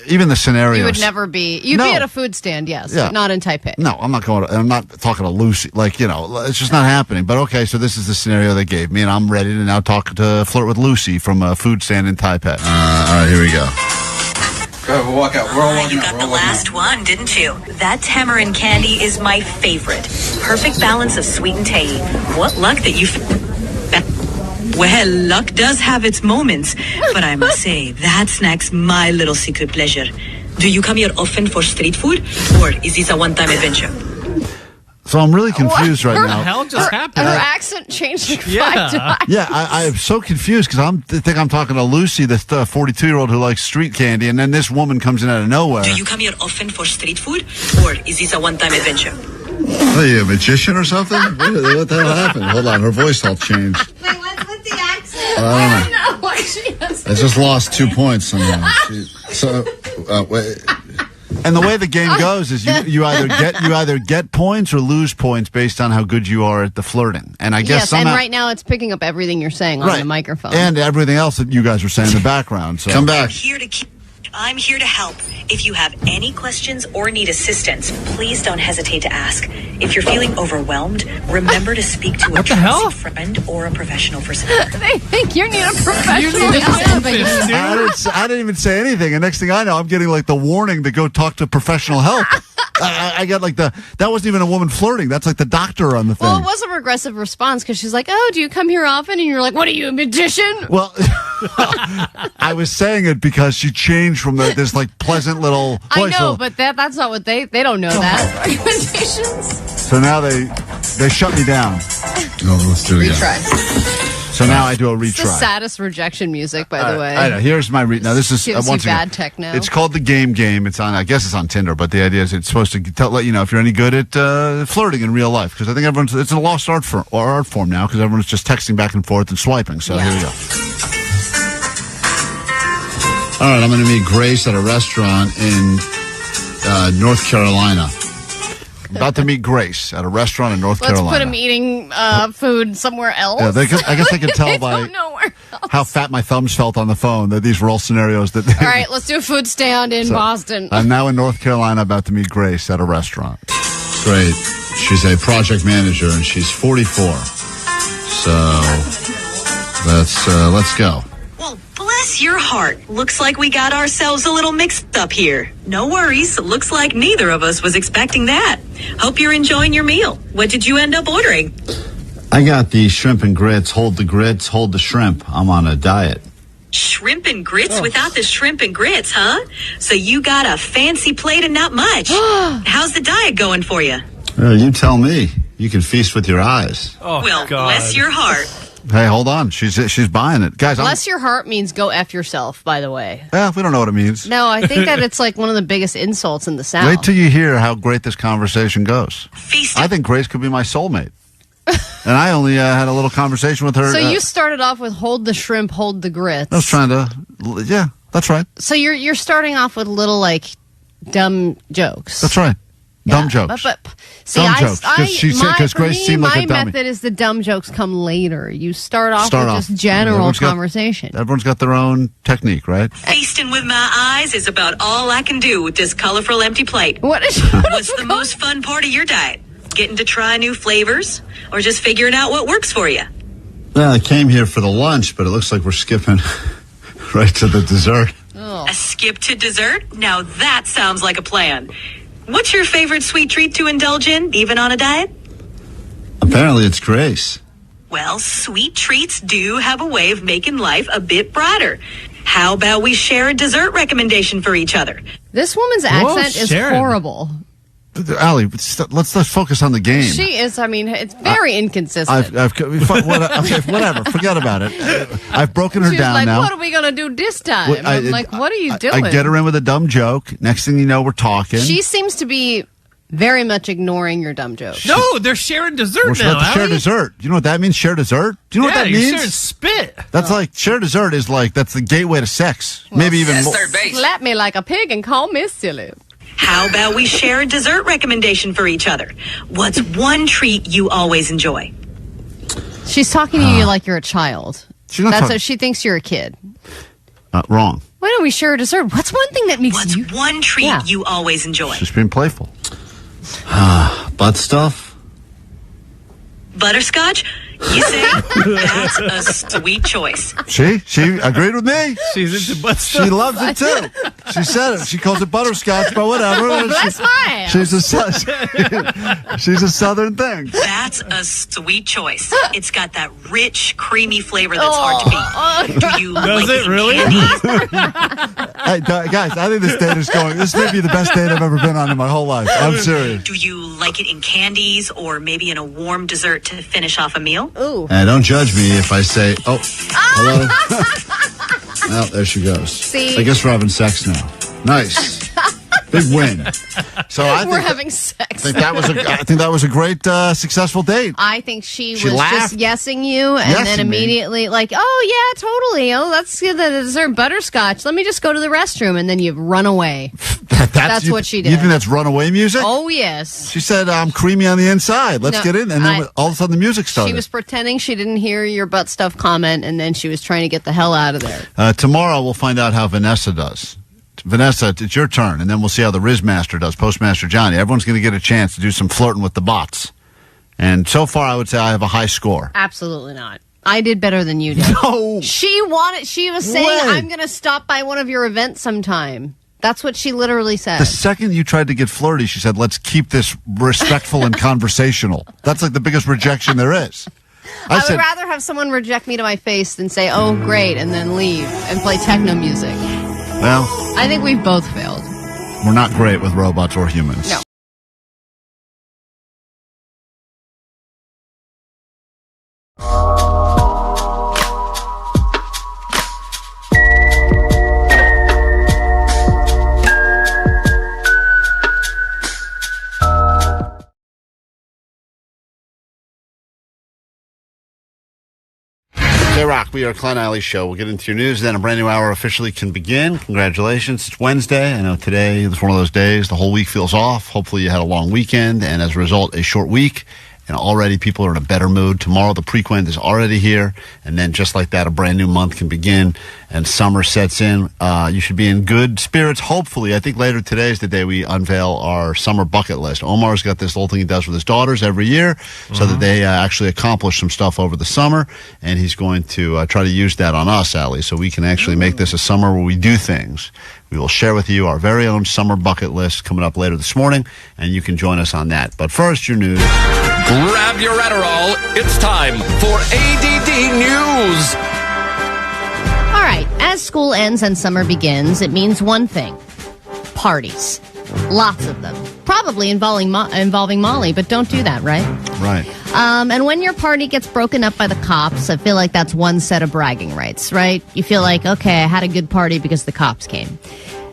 Even the scenarios. You would never be... You'd No. be at a food stand, yes, Yeah. but not in Taipei. No, I'm not going to, I'm not talking to Lucy. Like, it's just not happening. But okay, so this is the scenario they gave me, and I'm ready to now flirt with Lucy from a food stand in Taipei. All right, here we go. Go, we'll walk out. We're all walking You out. got the last one, didn't you? That tamarind candy is my favorite. Perfect balance of sweet and tangy. What luck that you... Well, luck does have its moments, but I must say, that snack's my little secret pleasure. Do you come here often for street food, or is this a one-time adventure? So I'm really confused right now. What the hell just happened? Her accent changed like 5 times. Yeah, I am so confused because I think I'm talking to Lucy, this 42-year-old who likes street candy, and then this woman comes in out of nowhere. Do you come here often for street food, or is this a one-time adventure? Are you a magician or something? What the hell happened? Hold on, her voice all changed. Wait, what's with the accent? I don't know. I don't know why she has I just lost 2 points somehow. And the way the game goes is you either get points or lose points based on how good you are at the flirting. And I guess Yes, somehow, and right now it's picking up everything you're saying on the microphone. and everything else that you guys are saying in the background. So. Come back. I'm here to help. If you have any questions or need assistance, please don't hesitate to ask. If you're feeling overwhelmed, remember to speak to a trusted friend or a professional for support. They think you need a professional. I didn't even say anything, and next thing I know, I'm getting like the warning to go talk to professional help. I got like that wasn't even a woman flirting. That's like the doctor on the thing. Well, it was a regressive response because she's like, "Oh, do you come here often?" And you're like, "What are you, a magician?" Well, I was saying it because she changed from this like pleasant little voice. I know, but that's not what they don't know that. Recommendations. So now they shut me down. Oh, let's do it again. Retry. So now I do a retry. It's the saddest rejection music, by the way. I know. Here's my now this is Gives once you again, bad techno. It's called the game. It's on. I guess it's on Tinder, but the idea is it's supposed to let you know if you're any good at flirting in real life. Because I think it's a lost art form now because everyone's just texting back and forth and swiping. So here we go. All right, I'm going to meet Grace at a restaurant in North Carolina. About to meet Grace at a restaurant in North Carolina. Let's put him eating food somewhere else. Yeah, I guess they could tell by nowhere else. how fat my thumbs felt on the phone that these were all scenarios that. All right, let's do a food stand in Boston. I'm now in North Carolina about to meet Grace at a restaurant. Great. She's a project manager and she's 44. So let's go. Well, bless your heart. Looks like we got ourselves a little mixed up here. No worries. Looks like neither of us was expecting that. Hope you're enjoying your meal. What did you end up ordering? I got the shrimp and grits. Hold the grits, hold the shrimp. I'm on a diet. Shrimp and grits without the shrimp and grits, huh? So you got a fancy plate and not much. How's the diet going for you? Well, you tell me. You can feast with your eyes. Oh, well, bless your heart. Hey, hold on. She's buying it. Guys, Bless your heart means go F yourself, by the way. Yeah, we don't know what it means. No, I think that it's like one of the biggest insults in the South. Wait till you hear how great this conversation goes. I think Grace could be my soulmate. And I only had a little conversation with her. So you started off with hold the shrimp, hold the grits. I was trying to, yeah, that's right. So you're starting off with little like dumb jokes. That's right. Dumb jokes. But see, dumb jokes. Because Grace seemed like a dummy. My method is the dumb jokes come later. You start off with just general conversation. Everyone's got their own technique, right? Feasting with my eyes is about all I can do with this colorful empty plate. What's the most fun part of your diet? Getting to try new flavors or just figuring out what works for you? Well, I came here for the lunch, but it looks like we're skipping right to the dessert. A skip to dessert? Now that sounds like a plan. What's your favorite sweet treat to indulge in, even on a diet? Apparently it's Grace. Well, sweet treats do have a way of making life a bit brighter. How about we share a dessert recommendation for each other? This woman's accent is horrible. Allie, let's focus on the game. She is, I mean, it's very inconsistent. Whatever, forget about it. I've broken her She's down like, now. what are we going to do this time? I'm like, what are you doing? I get her in with a dumb joke. Next thing you know, we're talking. She seems to be very much ignoring your dumb jokes. No, they're sharing dessert We're supposed to now, share Allie. dessert. Do you know what that means, share dessert? Do you know what that means? You're sharing spit. That's like, share dessert is like, that's the gateway to sex. Maybe even more. Slap me like a pig and call me silly. How about we share a dessert recommendation for each other? What's one treat you always enjoy? She's talking to you like you're a child. She thinks you're a kid. Wrong. Why don't we share a dessert? What's one thing that makes you... What's one treat you always enjoy? Just being playful. Butt stuff? Butterscotch? You say that's a sweet choice. She agreed with me. She's into butt stuff. She loves it too. She said it. She calls it butterscotch, but whatever. Bless my ass. She's a southern thing. That's a sweet choice. It's got that rich, creamy flavor that's hard to beat. Do you Does like it really? Hey, guys, I think this date is going. This may be the best date I've ever been on in my whole life. I'm serious. Do you like it in candies or maybe in a warm dessert to finish off a meal? Ooh. Don't judge me if I say, hello. Well, there she goes. See? I guess we're having sex now. Nice. Big win. So We're having sex. I think that was a great, successful date. I think she was laughed. just yesing you and then immediately like, oh, yeah, totally. Oh, let's get the dessert butterscotch. Let me just go to the restroom. And then you've run away. That's what she did. You think that's runaway music? Oh, yes. She said, I'm creamy on the inside. Let's get in. And then all of a sudden the music started. She was pretending she didn't hear your butt stuff comment, and then she was trying to get the hell out of there. Tomorrow we'll find out how Vanessa does. Vanessa, it's your turn, and then we'll see how the Rizmaster does, Postmaster Johnny. Everyone's going to get a chance to do some flirting with the bots. And so far, I would say I have a high score. Absolutely not. I did better than you did. No. She was saying, I'm going to stop by one of your events sometime. That's what she literally said. The second you tried to get flirty, she said, let's keep this respectful and conversational. That's like the biggest rejection there is. I would rather have someone reject me to my face than say, oh, great, and then leave and play techno music. Well, I think we've both failed. we're not great with robots or humans. No. KROQ, we are Klein Alley Show. We'll get into your news, then a brand new hour officially can begin. Congratulations. It's Wednesday. I know today is one of those days. The whole week feels off. Hopefully you had a long weekend, and as a result, a short week. And already people are in a better mood. Tomorrow, the prequent is already here. And then just like that, a brand new month can begin and summer sets in. You should be in good spirits, hopefully. I think later today is the day we unveil our summer bucket list. Omar's got this little thing he does with his daughters every year so that they actually accomplish some stuff over the summer. And he's going to try to use that on us, Allie, so we can actually make this a summer where we do things. We will share with you our very own summer bucket list coming up later this morning, and you can join us on that. But first, your news. Grab your Adderall. It's time for ADD News. All right, as school ends and summer begins, it means one thing. Parties. Lots of them. Probably involving Molly, but don't do that, right? Right. And when your party gets broken up by the cops, I feel like that's one set of bragging rights, right? You feel like, okay, I had a good party because the cops came.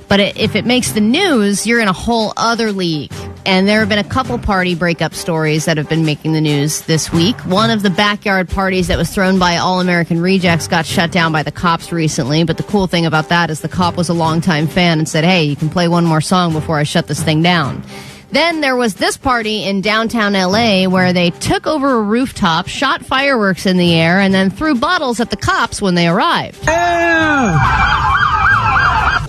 But if it makes the news, you're in a whole other league. And there have been a couple party breakup stories that have been making the news this week. One of the backyard parties that was thrown by All-American Rejects got shut down by the cops recently. But the cool thing about that is the cop was a longtime fan and said, hey, you can play one more song before I shut this thing down. Then there was this party in downtown L.A. where they took over a rooftop, shot fireworks in the air, and then threw bottles at the cops when they arrived.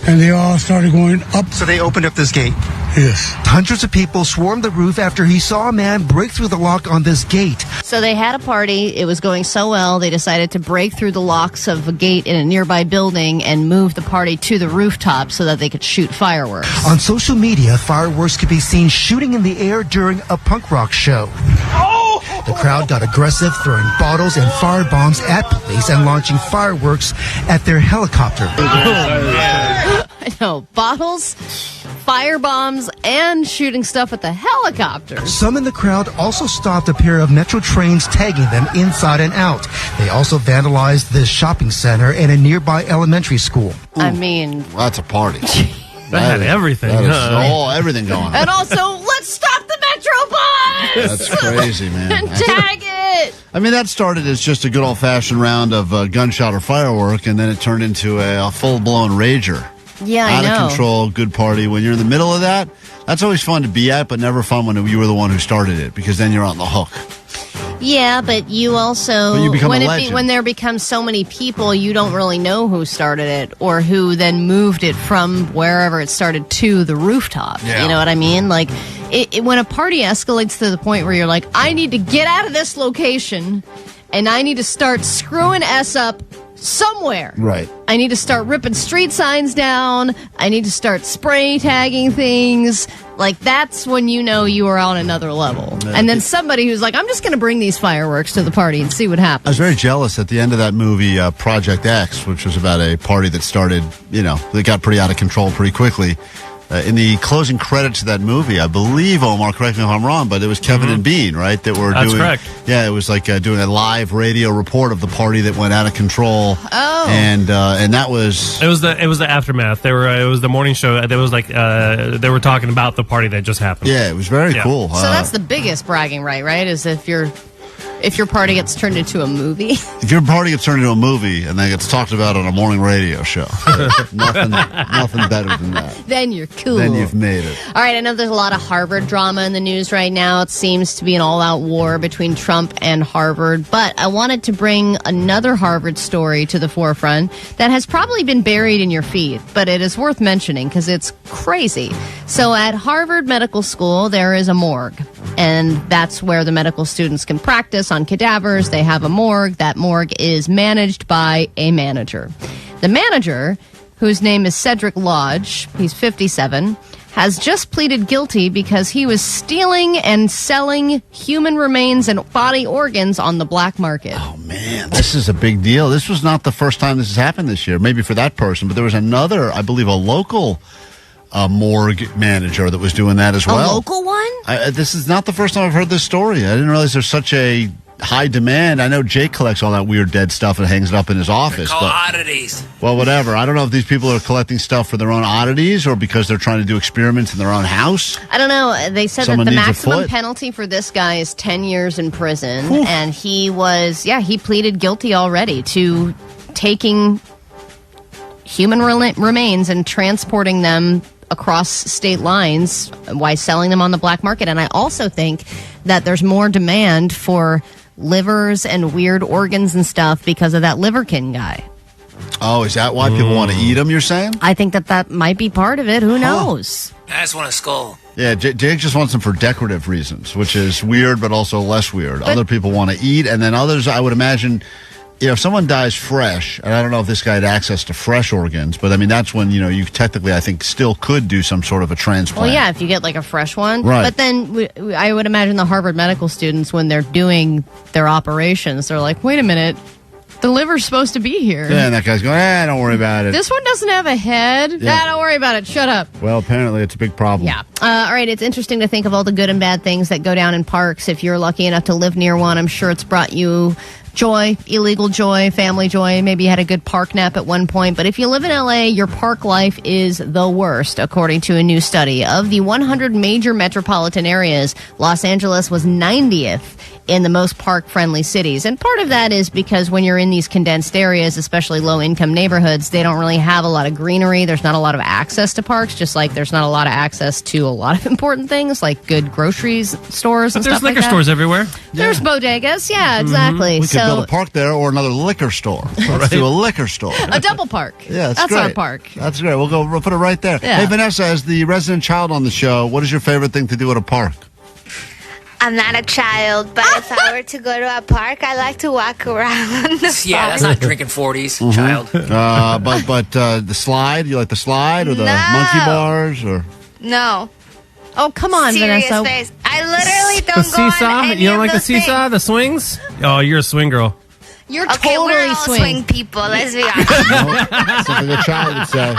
And they all started going up. So they opened up this gate? Yes. Hundreds of people swarmed the roof after he saw a man break through the lock on this gate. So they had a party. It was going so well, they decided to break through the locks of a gate in a nearby building and move the party to the rooftop so that they could shoot fireworks. On social media, fireworks could be seen shooting in the air during a punk rock show. The crowd got aggressive, throwing bottles and fire bombs at police and launching fireworks at their helicopter. I know, bottles, fire bombs, and shooting stuff at the helicopter. Some in the crowd also stopped a pair of metro trains, tagging them inside and out. They also vandalized this shopping center and a nearby elementary school. I mean, well, that's a party. That had everything. Everything going on. And also, let's stop the Metro bus! That's crazy, man. And tag it! I mean, that started as just a good old-fashioned round of gunshot or firework, and then it turned into a full-blown rager. Yeah, I know. Out of control, good party. When you're in the middle of that, that's always fun to be at, but never fun when you were the one who started it, because then you're on the hook. Yeah, but you also, But you become a legend. when there becomes so many people, you don't really know who started it or who then moved it from wherever it started to the rooftop. Yeah. You know what I mean? Like, when a party escalates to the point where you're like, I need to get out of this location and I need to start screwing S up somewhere. Right. I need to start ripping street signs down. I need to start spray tagging things. Like, that's when you know you are on another level. And then somebody who's like, I'm just going to bring these fireworks to the party and see what happens. I was very jealous at the end of that movie, Project X, which was about a party that started, that got pretty out of control pretty quickly. In the closing credits of that movie, I believe, Omar, correct me if I'm wrong, but it was Kevin and Bean, right? That were That's doing. correct. Yeah, it was like doing a live radio report of the party that went out of control. Oh, and that was. It was the aftermath. It was the morning show. There was they were talking about the party that just happened. Yeah, it was very cool. So that's the biggest bragging right? Is if your party gets turned into a movie. If your party gets turned into a movie and then gets talked about on a morning radio show, nothing better than that. Then you're cool. Then you've made it. All right, I know there's a lot of Harvard drama in the news right now. It seems to be an all-out war between Trump and Harvard. But I wanted to bring another Harvard story to the forefront that has probably been buried in your feed, but it is worth mentioning because it's crazy. So at Harvard Medical School, there is a morgue. And that's where the medical students can practice on cadavers. They have a morgue. That morgue is managed by a manager. The manager, whose name is Cedric Lodge, he's 57, has just pleaded guilty because he was stealing and selling human remains and body organs on the black market. Oh, man, this is a big deal. This was not the first time this has happened this year, maybe for that person, but there was another, I believe, a local morgue manager that was doing that as well. A local one? This is not the first time I've heard this story. I didn't realize there's such a high demand. I know Jake collects all that weird dead stuff and hangs it up in his office. They're called oddities. Well, whatever. I don't know if these people are collecting stuff for their own oddities or because they're trying to do experiments in their own house. I don't know. They said Someone that the needs a maximum foot. penalty for this guy is 10 years in prison. And he pleaded guilty already to taking human remains and transporting them across state lines while selling them on the black market. And I also think that there's more demand for livers and weird organs and stuff because of that Liver King guy. Oh, is that why people want to eat them, you're saying? I think that might be part of it. Who knows? I just want a skull. Yeah, Jake just wants them for decorative reasons, which is weird but also less weird. Other people want to eat, and then others, I would imagine, if someone dies fresh, and I don't know if this guy had access to fresh organs, but I mean, that's when, you technically, I think, still could do some sort of a transplant. Well, yeah, if you get like a fresh one. Right. But then I would imagine the Harvard medical students, when they're doing their operations, they're like, wait a minute, the liver's supposed to be here. Yeah, and that guy's going, don't worry about it. This one doesn't have a head. Yeah. Don't worry about it. Shut up. Well, apparently it's a big problem. Yeah. All right, it's interesting to think of all the good and bad things that go down in parks. If you're lucky enough to live near one, I'm sure it's brought you joy, illegal joy, family joy. Maybe you had a good park nap at one point. But if you live in LA, your park life is the worst, according to a new study. Of the 100 major metropolitan areas, Los Angeles was 90th in the most park-friendly cities. And part of that is because when you're in these condensed areas, especially low-income neighborhoods, they don't really have a lot of greenery. There's not a lot of access to parks, just like there's not a lot of access to a lot of important things, like good groceries stores and But there's stuff like liquor that. stores everywhere. There's bodegas. Yeah, exactly. We could build a park there or another liquor store. Let's do a liquor store. A double park. Yeah, that's great. our park. That's great. We'll put it right there. Yeah. Hey, Vanessa, as the resident child on the show, what is your favorite thing to do at a park? I'm not a child, but if I were to go to a park, I like to walk around. Yeah, that's not drinking 40s, Mm-hmm. child. But the slide, you like the slide or the No. monkey bars or? No. Oh, come on, Serious Vanessa. face. I literally The don't go seesaw? on any You don't of like the those things. seesaw? The swings? Oh, you're a swing girl. You're Okay, totally we're all swing people. Let's be honest. Something a child would say.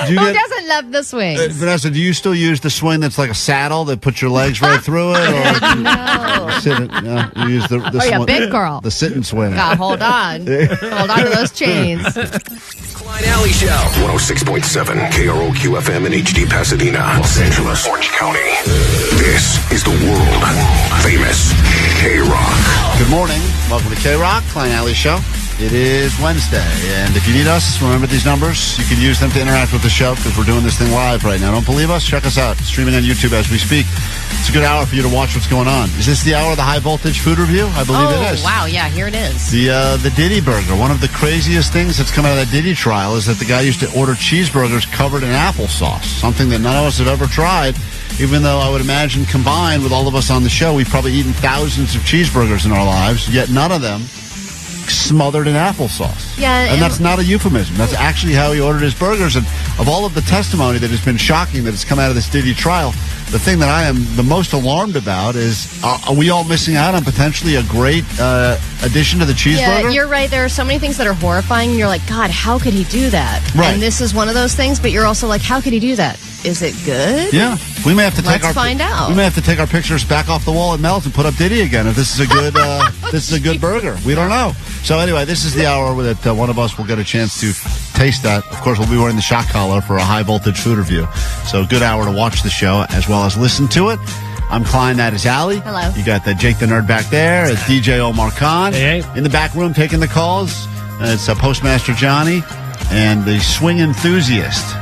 Do you Who doesn't love the swings? Vanessa, do you still use the swing that's like a saddle that puts your legs right through it? Or No. you use the Oh, yeah, swing- big girl. The sit and swing. God, hold on. Hold on to those chains. Klein Alley Show. 106.7 KROQ FM in HD Pasadena, Los Angeles, Orange County. This is the world famous KROQ. Good morning. Welcome to KROQ, Klein Alley Show. It is Wednesday, and if you need us, remember these numbers. You can use them to interact with the show because we're doing this thing live right now. Don't believe us? Check us out. Streaming on YouTube as we speak. It's a good hour for you to watch what's going on. Is this the hour of the high voltage food review? I believe it is. Wow, yeah, here it is. The Diddy burger. One of the craziest things that's come out of that Diddy trial is that the guy used to order cheeseburgers covered in applesauce, something that none of us have ever tried, even though I would imagine combined with all of us on the show, we've probably eaten thousands of cheeseburgers in our lives, yet none of them smothered in applesauce. Yeah, and that's not a euphemism. That's actually how he ordered his burgers. And of all of the testimony that has been shocking that has come out of this Diddy trial, the thing that I am the most alarmed about is, are we all missing out on potentially a great addition to the cheeseburger? Yeah, you're right. There are so many things that are horrifying. You're like, God, how could he do that? Right. And this is one of those things, but you're also like, how could he do that? Is it good? Yeah, we may have to Let's find out. We may have to take our pictures back off the wall at Mel's and put up Diddy again if this is a good this is a good burger. We don't know. So anyway, this is the hour that one of us will get a chance to taste that. Of course, we'll be wearing the shock collar for a high voltage food review. So good hour to watch the show as well as listen to it. I'm Klein, that is Allie. Hello. You got Jake the Nerd back there. It's DJ Omar Khan. Hey. In the back room taking the calls. It's Postmaster Johnny and the swing enthusiast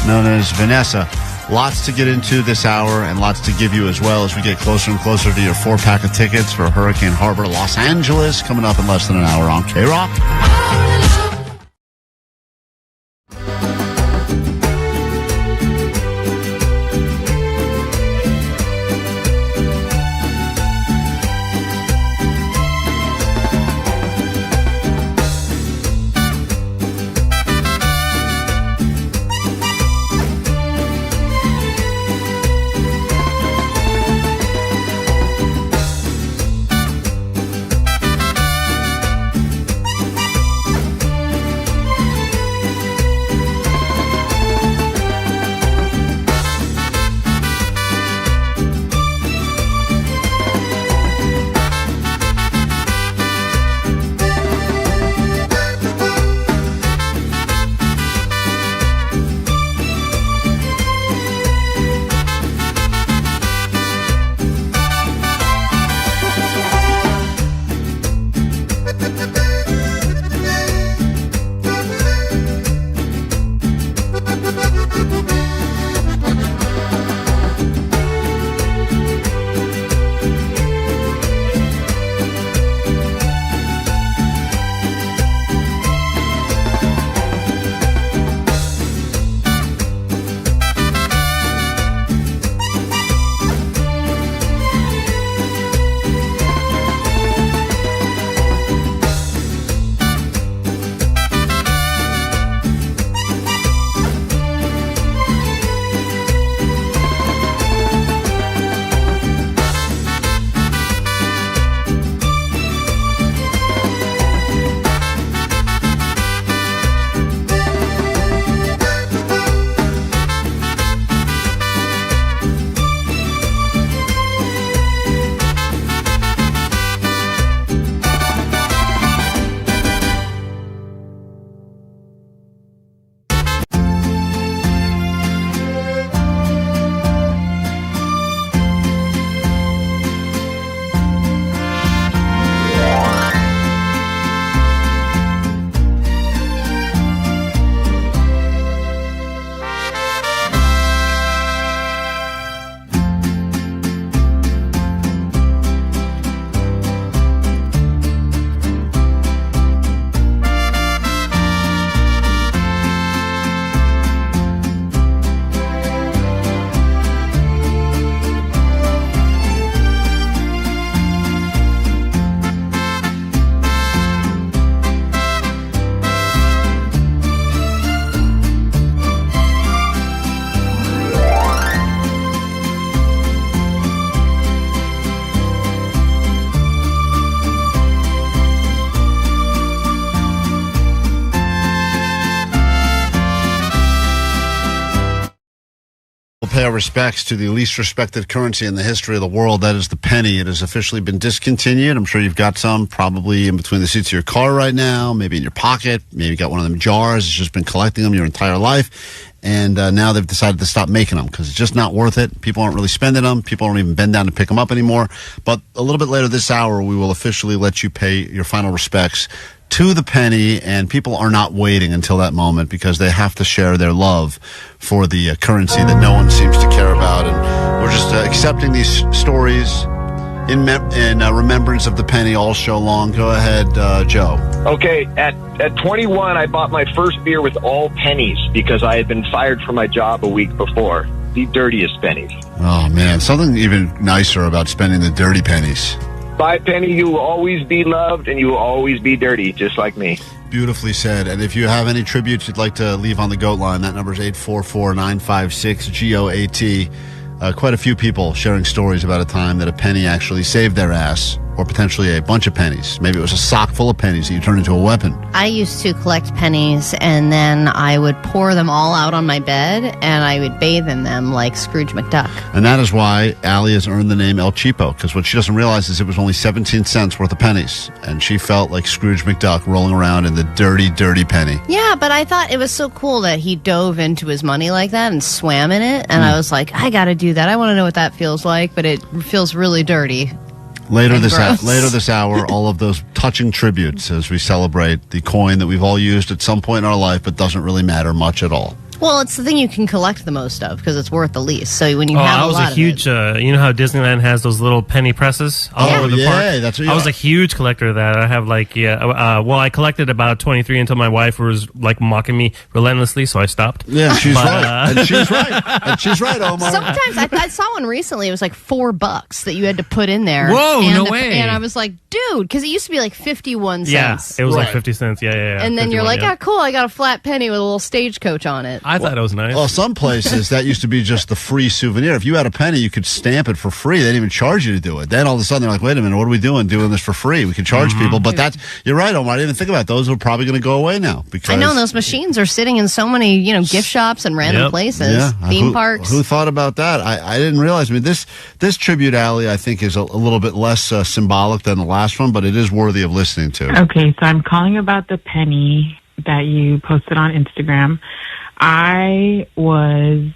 known as Vanessa. Lots to get into this hour and lots to give you as well as we get closer and closer to your 4-pack of tickets for Hurricane Harbor, Los Angeles, coming up in less than an hour on KROQ. pay our respects to the least respected currency in the history of the world. That is the penny. It has officially been discontinued. I'm sure you've got some probably in between the seats of your car right now, maybe in your pocket, maybe you got one of them jars. It's just been collecting them your entire life. And now they've decided to stop making them because it's just not worth it. People aren't really spending them. People don't even bend down to pick them up anymore. But a little bit later this hour, we will officially let you pay your final respects to the penny, and people are not waiting until that moment because they have to share their love for the currency that no one seems to care about. And we're just accepting these stories in remembrance of the penny all show long. Go ahead, Joe. Okay, at 21, I bought my first beer with all pennies because I had been fired from my job a week before. The dirtiest pennies. Oh, man. Something even nicer about spending the dirty pennies. By penny, you will always be loved and you will always be dirty, just like me. Beautifully said. And if you have any tributes you'd like to leave on the GOAT line, that number is 844-956-GOAT. Quite a few people sharing stories about a time that a penny actually saved their ass, or potentially a bunch of pennies. Maybe it was a sock full of pennies that you turned into a weapon. I used to collect pennies, and then I would pour them all out on my bed, and I would bathe in them like Scrooge McDuck. And that is why Allie has earned the name El Cheapo, because what she doesn't realize is it was only 17 cents worth of pennies, and she felt like Scrooge McDuck rolling around in the dirty, dirty penny. Yeah, but I thought it was so cool that he dove into his money like that and swam in it, and I was like, I gotta do that. I want to know what that feels like, but it feels really dirty. Later this hour, all of those touching tributes as we celebrate the coin that we've all used at some point in our life, but doesn't really matter much at all. Well, it's the thing you can collect the most of because it's worth the least. So when you have I was a lot a huge, you know how Disneyland has those little penny presses all over the park? That's what I was a huge collector of that. I have I collected about 23 until my wife was like mocking me relentlessly, so I stopped. Yeah, she's right. And she's right. And she's right, Omar. Sometimes I saw one recently. It was like $4 that you had to put in there. Whoa, no way. And I was like, dude, because it used to be like 51 cents. Yeah, it was like 50 cents. Yeah. And then you're like, cool, I got a flat penny with a little stagecoach on it. I thought it was nice. Well, some places that used to be just the free souvenir. If you had a penny, you could stamp it for free. They didn't even charge you to do it. Then all of a sudden they're like, wait a minute, what are we doing this for free? We can charge people. But you're right, Omar. I didn't even think about it. Those are probably going to go away now. Because I know those machines are sitting in so many, gift shops and random places, theme parks. Who thought about that? I didn't realize. I mean, this tribute, Allie, I think is a little bit less symbolic than the last one, but it is worthy of listening to. Okay, so I'm calling about the penny that you posted on Instagram. I was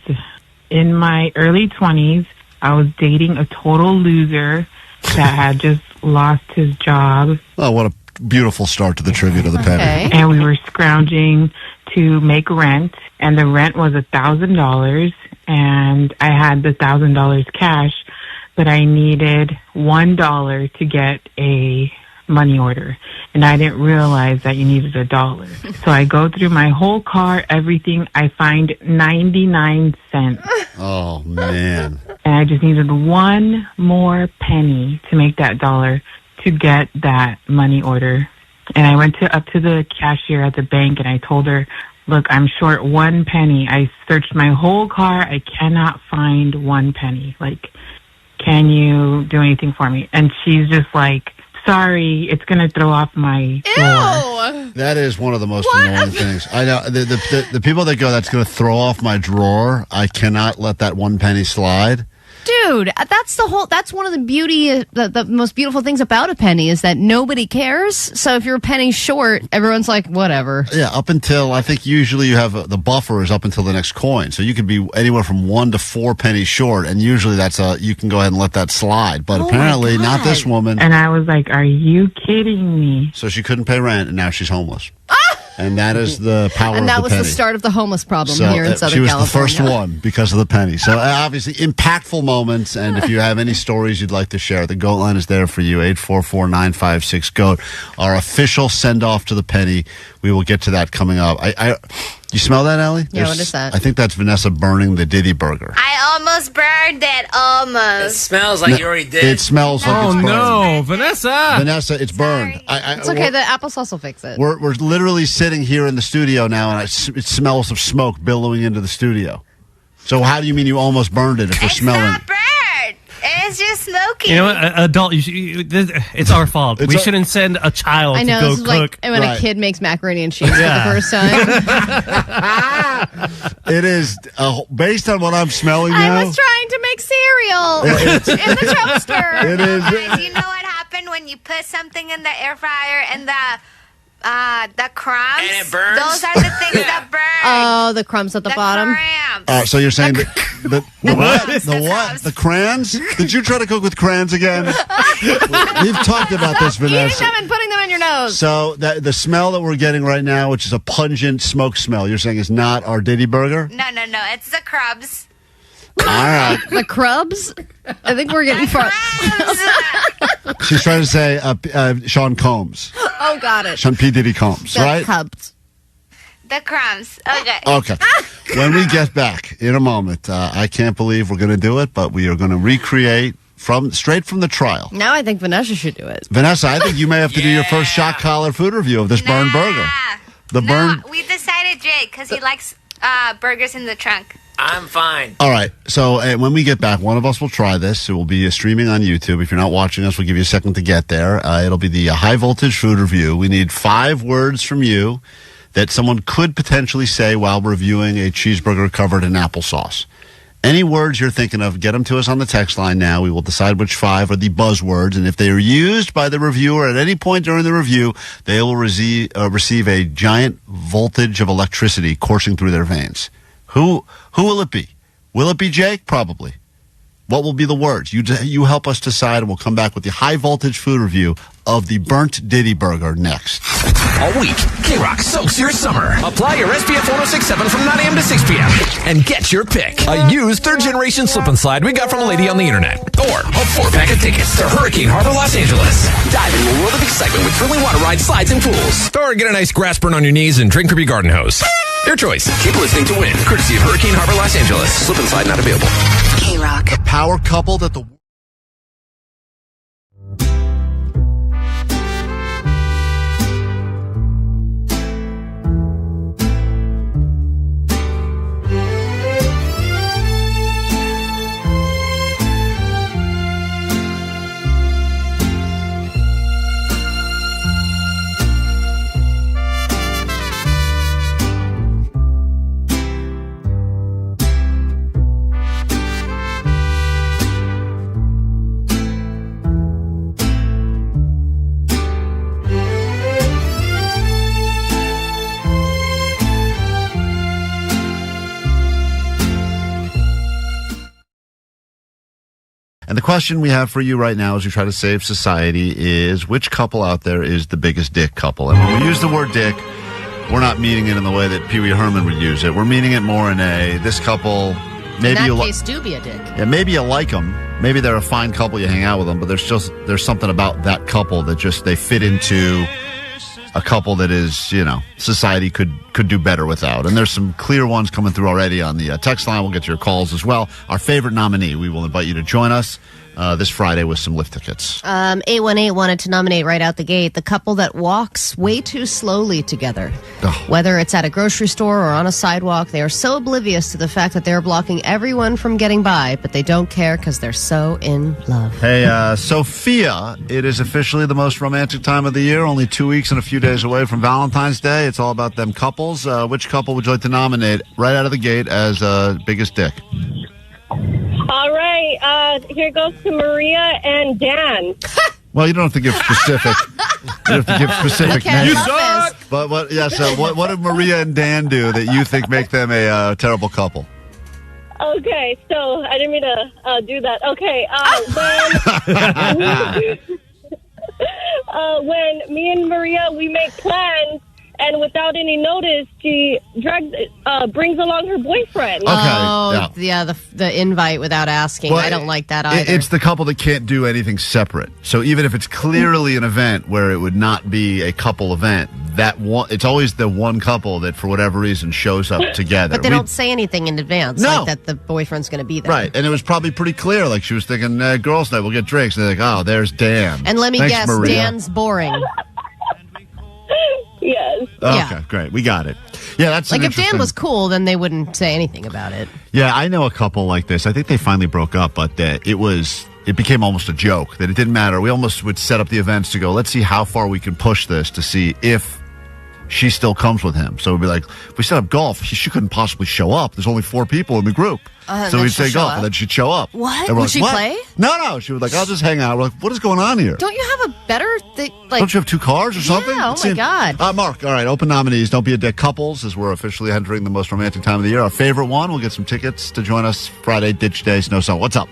in my early 20s. I was dating a total loser that had just lost his job. Oh, what a beautiful start to the tribute of the penny. Okay. And we were scrounging to make rent, and the rent was $1,000, and I had the $1,000 cash, but I needed $1 to get a money order, and I didn't realize that you needed $1. So I go through my whole car, everything. I find 99 cents. Oh, man. And I just needed one more penny to make that $1 to get that money order. And I went up to the cashier at the bank, and I told her, look, I'm short 1 penny. I searched my whole car. I cannot find 1 penny. Like, can you do anything for me? And she's just like, sorry, it's going to throw off my drawer. That is one of the most annoying things. I know. The people that go, that's going to throw off my drawer, I cannot let that 1 penny slide. Dude, that's one of the most beautiful things about a penny is that nobody cares. So if you're a penny short, everyone's like, whatever. Yeah, up until, I think usually you have the buffer is up until the next coin. So you could be anywhere from 1 to 4 pennies short, and usually you can go ahead and let that slide. But apparently not this woman. And I was like, are you kidding me? So she couldn't pay rent, and now she's homeless. And that is the power of the penny. And that was the start of the homeless problem here in Southern California. She was the first one because of the penny. So obviously impactful moments. And if you have any stories you'd like to share, the GOAT line is there for you, 844-956-GOAT. Our official send-off to the penny. We will get to that coming up. You smell that, Allie? Yeah, what is that? I think that's Vanessa burning the Diddy burger. I almost burned it. Almost. It smells like you already did. It smells like it's burned. Oh, no, Vanessa. Vanessa, it's burned. It's okay. The applesauce will fix it. We're literally sitting here in the studio now, and it smells of smoke billowing into the studio. So how do you mean you almost burned it if we're smelling it? It's not burned. It's just smoking. You know what? Adult, it's our fault. We shouldn't send a child to go cook. Like when a kid makes macaroni and cheese for the first time. It is based on what I'm smelling I now. was trying to make cereal in the toaster. It is. Guys, you know what happened when you put something in the air fryer and the crumbs? And it burns? Those are the things that burn. Oh, the crumbs at the bottom. Crumbs. So you're saying the what? The what? The crayons? Did you try to cook with crayons again? We've talked about this, Vanessa. Eating them and putting them in your nose. So the smell that we're getting right now, which is a pungent smoke smell, you're saying is not our Diddy burger? No. It's the crumbs. All right. The crubs? I think we're getting far. She's trying to say Sean Combs. Oh, got it. Sean P. Diddy Combs, The right? cubs. The crumbs. Okay. Okay. When we get back in a moment, I can't believe we're going to do it, but we are going to recreate straight from the trial. Now I think Vanessa should do it. Vanessa, I think you may have to do your first shock collar food review of this burned burger. We decided Jake because he likes burgers in the trunk. I'm fine. All right. So when we get back, one of us will try this. It will be streaming on YouTube. If you're not watching us, we'll give you a second to get there. It'll be the high voltage food review. We need 5 words from you that someone could potentially say while reviewing a cheeseburger covered in applesauce. Any words you're thinking of, get them to us on the text line now. We will decide which 5 are the buzzwords, and if they are used by the reviewer at any point during the review, they will receive a giant voltage of electricity coursing through their veins. Who will it be? Will it be Jake? Probably. What will be the words? You help us decide, and we'll come back with the high voltage food review of the burnt Diddy burger next. All week, KROQ soaks your summer. Apply your SPF 1067 from 9 a.m. to 6 p.m. and get your pick. A used third-generation slip and slide we got from a lady on the internet. Or a 4-pack of tickets to Hurricane Harbor, Los Angeles. Dive into a world of excitement with thrilling water rides, slides, and pools. Or get a nice grass burn on your knees and drink from your garden hose. Your choice. Keep listening to win. Courtesy of Hurricane Harbor, Los Angeles. Slip and slide not available. KROQ. The power couple that the... And the question we have for you right now as we try to save society is, which couple out there is the biggest dick couple? And when we use the word dick, we're not meaning it in the way that Pee Wee Herman would use it. We're meaning it more in this couple, maybe in that case, do be a dick. Yeah, maybe you like them. Maybe they're a fine couple, you hang out with them, but there's something about that couple that just they fit into a couple that is, society could do better without. And there's some clear ones coming through already on the text line. We'll get to your calls as well. Our favorite nominee, we will invite you to join us this Friday with some lift tickets. 818 wanted to nominate right out the gate the couple that walks way too slowly together. Oh. Whether it's at a grocery store or on a sidewalk, they are so oblivious to the fact that they're blocking everyone from getting by, but they don't care because they're so in love. Hey, Sophia, it is officially the most romantic time of the year, only 2 weeks and a few days away from Valentine's Day. It's all about them couples. Which couple would you like to nominate right out of the gate as biggest dick? All right, here goes to Maria and Dan. Well, you don't have to give specific. You have to give specific names. You suck. But what did Maria and Dan do that you think make them a terrible couple? Okay, so I didn't mean to do that. Okay, when me and Maria, we make plans, and without any notice, she brings along her boyfriend. Okay, the invite without asking. Well, I don't like that either. It's the couple that can't do anything separate. So even if it's clearly an event where it would not be a couple event, it's always the one couple that for whatever reason shows up together. But they don't say anything in advance, like that the boyfriend's going to be there. Right, and it was probably pretty clear. Like she was thinking, girls' night, we'll get drinks. And they're like, oh, there's Dan. And let me Thanks, guess, Maria. Dan's boring. Yes. Okay, great. We got it. Yeah, that's like an if Dan was cool, then they wouldn't say anything about it. Yeah, I know a couple like this. I think they finally broke up, but it became almost a joke that it didn't matter. We almost would set up the events to go, let's see how far we can push this to see if she still comes with him. So it'd be like, if we set up golf, she couldn't possibly show up. There's only 4 people in the group. So we'd say golf, and then she'd show up. What? And we're Would she play? No. She was like, I'll just hang out. We're like, what is going on here? Don't you have a better thing? Like, Don't you have 2 cars or something? Yeah, oh my God. Mark, all right, open nominees. Don't be a dick couples, as we're officially entering the most romantic time of the year. Our favorite one, we'll get some tickets to join us Friday, Ditch Day, Snow Song. What's up?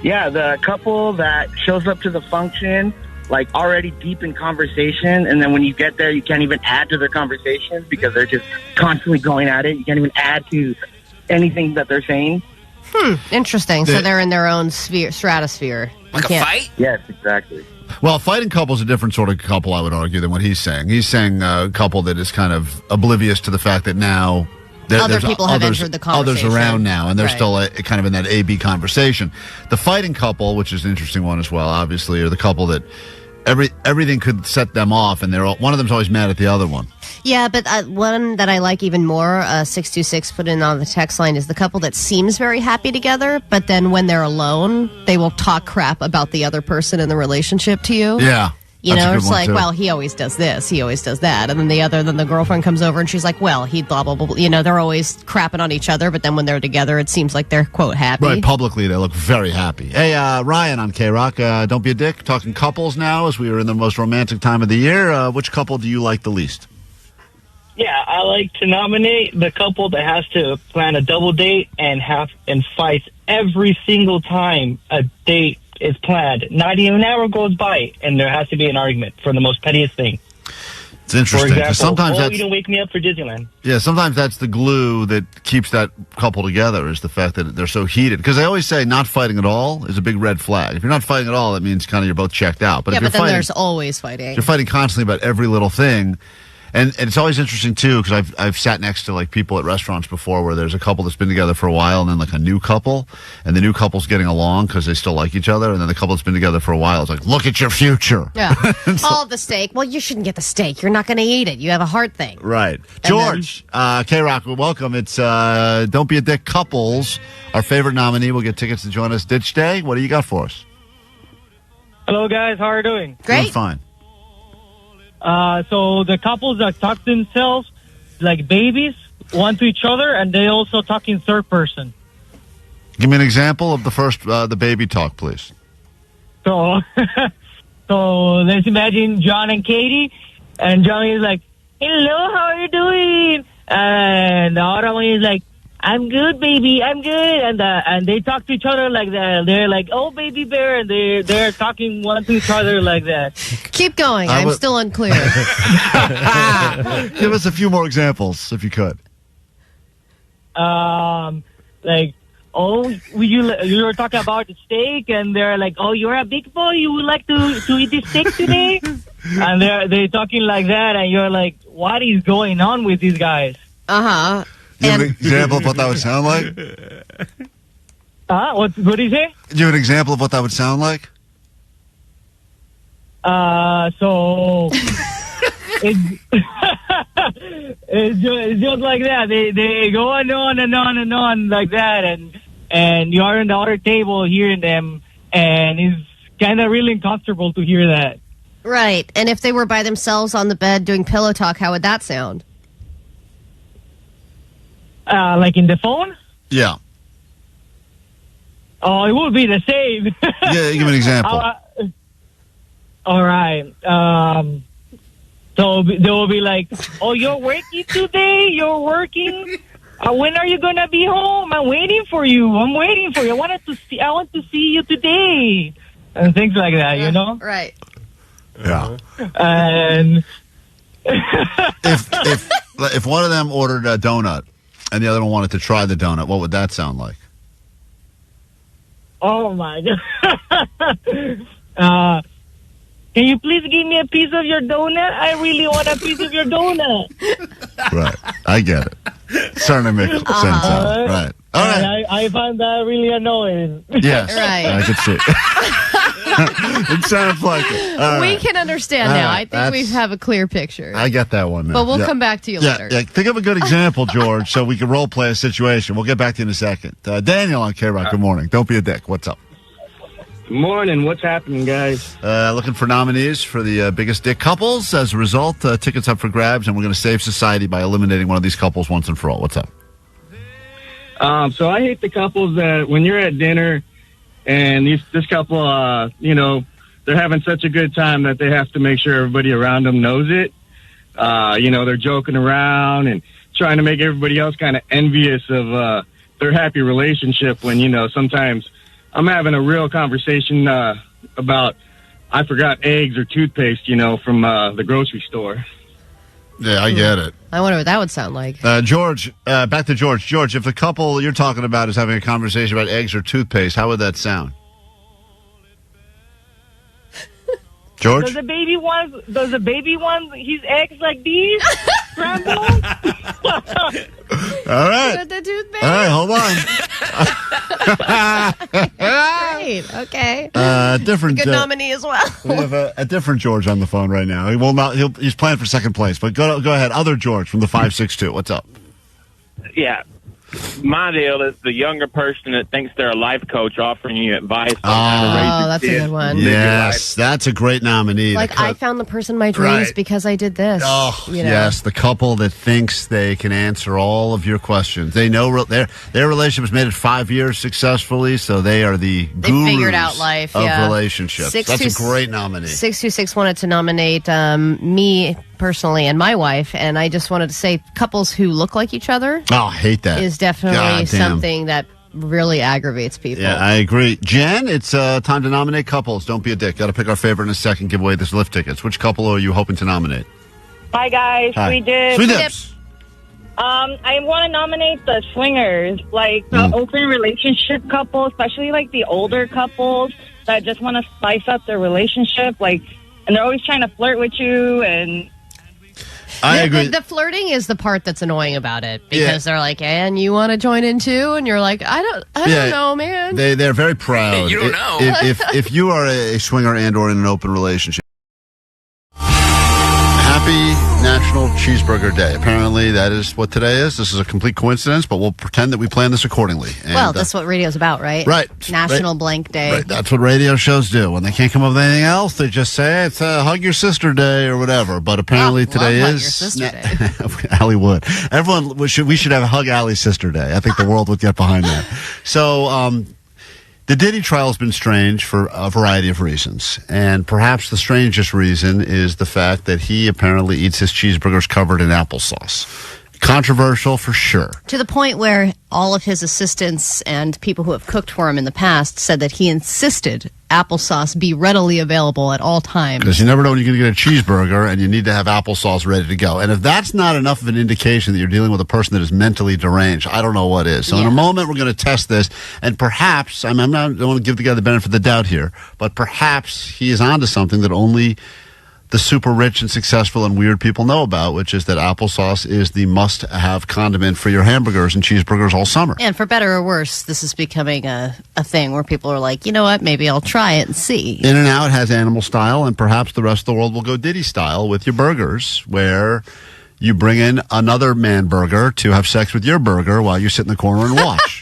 Yeah, the couple that shows up to the function, like already deep in conversation, and then when you get there, you can't even add to their conversation because they're just constantly going at it. You can't even add to anything that they're saying. Interesting. So they're in their own stratosphere. Like a fight? Yes, exactly. Well, fighting couple's a different sort of couple, I would argue, than what he's saying. He's saying a couple that is kind of oblivious to the fact that now Other people have entered the conversation. Others around now, and they're Right. still kind of in that A-B conversation. The fighting couple, which is an interesting one as well, obviously, are the couple that everything could set them off, and one of them's always mad at the other one. Yeah, but one that I like even more, 626 put in on the text line, is the couple that seems very happy together, but then when they're alone, they will talk crap about the other person in the relationship to you. Yeah. You that's a know, good it's one, like, too. well, he always does this, he always does that. And then the girlfriend comes over and she's like, well, he blah, blah, blah. You know, they're always crapping on each other, but then when they're together, it seems like they're, quote, happy. Right, publicly, they look very happy. Hey, Ryan on KROQ, don't be a dick. Talking couples now as we are in the most romantic time of the year. Which couple do you like the least? Yeah, I like to nominate the couple that has to plan a double date and fights every single time a date is planned. Not even an hour goes by, and there has to be an argument for the most pettiest thing. It's interesting. For 'cause example, sometimes you didn't wake me up for Disneyland. Yeah, sometimes that's the glue that keeps that couple together, is the fact that they're so heated. Because I always say not fighting at all is a big red flag. If you're not fighting at all, that means kind of you're both checked out. But yeah, if you're but then fighting, there's always fighting. you're fighting constantly about every little thing. And it's always interesting, too, because I've sat next to, like, people at restaurants before where there's a couple that's been together for a while and then, like, a new couple. And the new couple's getting along because they still like each other. And then the couple that's been together for a while is like, look at your future. Yeah. All the steak. Well, you shouldn't get the steak. You're not going to eat it. You have a heart thing. Right. George, K-Rock, welcome. It's Don't Be a Dick Couples. Our favorite nominee will get tickets to join us Ditch Day. What do you got for us? Hello, guys. How are you doing? Doing fine. So the couples that talk themselves like babies, one to each other, and they also talk in third person. Give me an example of the first, the baby talk, please. So, so let's imagine John and Katie, and Johnny is like, "Hello, how are you doing?" And the other one is like, "I'm good, baby, I'm good." And they talk to each other like that. They're like, "Oh, baby bear," and they're talking one to each other like that. Keep going. I'm still unclear. Give us a few more examples, if you could. Like, oh, you were talking about the steak, and they're like, "Oh, you're a big boy. You would like to eat the steak today?" And they're talking like that, and you're like, "What is going on with these guys?" Uh-huh. Give an example of what that would sound like? What did you say? Do you have an example of what that would sound like? So it's just like that. They go on and on and on like that, and you are on the other table hearing them, and it's kind of really uncomfortable to hear that. Right. And if they were by themselves on the bed doing pillow talk, how would that sound? Like in the phone? Yeah. Oh, it would be the same. Yeah, give an example. All right. So they will be like, "Oh, you're working today? You're working? When are you gonna be home? I'm waiting for you. I want to see you today," and things like that. You know? Right. Yeah. And if one of them ordered a donut and the other one wanted to try the donut, what would that sound like? oh my god. Can you please give me a piece of your donut? I really want a piece of your donut. Right. I get it. Certainly makes sense. Right. All right. I find that really annoying. Yes. Right. I could see it. It sounds like it. All We right. can understand All now. right, I think we have a clear picture. I get that one now. But we'll Yeah. come back to you Yeah, later. yeah. Think of a good example, George, so we can role play a situation. We'll get back to you in a second. Daniel on KROQ, good morning. Don't be a dick. What's up? Morning. What's happening, guys? Looking for nominees for the biggest dick couples. As a result, tickets up for grabs, and we're going to save society by eliminating one of these couples once and for all. What's up? So I hate the couples that when you're at dinner and this couple, they're having such a good time that they have to make sure everybody around them knows it. They're joking around and trying to make everybody else kind of envious of their happy relationship when, sometimes I'm having a real conversation about I forgot eggs or toothpaste, from the grocery store. Yeah, I get it. I wonder what that would sound like. George, back to George. George, if the couple you're talking about is having a conversation about eggs or toothpaste, how would that sound? George? Does the baby want his eggs like these? Scrambled? All right. With the toothpaste? All right, hold on. Great. Okay. Different. Good nominee as well. We have a different George on the phone right now. He will not. He's playing for second place. But go ahead. Other George from the 562. What's up? Yeah. My deal is the younger person that thinks they're a life coach offering you advice on how to raise your that's a kids. good one. Yes, that's a great nominee. Like, I found the person in my dreams Right. because I did this. Oh, yes, the couple that thinks they can answer all of your questions. They know their relationship has made it 5 years successfully, so they are the They gurus figured out life, of yeah. relationships. That's a great nominee. 626 wanted to nominate me personally and my wife, and I just wanted to say couples who look like each other Oh, I hate that. is definitely God damn. something that really aggravates people. Yeah, I agree. Jen, it's time to nominate couples. Don't be a dick. Got to pick our favorite in a second. Give away this lift tickets. Which couple are you hoping to nominate? Hi, guys. Hi. Sweet Dips. Sweet Dips. I want to nominate the swingers, like the open relationship couple, especially like the older couples that just want to spice up their relationship, and they're always trying to flirt with you and. I agree. The flirting is the part that's annoying about it because they're like, and you want to join in too? And you're like, I don't know, man. They're very proud. You don't know. If you are a swinger and or in an open relationship. Happy National Cheeseburger Day. Apparently, that is what today is. This is a complete coincidence, but we'll pretend that we planned this accordingly. And, well, that's what radio's about, right? Right. National Blank Day. Right. That's what radio shows do. When they can't come up with anything else, they just say it's Hug Your Sister Day or whatever. But apparently today Hug is Your Sister Day. Allie would. Everyone we should have Hug Allie's Sister Day. I think the world would get behind that. So, the Diddy trial has been strange for a variety of reasons, and perhaps the strangest reason is the fact that he apparently eats his cheeseburgers covered in applesauce. Controversial for sure. To the point where all of his assistants and people who have cooked for him in the past said that he insisted applesauce be readily available at all times. Because you never know when you're going to get a cheeseburger, and you need to have applesauce ready to go. And if that's not enough of an indication that you're dealing with a person that is mentally deranged, I don't know what is. So in a moment, we're going to test this, and perhaps, I don't want to give the guy the benefit of the doubt here, but perhaps he is onto something that only the super rich and successful and weird people know about, which is that applesauce is the must-have condiment for your hamburgers and cheeseburgers all summer. And for better or worse, this is becoming a thing where people are like, you know what, maybe I'll try it and see. In-N-Out has animal style, and perhaps the rest of the world will go Diddy style with your burgers, where you bring in another man burger to have sex with your burger while you sit in the corner and watch.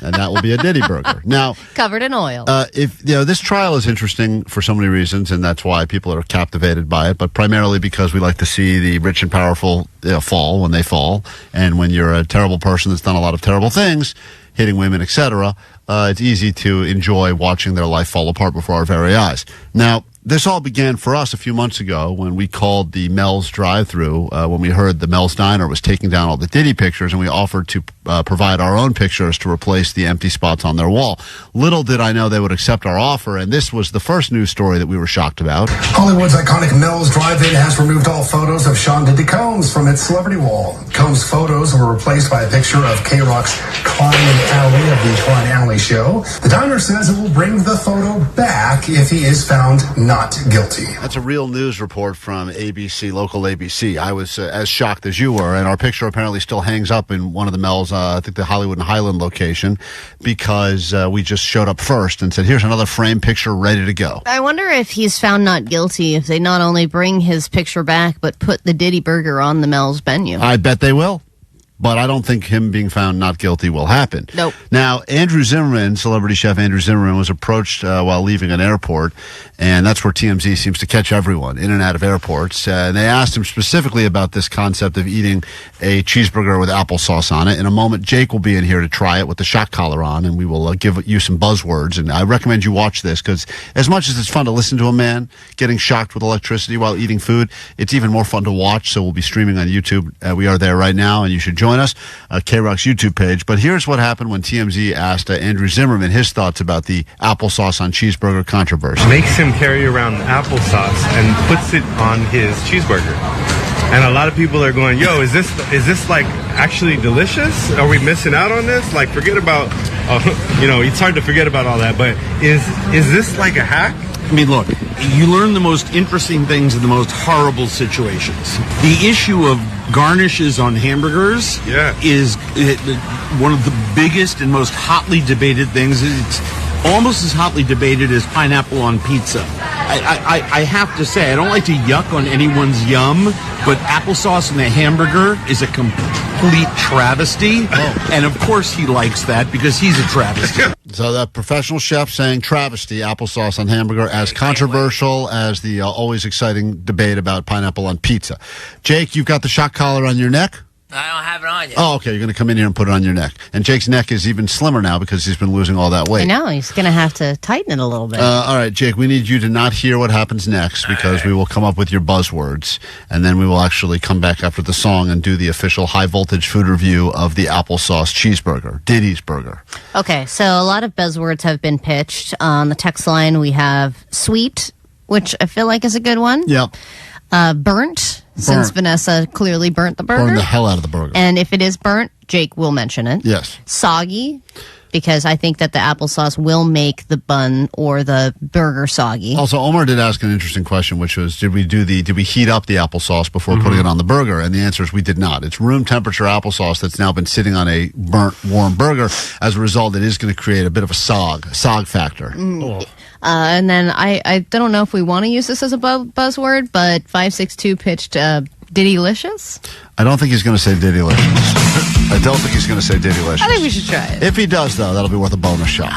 And that will be a Diddy burger. Now, covered in oil. If this trial is interesting for so many reasons, and that's why people are captivated by it, but primarily because we like to see the rich and powerful fall when they fall, and when you're a terrible person that's done a lot of terrible things, hitting women, etc., it's easy to enjoy watching their life fall apart before our very eyes. Now, this all began for us a few months ago when we called the Mel's drive-thru when we heard the Mel's Diner was taking down all the Diddy pictures, and we offered to provide our own pictures to replace the empty spots on their wall. Little did I know they would accept our offer, and this was the first news story that we were shocked about. Hollywood's iconic Mel's Drive-In has removed all photos of Sean Diddy Combs from its celebrity wall. Combs' photos were replaced by a picture of KROQ's Klein and Alley of the Klein Alley Show. The diner says it will bring the photo back if he is found not guilty. That's a real news report from ABC, local ABC. I was as shocked as you were, and our picture apparently still hangs up in one of the Mel's, I think the Hollywood and Highland location, because we just showed up first and said, here's another frame picture ready to go. I wonder if he's found not guilty if they not only bring his picture back, but put the Diddy burger on the Mel's menu. I bet they will. but I don't think him being found not guilty will happen. Nope. Now, Andrew Zimmerman, celebrity chef Andrew Zimmerman, was approached while leaving an airport, and that's where TMZ seems to catch everyone, in and out of airports. And they asked him specifically about this concept of eating a cheeseburger with applesauce on it. In a moment, Jake will be in here to try it with the shock collar on, and we will give you some buzzwords. And I recommend you watch this, because as much as it's fun to listen to a man getting shocked with electricity while eating food, it's even more fun to watch. So we'll be streaming on YouTube. We are there right now, and you should join us, KROQ's YouTube page. But here's what happened when TMZ asked Andrew Zimmerman his thoughts about the applesauce on cheeseburger controversy. Makes him carry around applesauce and puts it on his cheeseburger. And a lot of people are going, yo, is this like actually delicious? Are we missing out on this? Like, forget about, it's hard to forget about all that, but is this like a hack? I mean, look, you learn the most interesting things in the most horrible situations. The issue of garnishes on hamburgers is one of the biggest and most hotly debated things. It's almost as hotly debated as pineapple on pizza. I have to say, I don't like to yuck on anyone's yum, but applesauce in a hamburger is a complete travesty. And of course he likes that because he's a travesty. So that professional chef saying travesty, applesauce on hamburger, as controversial as the always exciting debate about pineapple on pizza. Jake, you've got the shock collar on your neck? I don't have it on yet. Oh, okay. You're going to come in here and put it on your neck. And Jake's neck is even slimmer now because he's been losing all that weight. I know. He's going to have to tighten it a little bit. All right, Jake, we need you to not hear what happens next because we will come up with your buzzwords. And then we will actually come back after the song and do the official high-voltage food review of the applesauce cheeseburger, Diddy's burger. Okay, so a lot of buzzwords have been pitched. On the text line, we have sweet, which I feel like is a good one. Yep. Burnt, since Vanessa clearly burnt the burger. Burn the hell out of the burger. And if it is burnt, Jake will mention it. Yes. Soggy, because I think that the applesauce will make the bun or the burger soggy. Also, Omar did ask an interesting question, which was, did we heat up the applesauce before putting it on the burger? And the answer is we did not. It's room temperature applesauce that's now been sitting on a burnt, warm burger. As a result, it is going to create a bit of a sog factor. And then I don't know if we want to use this as a buzzword, but 562 pitched Diddylicious. I don't think he's going to say Diddylicious. I don't think he's going to say Diddylicious. I think we should try it. If he does, though, that'll be worth a bonus shot.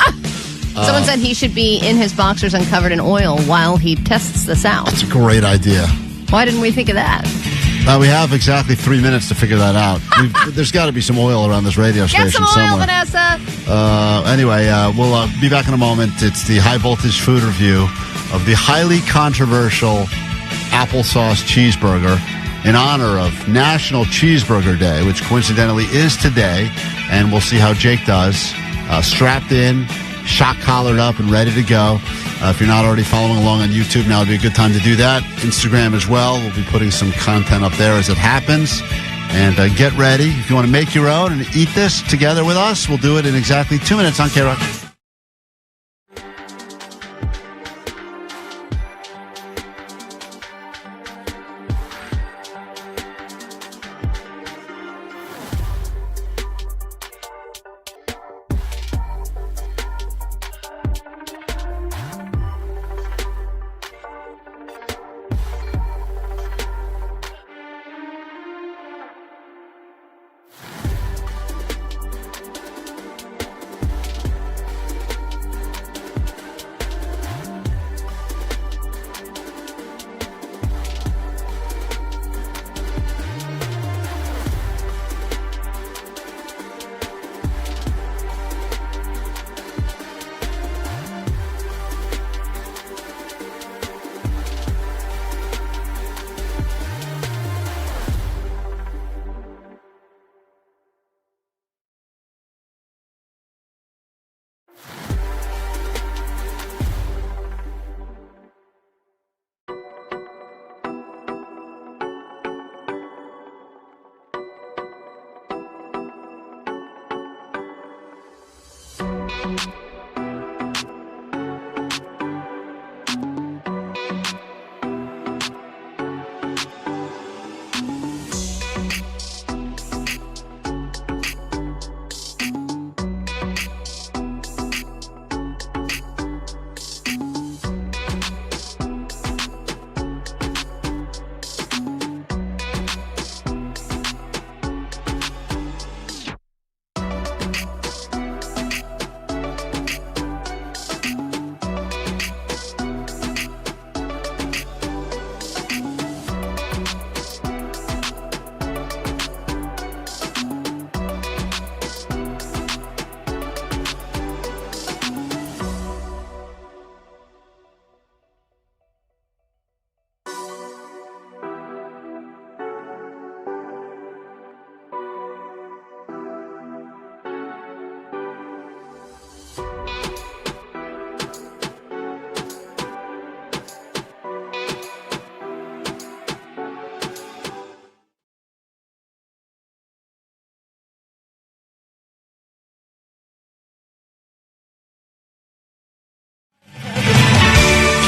Someone said he should be in his boxers and covered in oil while he tests this out. That's a great idea. Why didn't we think of that? We have exactly 3 minutes to figure that out. There's got to be some oil around this radio station Get some oil, somewhere. Vanessa. Anyway, we'll be back in a moment. It's the high voltage food review of the highly controversial applesauce cheeseburger in honor of National Cheeseburger Day, which coincidentally is today. And we'll see how Jake does. Strapped in, shock collared up, and ready to go. If you're not already following along on YouTube, now would be a good time to do that. Instagram as well. We'll be putting some content up there as it happens. And get ready. If you want to make your own and eat this together with us, we'll do it in exactly 2 minutes on KROQ.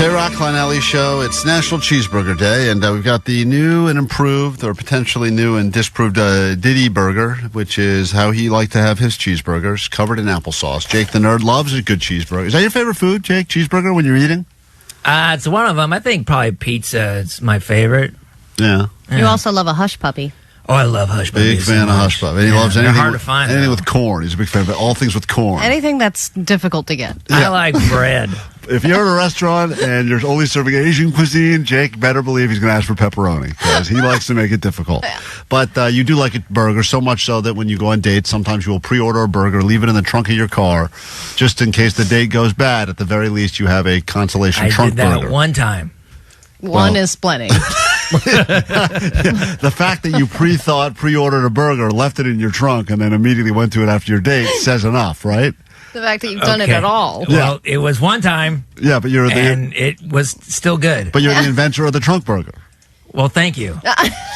KROQ, Klein Alley Show. It's National Cheeseburger Day, and we've got the new and improved, or potentially new and disproved Diddy burger, which is how he liked to have his cheeseburgers, covered in applesauce. Jake the Nerd loves a good cheeseburger. Is that your favorite food, Jake? Cheeseburger when you're eating? It's one of them. I think probably pizza is my favorite. Yeah. You also love a hush puppy. Oh, I love hush puppies. Big fan of hush puppy. And he loves they're anything, hard to find, anything though. with corn. He's a big fan of all things with corn. Anything that's difficult to get. I like bread. If you're at a restaurant and you're only serving Asian cuisine, Jake better believe he's going to ask for pepperoni because he likes to make it difficult. Yeah. But you do like a burger so much so that when you go on dates, sometimes you will pre-order a burger, leave it in the trunk of your car, just in case the date goes bad. At the very least, you have a consolation trunk burger. I did that one time. One is plenty. The fact that you pre-ordered a burger, left it in your trunk, and then immediately went to it after your date says enough, right? The fact that you've done it at all. Well, it was one time. Yeah, but and it was still good. But you're the inventor of the trunk burger. Well, thank you.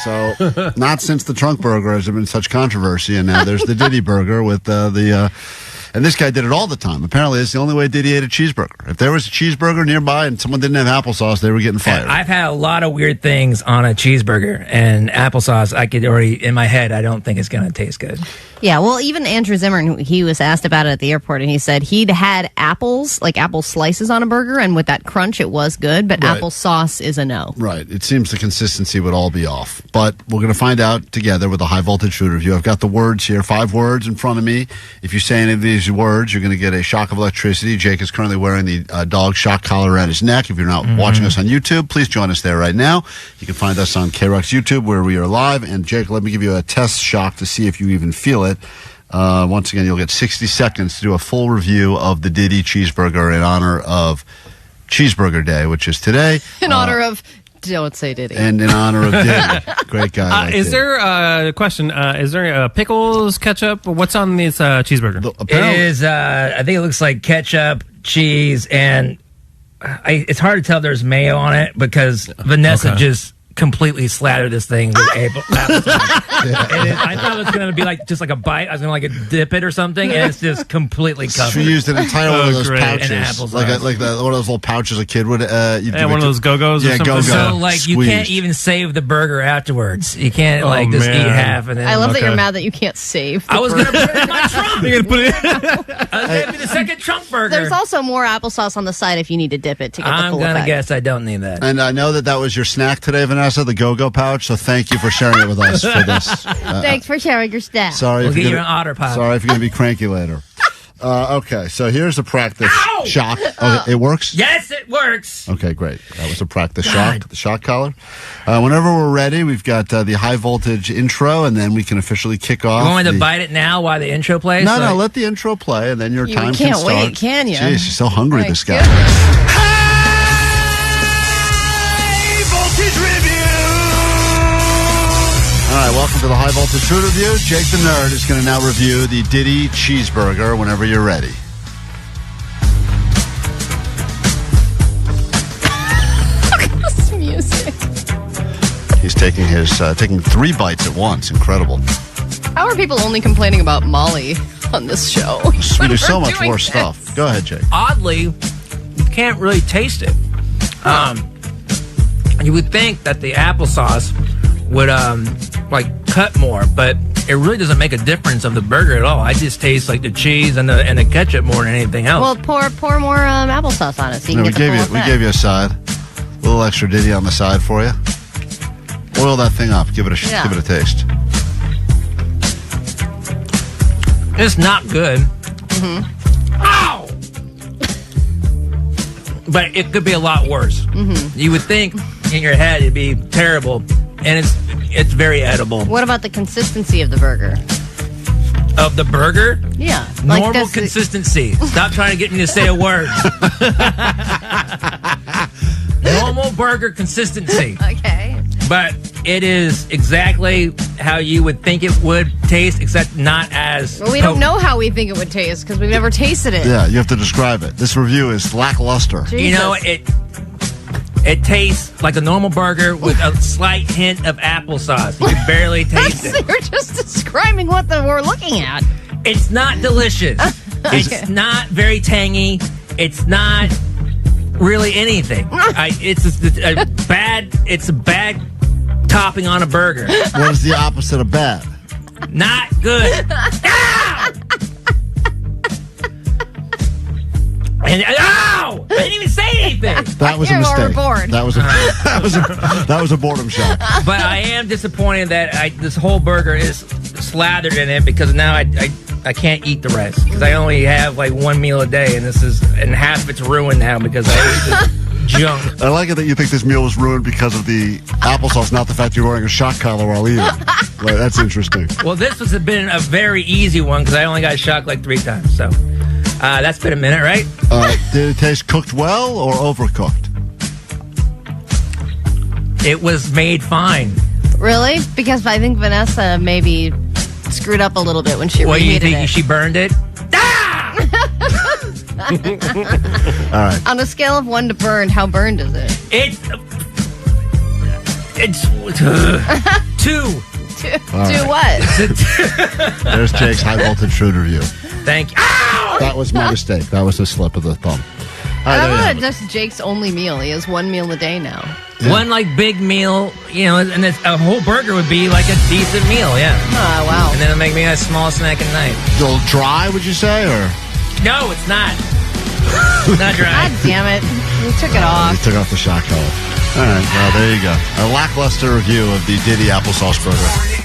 So, not since the trunk burger has there been such controversy, and now there's the Diddy burger with and this guy did it all the time. Apparently, it's the only way Diddy ate a cheeseburger. If there was a cheeseburger nearby and someone didn't have applesauce, they were getting fired. I've had a lot of weird things on a cheeseburger, and applesauce, I could already, in my head, I don't think it's going to taste good. Yeah, well, even Andrew Zimmern, he was asked about it at the airport, and he said he'd had apples, like apple slices on a burger, and with that crunch, it was good, but Right. applesauce is a no. Right. It seems the consistency would all be off. But we're going to find out together with a high voltage food review. I've got the words here, 5 words in front of me. If you say any of these words, you're going to get a shock of electricity. Jake is currently wearing the dog shock collar around his neck. If you're not watching us on YouTube, please join us there right now. You can find us on KROQ's YouTube where we are live. And Jake, let me give you a test shock to see if you even feel it. Once again, you'll get 60 seconds to do a full review of the Diddy cheeseburger in honor of Cheeseburger Day, which is today. In honor of, don't say Diddy. And in honor of Diddy. Great guy. Is there a question? Is there pickles, ketchup? What's on this cheeseburger? It is, I think it looks like ketchup, cheese, and it's hard to tell there's mayo on it because Vanessa just completely slathered this thing with applesauce. I thought it was going to be like just like a bite. I was going to like dip it or something, and it's just completely covered. She used an entire one of those pouches, And applesauce. like one of those little pouches a kid would. One of those Go-Go's or something? Go-Go. So, like, you Squeezed. can't even save the burger afterwards. You can't, just eat half and then... I love that you're mad that you can't save the I was going to burger. put it in my trunk. You're going to put it I was going to be the second trunk burger. There's also more applesauce on the side if you need to dip it to get the I'm full going to effect. guess I don't need that. And I know that was your snack today, Vanessa, the Go-Go pouch. So thank you for sharing it with us for this. Thanks for sharing your staff. Sorry, We'll if get you're you gonna- an Otter Pop. Sorry if you're going to be cranky later. Okay, so here's a practice shock. Okay, it works? Yes, it works. Okay, great. That was a practice shock, the shock collar. Whenever we're ready, we've got the high voltage intro, and then we can officially kick off. You want me to bite it now while the intro plays? No, let the intro play, and then your You time can't can start. wait, can you? Jeez, she's so hungry, My this guy. All right, welcome to the High Voltage Food Review. Jake the Nerd is going to now review the Diddy cheeseburger whenever you're ready. This music. He's taking taking 3 bites at once. Incredible. How are people only complaining about Molly on this show? We do so We're much doing more this. stuff. Go ahead, Jake. Oddly, you can't really taste it. You would think that the applesauce would cut more, but it really doesn't make a difference of the burger at all. I just taste like the cheese and the ketchup more than anything else. Well, pour more applesauce on it so you No, can get the full we effect. gave you a side. A little extra Diddy on the side for you. Oil that thing up. Give it a taste. It's not good. Ow! But it could be a lot worse. You would think in your head it'd be terrible, and it's very edible. What about the consistency of the burger? Of the burger? Yeah. Normal consistency. Stop trying to get me to say a word. Normal burger consistency. Okay. But it is exactly how you would think it would taste, except not as... Well, we don't know how we think it would taste because we've never tasted it. Yeah, you have to describe it. This review is lackluster. You know, it tastes like a normal burger with a slight hint of applesauce. You can barely taste it. You're just describing what we're looking at. It's not delicious. It's not very tangy. It's not really anything. It's a bad topping on a burger. What is the opposite of bad? Not good. And ow! I didn't even say anything. That was a mistake. That was a boredom shot. But I am disappointed that this whole burger is slathered in it because now I can't eat the rest because I only have like one meal a day and half of it's ruined now because I ate this junk. I like it that you think this meal was ruined because of the applesauce, not the fact you're wearing a shock collar while eating. Like, that's interesting. Well, this has been a very easy one because I only got shocked like 3 times. So that's been a minute, right? Did it taste cooked well or overcooked? It was made fine. Really? Because I think Vanessa maybe screwed up a little bit when she reheated you think it. she burned it? All right. On a scale of 1 to burned, how burned is it? It's 2. All right. what? There's Jake's high voltage food review. Thank you. That was my mistake. That was a slip of the thumb. All right, I don't know. That's Jake's only meal. He has 1 meal a day now. Yeah. One like big meal, and a whole burger would be like a decent meal, yeah. Oh, wow. And then it'll make me a small snack at night. A little dry, would you say, or? No, it's not. Not dry. God damn it. You took it off. You took off the shock collar. All right, well, there you go. A lackluster review of the Diddy applesauce burger.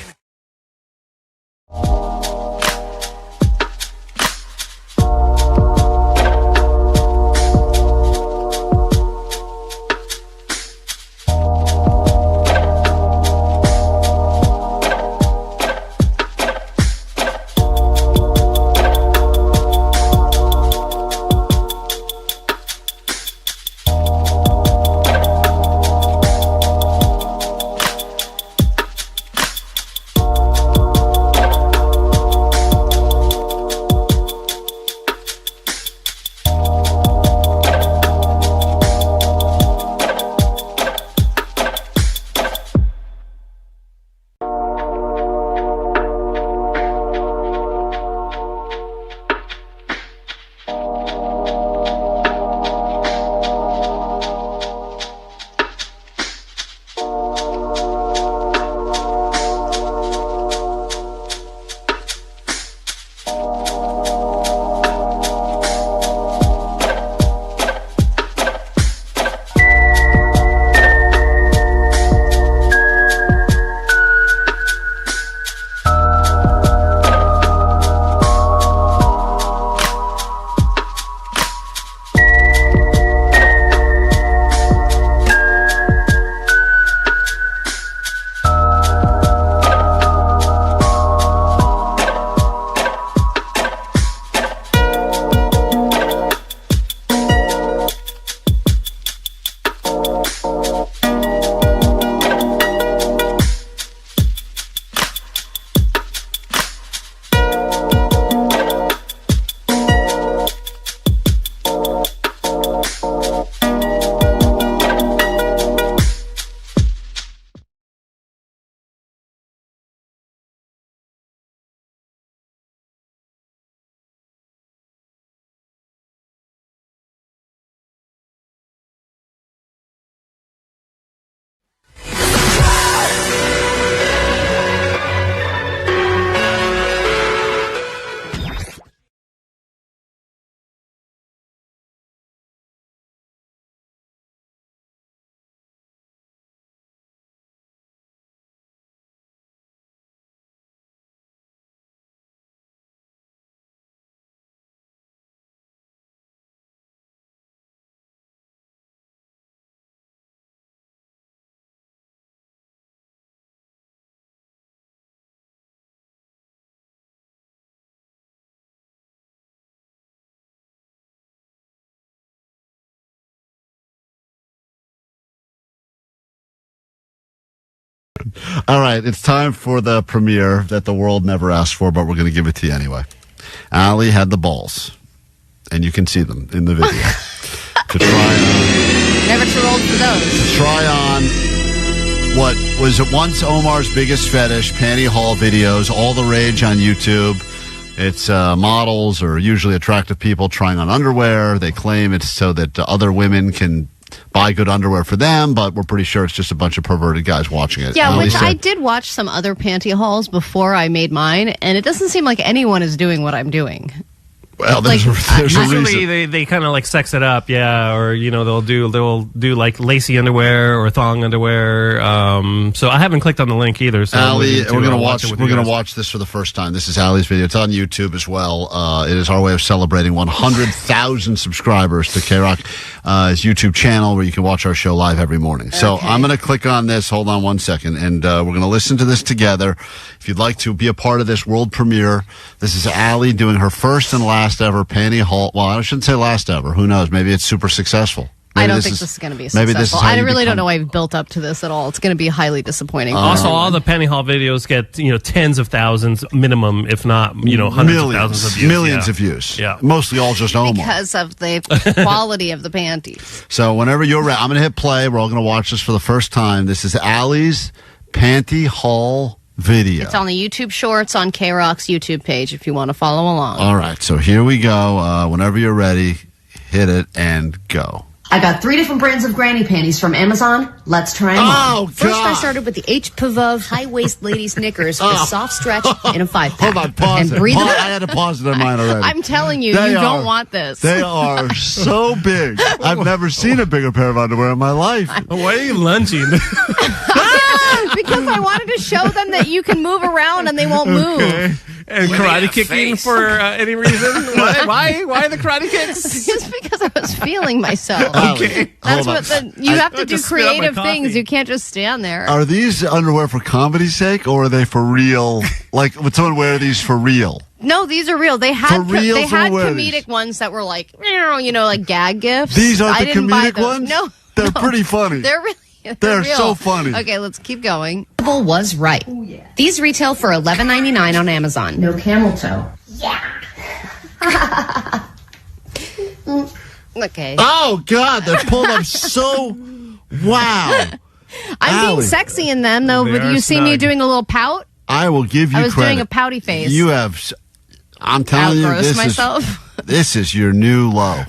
All right, it's time for the premiere that the world never asked for, but we're going to give it to you anyway. Allie had the balls, and you can see them in the video, to try on. Never too old for those. To try on what was at once Omar's biggest fetish, panty haul videos, all the rage on YouTube. It's models or usually attractive people trying on underwear. They claim it's so that other women can buy good underwear for them, but we're pretty sure it's just a bunch of perverted guys watching it. Yeah, which I did watch some other panty hauls before I made mine, and it doesn't seem like anyone is doing what I'm doing. Well, there's a usually reason. they kind of like sex it up, yeah, or they'll do like lacy underwear or thong underwear. So I haven't clicked on the link either. So Allie, we're gonna watch this for the first time. This is Allie's video. It's on YouTube as well. It is our way of celebrating 100,000 subscribers to KROQ's YouTube channel, where you can watch our show live every morning. So I'm gonna click on this. Hold on one second, and we're gonna listen to this together. If you'd like to be a part of this world premiere, this is Allie doing her first and last ever panty haul. Well, I shouldn't say last ever. Who knows? Maybe it's super successful. I don't think this is going to be successful. Maybe this is I really don't know why I've built up to this at all. It's going to be highly disappointing. Also, all the penny haul videos get tens of thousands minimum, if not hundreds of thousands of views. Millions of views. Yeah, mostly all just Omar because of the quality of the panties. So whenever you're ready, I'm going to hit play. We're all going to watch this for the first time. This is Allie's panty haul video. It's on the YouTube Shorts on KROQ's YouTube page if you want to follow along. All right, so here we go. Whenever you're ready, hit it and go. I got 3 different brands of granny panties from Amazon. Let's try them on. First, I started with the H. Pavov high-waist ladies knickers with a soft stretch in a 5-pack. Hold on, pause it. breathable. I had to pause it on mine already. I'm telling you, you don't want this. They are so big. I've never seen a bigger pair of underwear in my life. Why are you lunging? Because I wanted to show them that you can move around and they won't move. And karate kicking for any reason? Why the karate kicks? Just because I was feeling myself. Okay. That's what you have to do creative things. You can't just stand there. Are these underwear for comedy's sake, or are they for real? Like, would someone wear these for real? No, these are real. They had they had comedic ones that were like, like gag gifts. These aren't the didn't buy comedic those. ones? No. They're pretty funny. They're really They're real. so funny. Okay, let's keep going. Was right. Ooh, yeah. These retail for $11.99 on Amazon. No camel toe. Yeah. Okay. Oh, God, they're pulled up so... Wow. I'm being sexy in them, though. But you see me doing a little pout? I will give you credit. I was doing a pouty face. You have... I'm telling you, this is your new low.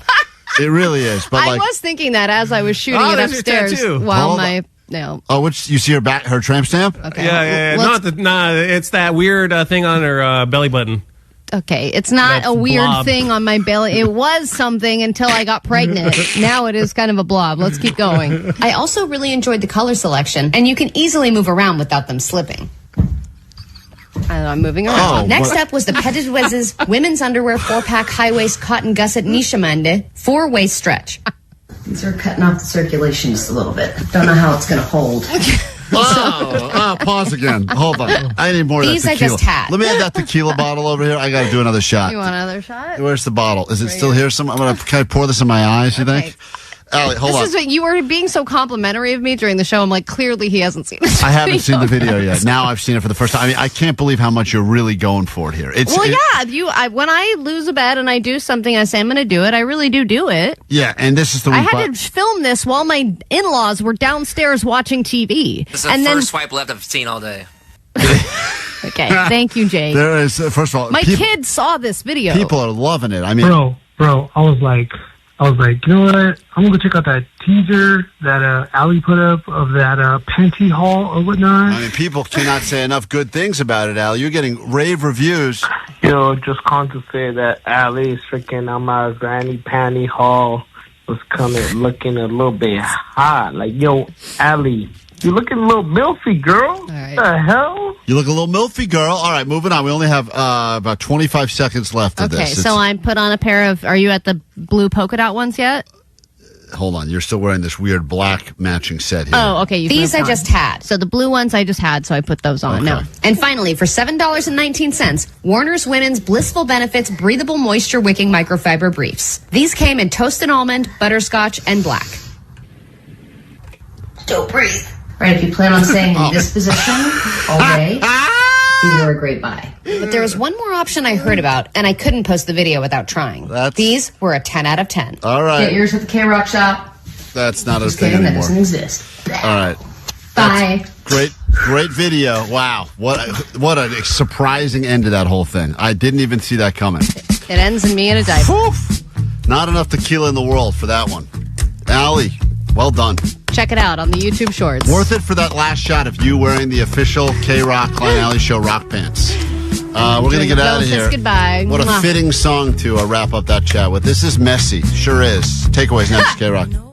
It really is. But I was thinking that as I was shooting it upstairs while you see her tramp stamp? Okay. Yeah. It's that weird thing on her belly button. Okay, it's not a weird thing on my belly. It was something until I got pregnant. Now it is kind of a blob. Let's keep going. I also really enjoyed the color selection, and you can easily move around without them slipping. I'm moving around. Next up was the Petitwez's women's underwear 4-pack high-waist cotton gusset Nishamande 4-waist stretch. These are cutting off the circulation just a little bit. Don't know how it's going to hold. Pause again. Hold on. I need more of that These tequila. I just had. Let me have that tequila bottle over here. I got to do another shot. You want another shot? Where's the bottle? Is it still here? Can I pour this in my eyes, you think? Allie, hold on. This is what you were being so complimentary of me during the show. I'm like, clearly he hasn't seen it. I haven't seen the video yet. Now I've seen it for the first time. I mean, I can't believe how much you're really going for it here. When I lose a bet and I do something, I say I'm going to do it. I really do it. Yeah, and this is the I had to film this while my in-laws were downstairs watching TV. This is the first swipe left I've seen all day. Okay, thank you, Jake. There is, first of all, my kids saw this video. People are loving it. I mean, bro, I was like, you know what? I'm gonna go check out that teaser that Allie put up of that panty haul or whatnot. I mean, people cannot say enough good things about it, Allie. You're getting rave reviews. Yo, just calling to say that Allie's freaking my granny panty haul was looking a little bit hot. Like, yo, Allie, you looking a little milfy, girl. All right. What the hell? You look a little milfy, girl. All right, moving on. We only have about 25 seconds left of this. Okay, so I put on a pair of... Are you at the blue polka dot ones yet? Hold on. You're still wearing this weird black matching set here. Oh, okay. These I just had. So the blue ones I just had, so I put those on. No. And finally, for $7.19, Warner's Women's Blissful Benefits Breathable Moisture Wicking Microfiber Briefs. These came in toasted almond, butterscotch, and black. Don't breathe. Right, if you plan on staying in this position all day, these are a great buy. But there was one more option I heard about, and I couldn't post the video without trying. These were a 10 out of 10. All right. Get yours at the KROQ shop. That's not a Just thing kidding, anymore. that doesn't exist. All right. Bye. Great. Great video. Wow. What a surprising end to that whole thing. I didn't even see that coming. It ends in me in a diaper. Not enough tequila in the world for that one. Allie, well done. Check it out on the YouTube Shorts. Worth it for that last shot of you wearing the official KROQ Klein Alley Show rock pants. We're going to get out of here. Goodbye. What a fitting song to wrap up that chat with. This is messy. Sure is. Takeaways next, KROQ.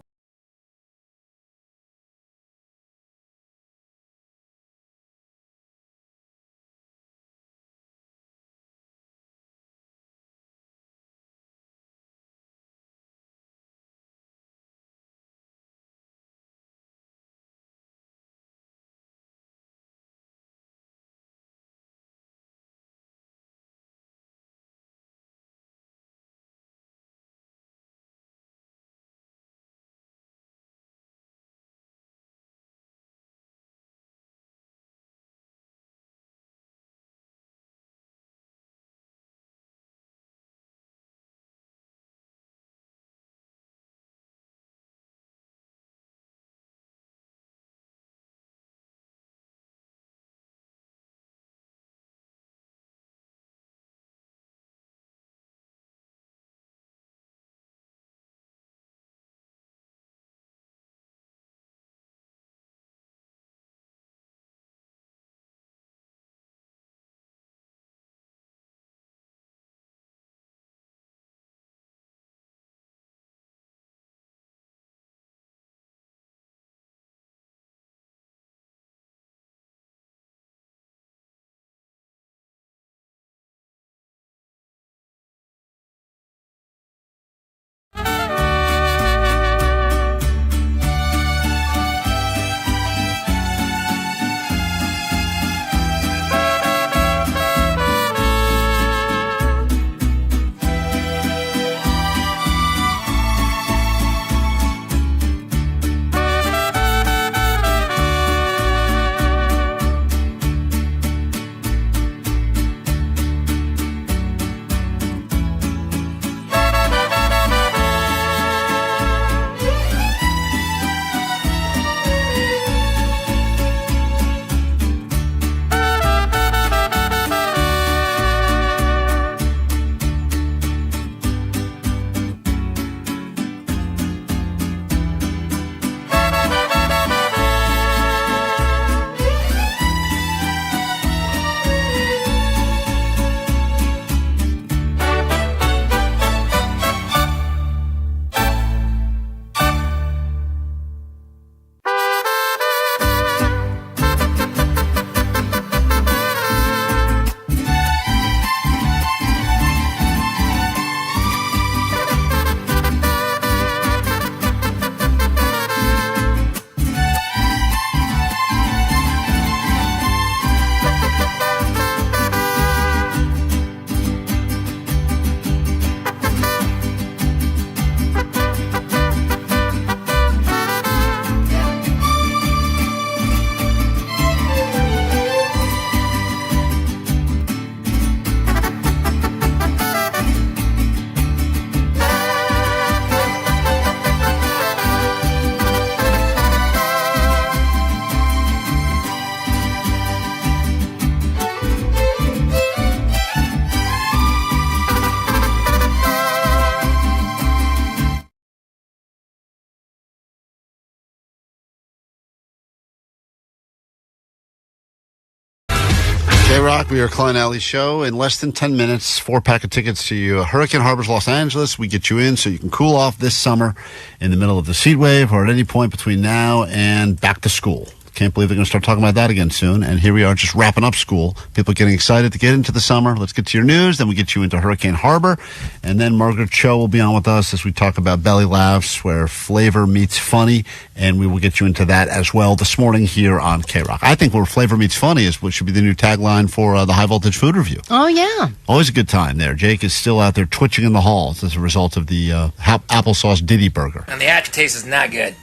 KROQ, we are Klein Alley Show. In less than 10 minutes, 4-pack of tickets to Hurricane Harbors, Los Angeles. We get you in so you can cool off this summer in the middle of the heat wave or at any point between now and back to school. Can't believe they're going to start talking about that again soon. And here we are just wrapping up school. People getting excited to get into the summer. Let's get to your news. Then we get you into Hurricane Harbor. And then Margaret Cho will be on with us as we talk about belly laughs, where flavor meets funny. And we will get you into that as well this morning here on KROQ. I think where flavor meets funny is what should be the new tagline for the High Voltage Food Review. Oh, yeah. Always a good time there. Jake is still out there twitching in the halls as a result of the applesauce Diddy burger. And the aftertaste is not good.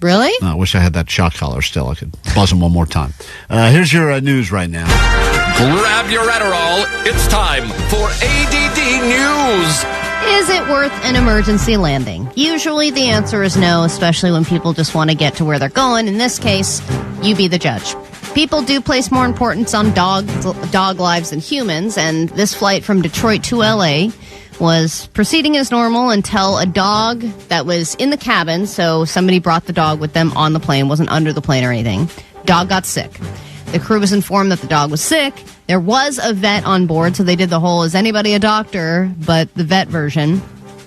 Really? I wish I had that shot collar still. I could buzz him one more time. Here's your news right now. Grab your Adderall. It's time for ADD News. Is it worth an emergency landing? Usually the answer is no, especially when people just want to get to where they're going. In this case, you be the judge. People do place more importance on dog lives than humans, and this flight from Detroit to LA was proceeding as normal until a dog that was in the cabin, so somebody brought the dog with them on the plane, wasn't under the plane or anything. Dog got sick. The crew was informed that the dog was sick. There was a vet on board, so they did the whole, is anybody a doctor? But the vet version.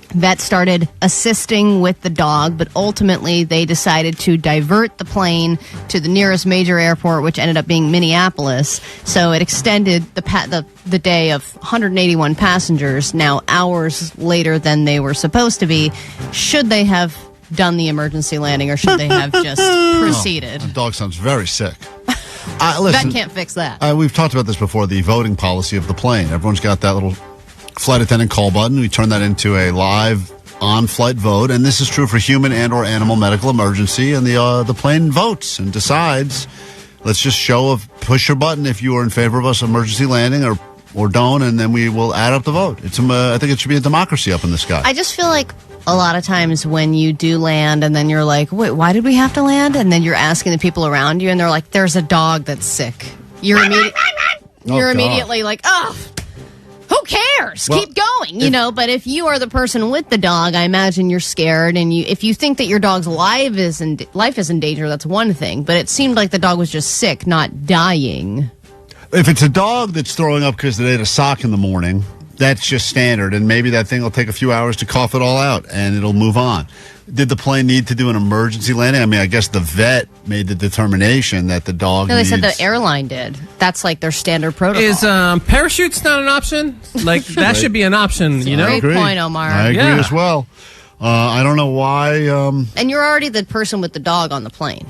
Vet started assisting with the dog, but ultimately they decided to divert the plane to the nearest major airport, which ended up being Minneapolis. So it extended the day of 181 passengers, now hours later than they were supposed to be. Should they have done the emergency landing, or should they have just proceeded? The dog sounds very sick. Vet can't fix that. We've talked about this before, the voting policy of the plane. Everyone's got that little flight attendant call button. We turn that into a live on-flight vote, and this is true for human and or animal medical emergency, and the plane votes and decides, let's just push your button if you are in favor of us emergency landing or don't, and then we will add up the vote. I think it should be a democracy up in the sky. I just feel like a lot of times when you do land and then you're like, wait, why did we have to land? And then you're asking the people around you and they're like, there's a dog that's sick. You're immediately like, oh, who cares? Well, keep going, But if you are the person with the dog, I imagine you're scared. And if you think that your dog's life is in danger, that's one thing. But it seemed like the dog was just sick, not dying. If it's a dog that's throwing up because they ate a sock in the morning, that's just standard. And maybe that thing will take a few hours to cough it all out and it'll move on. Did the plane need to do an emergency landing? I mean, I guess the vet made the determination that the dog No, they said the airline did. That's like their standard protocol. Is parachutes not an option? Like, that should be an option, Great point, Omar. I agree as well. I don't know why. And you're already the person with the dog on the plane.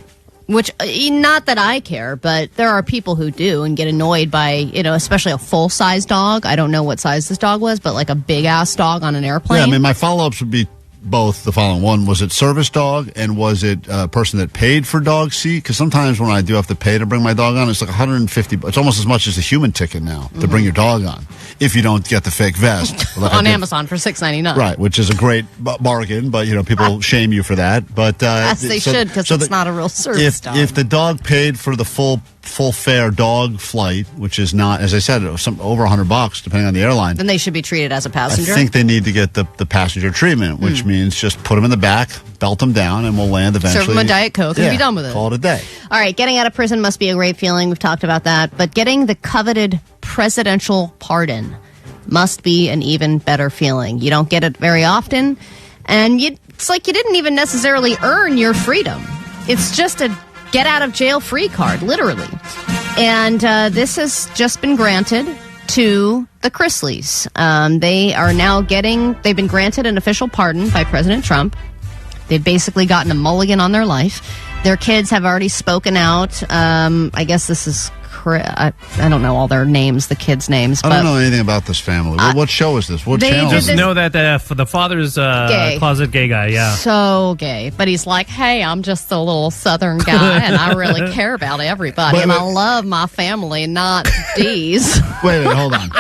Which, not that I care, but there are people who do and get annoyed by, especially a full-size dog. I don't know what size this dog was, but like a big-ass dog on an airplane. Yeah, I mean, my follow-ups would be both the following. One, was it service dog, and was it a person that paid for dog seat? Because sometimes when I do have to pay to bring my dog on, it's like $150. It's almost as much as a human ticket now to bring your dog on, if you don't get the fake vest. On Amazon for $6.99. Right, which is a great bargain, but people shame you for that. But yes, they should, because it's not a real service dog. If the dog paid for the full fare dog flight, which is not, as I said, over $100 depending on the airline, then they should be treated as a passenger. I think they need to get the passenger treatment, which means just put them in the back, belt them down, and we'll land eventually. Serve them a Diet Coke and be done with it. Call it a day. All right, getting out of prison must be a great feeling. We've talked about that. But getting the coveted presidential pardon must be an even better feeling. You don't get it very often, and it's like you didn't even necessarily earn your freedom. It's just a get-out-of-jail-free card, literally. And this has just been granted to the Chrisleys. They've been granted an official pardon by President Trump. They've basically gotten a mulligan on their life. Their kids have already spoken out. I guess this is... I don't know all their names, the kids' names. I don't know anything about this family. What show is this? What channel is this? Know that the father's gay. Closet gay guy, yeah. So gay. But he's like, hey, I'm just a little Southern guy, and I really care about everybody, and I love my family, not these. Wait, hold on.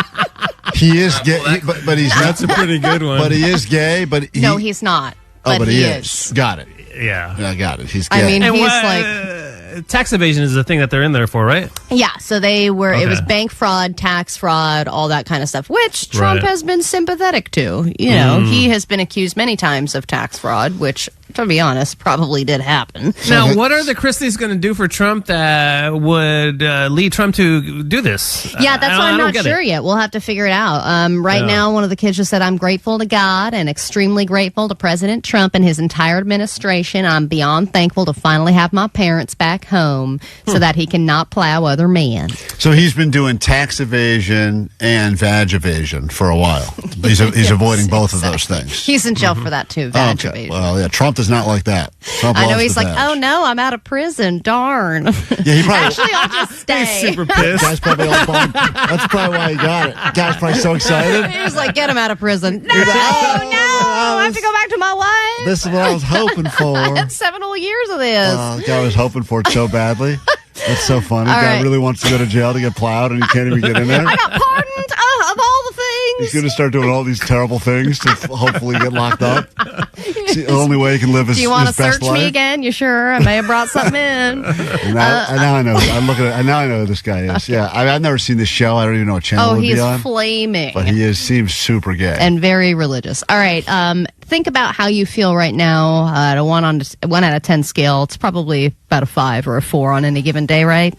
He is gay, but he's That's a pretty good one. But he is gay, but no, he's not. But he is. Got it. Yeah. I got it. He's gay. I mean, he's tax evasion is the thing that they're in there for, right? Yeah, so they were, it was bank fraud, tax fraud, all that kind of stuff, which Trump has been sympathetic to. He has been accused many times of tax fraud, which, to be honest, probably did happen. Now, what are the Chrisleys going to do for Trump that would lead Trump to do this? Yeah, that's why I'm not sure yet. We'll have to figure it out. Right now, one of the kids just said, I'm grateful to God and extremely grateful to President Trump and his entire administration. I'm beyond thankful to finally have my parents back home so that he cannot plow other men. So he's been doing tax evasion and vag evasion for a while. He's avoiding both of those things. He's in jail for that too, vag evasion. Well, yeah, Trump does not like that. Trump I know, he's like, vag. oh no, I'm out of prison, darn. Yeah, he probably, actually, I'll just stay. He's super pissed. Guy's probably all bummed. That's probably why he got it. Guy's probably so excited. He was like, get him out of prison. No, I have to go back to my wife. This is what I was hoping for. I had 7 whole years of this. The guy was hoping for it so badly. That's so funny. The guy really wants to go to jail to get plowed, and he can't even get in there. I got pardoned of all the He's going to start doing all these terrible things to hopefully get locked up. It's the only way he can live his Do you want to best search life. me again? You sure? I may have brought something in. Now I know. I'm looking at. Now I know who this guy is. Yeah, I've never seen this show. I don't even know what channel it would he's be on. flaming. But seems super gay and very religious. All right, think about how you feel right now. At a 1 out of 10 scale, it's probably about a 5 or a 4 on any given day, right?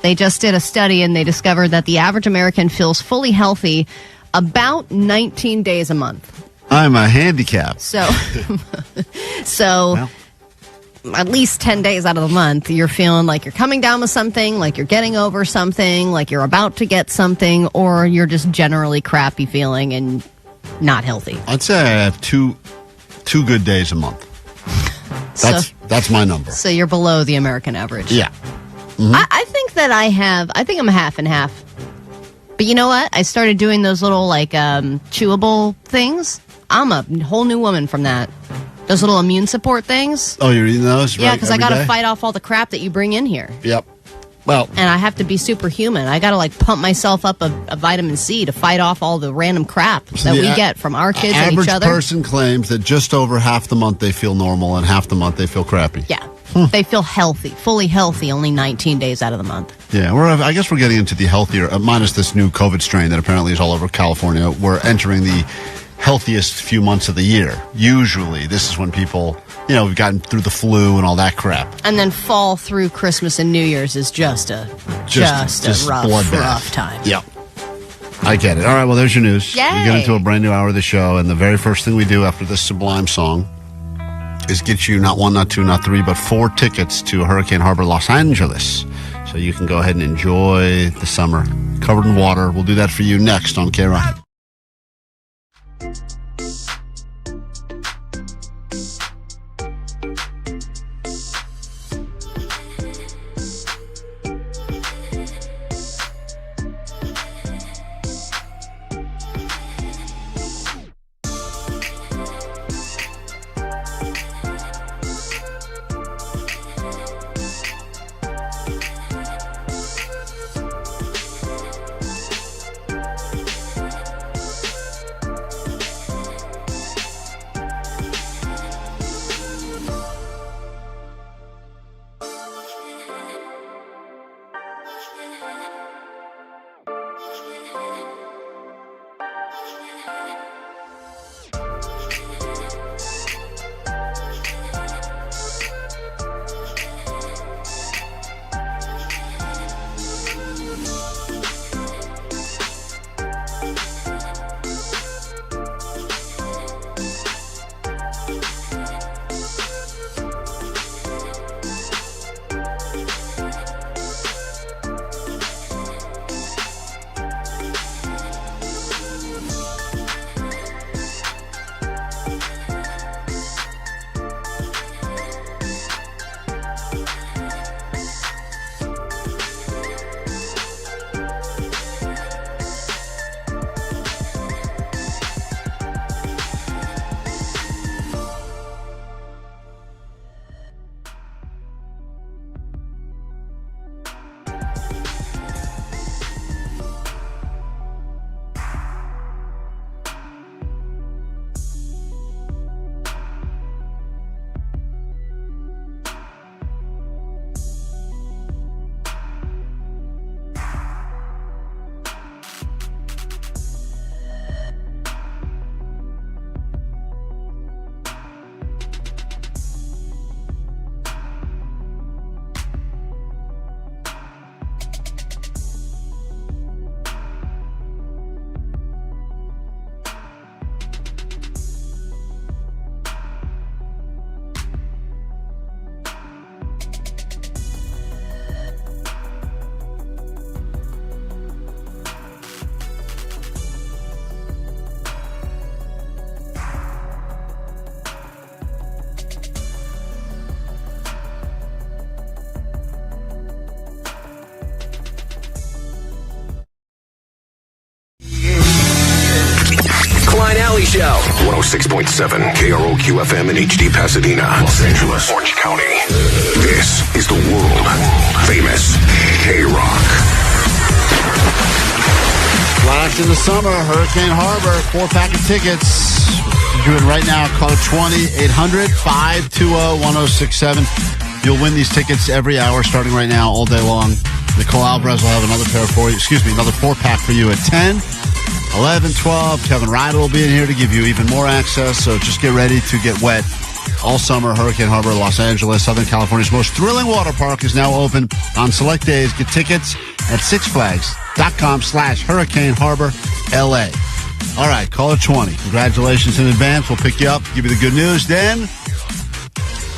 They just did a study and they discovered that the average American feels fully healthy about 19 days a month. I'm a handicap. So at least 10 days out of the month, you're feeling like you're coming down with something, like you're getting over something, like you're about to get something, or you're just generally crappy feeling and not healthy. I'd say I have two good days a month. That's my number. So you're below the American average. Yeah. Mm-hmm. I think that I think I'm half and half. But you know what? I started doing those little, like, chewable things. I'm a whole new woman from that. Those little immune support things. Oh, you're eating those? Yeah, because I got to day? fight off all the crap that you bring in here. Yep. Well, and I have to be superhuman. I got to, like, pump myself up a vitamin C to fight off all the random crap that we get from our kids and each other. Average person claims that just over half the month they feel normal and half the month they feel crappy. Yeah. They feel healthy, fully healthy, only 19 days out of the month. Yeah, I guess we're getting into the healthier, minus this new COVID strain that apparently is all over California. We're entering the healthiest few months of the year. Usually, this is when people, we've gotten through the flu and all that crap. And then fall through Christmas and New Year's is just a rough time. Yep. I get it. All right, well, there's your news. Yay. We get into a brand new hour of the show, and the very first thing we do after this sublime song is get you not 1, not 2, not 3, but 4 tickets to Hurricane Harbor, Los Angeles. So you can go ahead and enjoy the summer covered in water. We'll do that for you next on KROQ. Show. 106.7 KROQ FM in HD Pasadena, Los Angeles, Orange County. This is the world famous KROQ. Blast in the summer, Hurricane Harbor, 4-pack of tickets. Do it right now. Call 1-800-520-1067. You'll win these tickets every hour starting right now all day long. Nicole Alvarez will have another pair for you. Excuse me, another 4-pack for you at 10, 11, 12. Kevin Ryder will be in here to give you even more access. So just get ready to get wet all summer. Hurricane Harbor, Los Angeles, Southern California's most thrilling water park is now open on select days. Get tickets at sixflags.com/Hurricane Harbor, LA. All right, call it 20. Congratulations in advance. We'll pick you up, give you the good news. Then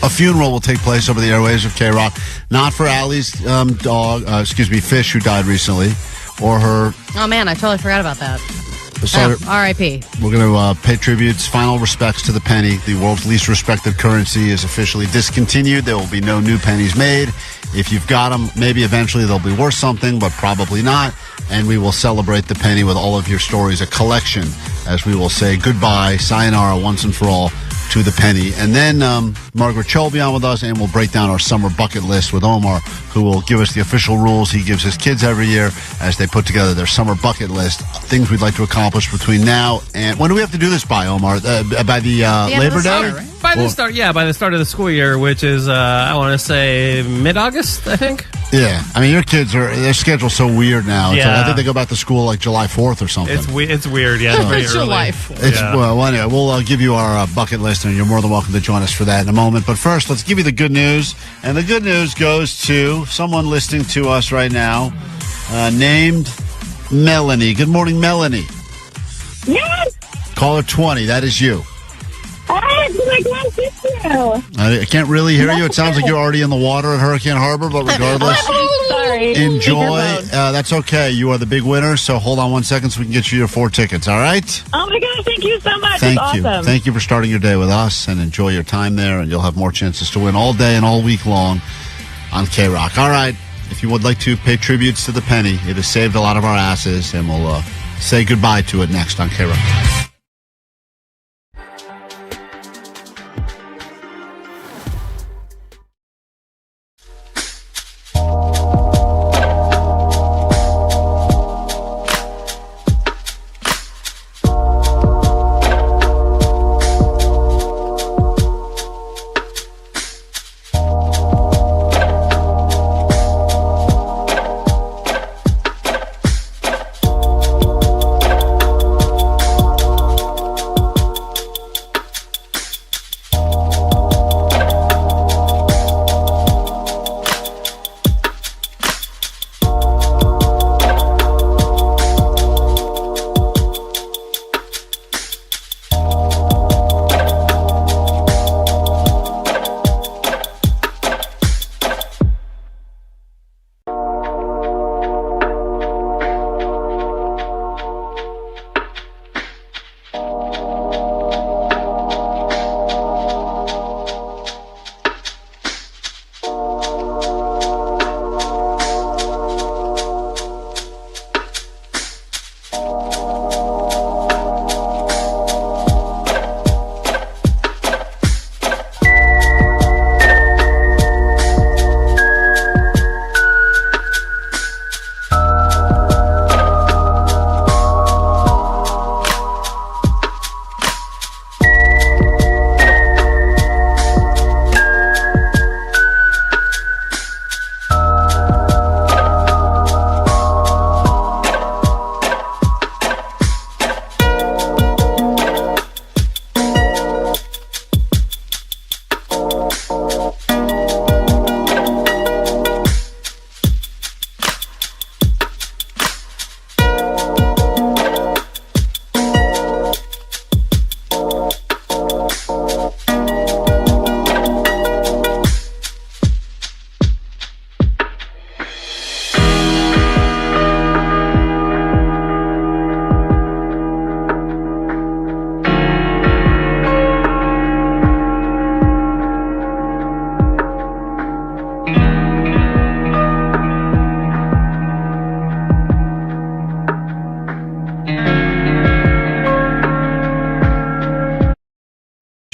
a funeral will take place over the airwaves of KROQ. Not for Allie's fish who died recently, or her. Oh, man, I totally forgot about that. R.I.P. We're going to pay tributes, final respects to the penny. The world's least respected currency is officially discontinued. There will be no new pennies made. If you've got them, maybe eventually they'll be worth something, but probably not. And we will celebrate the penny with all of your stories, a collection, as we will say goodbye, sayonara, once and for all, to the penny. And then Margaret Cho will be on with us, and we'll break down our summer bucket list with Omar, who will give us the official rules he gives his kids every year as they put together their summer bucket list, things we'd like to accomplish between now and... When do we have to do this by, Omar? By the Labor Day? Right? By the start of the school year, which is, I want to say, mid-August, I think. Yeah. I mean, your kids their schedule's so weird now. It's Yeah. like, I think they go back to school like July 4th or something. It's weird, yeah. It's very early. July 4th. Well, anyway, we'll give you our bucket list, and you're more than welcome to join us for that in a moment. But first, let's give you the good news. And the good news goes to someone listening to us right now named Melanie. Good morning, Melanie. Yes. Caller 20. That is you. Hi, my God, thank you. I can't really hear you. It sounds like you're already in the water at Hurricane Harbor, but regardless, Sorry. enjoy. That's okay. You are the big winner, so hold on 1 second so we can get you your 4 tickets, all right? Oh, my God, thank you so much. Thank it's you. awesome. Thank you for starting your day with us, and enjoy your time there, and you'll have more chances to win all day and all week long on KROQ. All right, if you would like to pay tributes to the penny, it has saved a lot of our asses, and we'll say goodbye to it next on KROQ.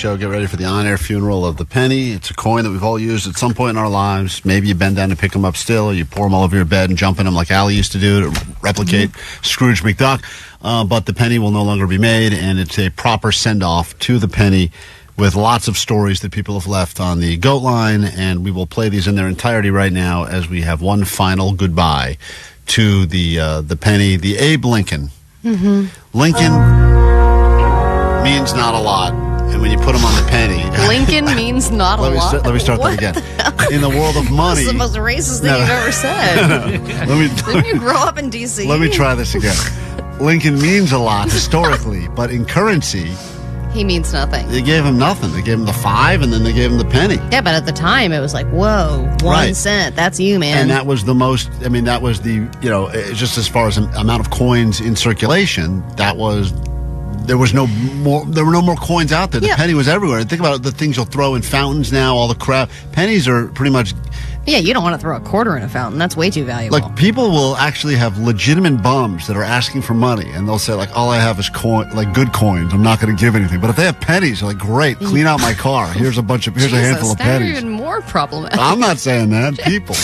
show. Get ready for the on-air funeral of the penny. It's a coin that we've all used at some point in our lives. Maybe you bend down to pick them up still, or you pour them all over your bed and jump in them like Allie used to do to replicate Scrooge McDuck. But the penny will no longer be made, and it's a proper send-off to the penny with lots of stories that people have left on the goat line, and we will play these in their entirety right now as we have one final goodbye to the penny, the Abe Lincoln. Lincoln means not a lot, and when you put him on the penny, Lincoln means not a lot. Let me start that again. In the world of money, That's the most racist thing you've ever said. Didn't you grow up in D.C.? Let me try this again. Lincoln means a lot historically, but in currency, he means nothing. They gave him nothing. They gave him the 5, and then they gave him the penny. Yeah, but at the time, it was like, whoa, 1 cent. That's you, man. And that was the most, that was the, just as far as amount of coins in circulation, there were no more coins out there. The penny was everywhere. Think about the things you'll throw in fountains now, all the crap. Pennies are pretty much... Yeah, you don't want to throw a quarter in a fountain. That's way too valuable. Like, people will actually have legitimate bums that are asking for money, and they'll say, like, all I have is good coins. I'm not going to give anything. But if they have pennies, they're like, great, clean out my car. Here's a handful of pennies. Even more problematic. I'm not saying that. People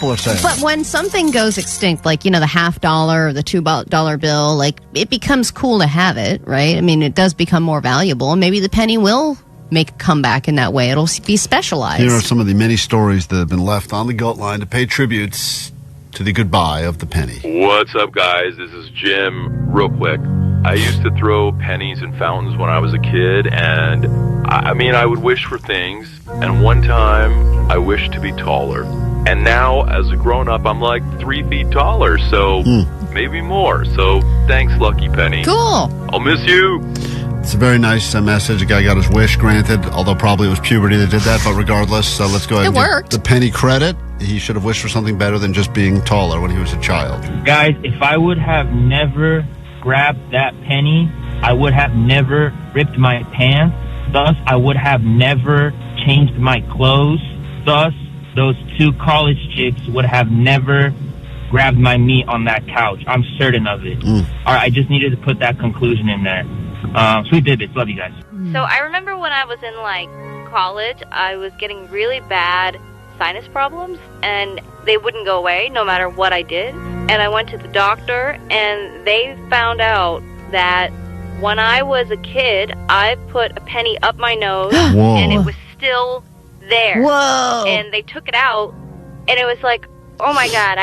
are saying But when something goes extinct, like, the $50 or the $2 bill, like, it becomes cool to have it, right? I mean, it does become more valuable, and maybe the penny will make a comeback in that way. It'll be specialized. Here are some of the many stories that have been left on the goat line to pay tributes to the goodbye of the penny. What's up, guys? This is Jim. Real quick, I used to throw pennies in fountains when I was a kid, and I would wish for things, and one time I wished to be taller. And now, as a grown-up, I'm like 3 feet taller, so maybe more. So thanks, Lucky Penny. Cool. I'll miss you. It's a very nice message. A guy got his wish granted, although probably it was puberty that did that, but regardless, let's go ahead and give the penny credit. He should have wished for something better than just being taller when he was a child. Guys, if I would have never grabbed that penny, I would have never ripped my pants. Thus, I would have never changed my clothes. Thus, those 2 college chicks would have never grabbed my meat on that couch. I'm certain of it. All right, I just needed to put that conclusion in there. Sweet Bibits. Love you guys. So I remember when I was in college, I was getting really bad sinus problems, and they wouldn't go away no matter what I did. And I went to the doctor, and they found out that when I was a kid, I put a penny up my nose, and it was still there. Whoa! And they took it out, and it was like, oh my God,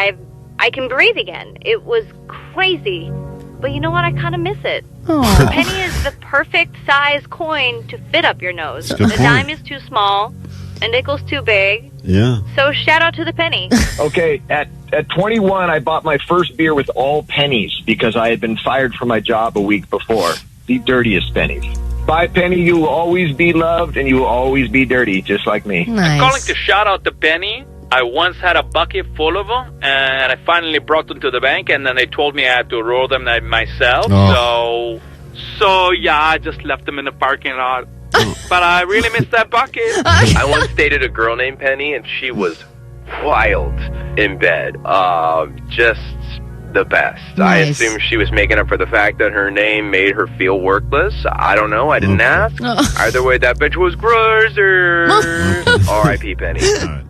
I can breathe again. It was crazy. But you know what? I kind of miss it. The penny is the perfect size coin to fit up your nose. The dime is too small, a nickel's too big. Yeah. So shout out to the penny. Okay, at 21, I bought my first beer with all pennies because I had been fired from my job a week before. The dirtiest pennies. Bye, Penny. You will always be loved, and you will always be dirty, just like me. I'm calling to shout out the penny. I once had a bucket full of them, and I finally brought them to the bank, and then they told me I had to roll them myself. So yeah, I just left them in the parking lot. But I really miss that bucket. I once dated a girl named Penny, and she was wild in bed. Just the best. Nice. I assumed she was making up for the fact that her name made her feel worthless. I don't know. I didn't ask. Either way, that bitch was gross. R.I.P. Penny.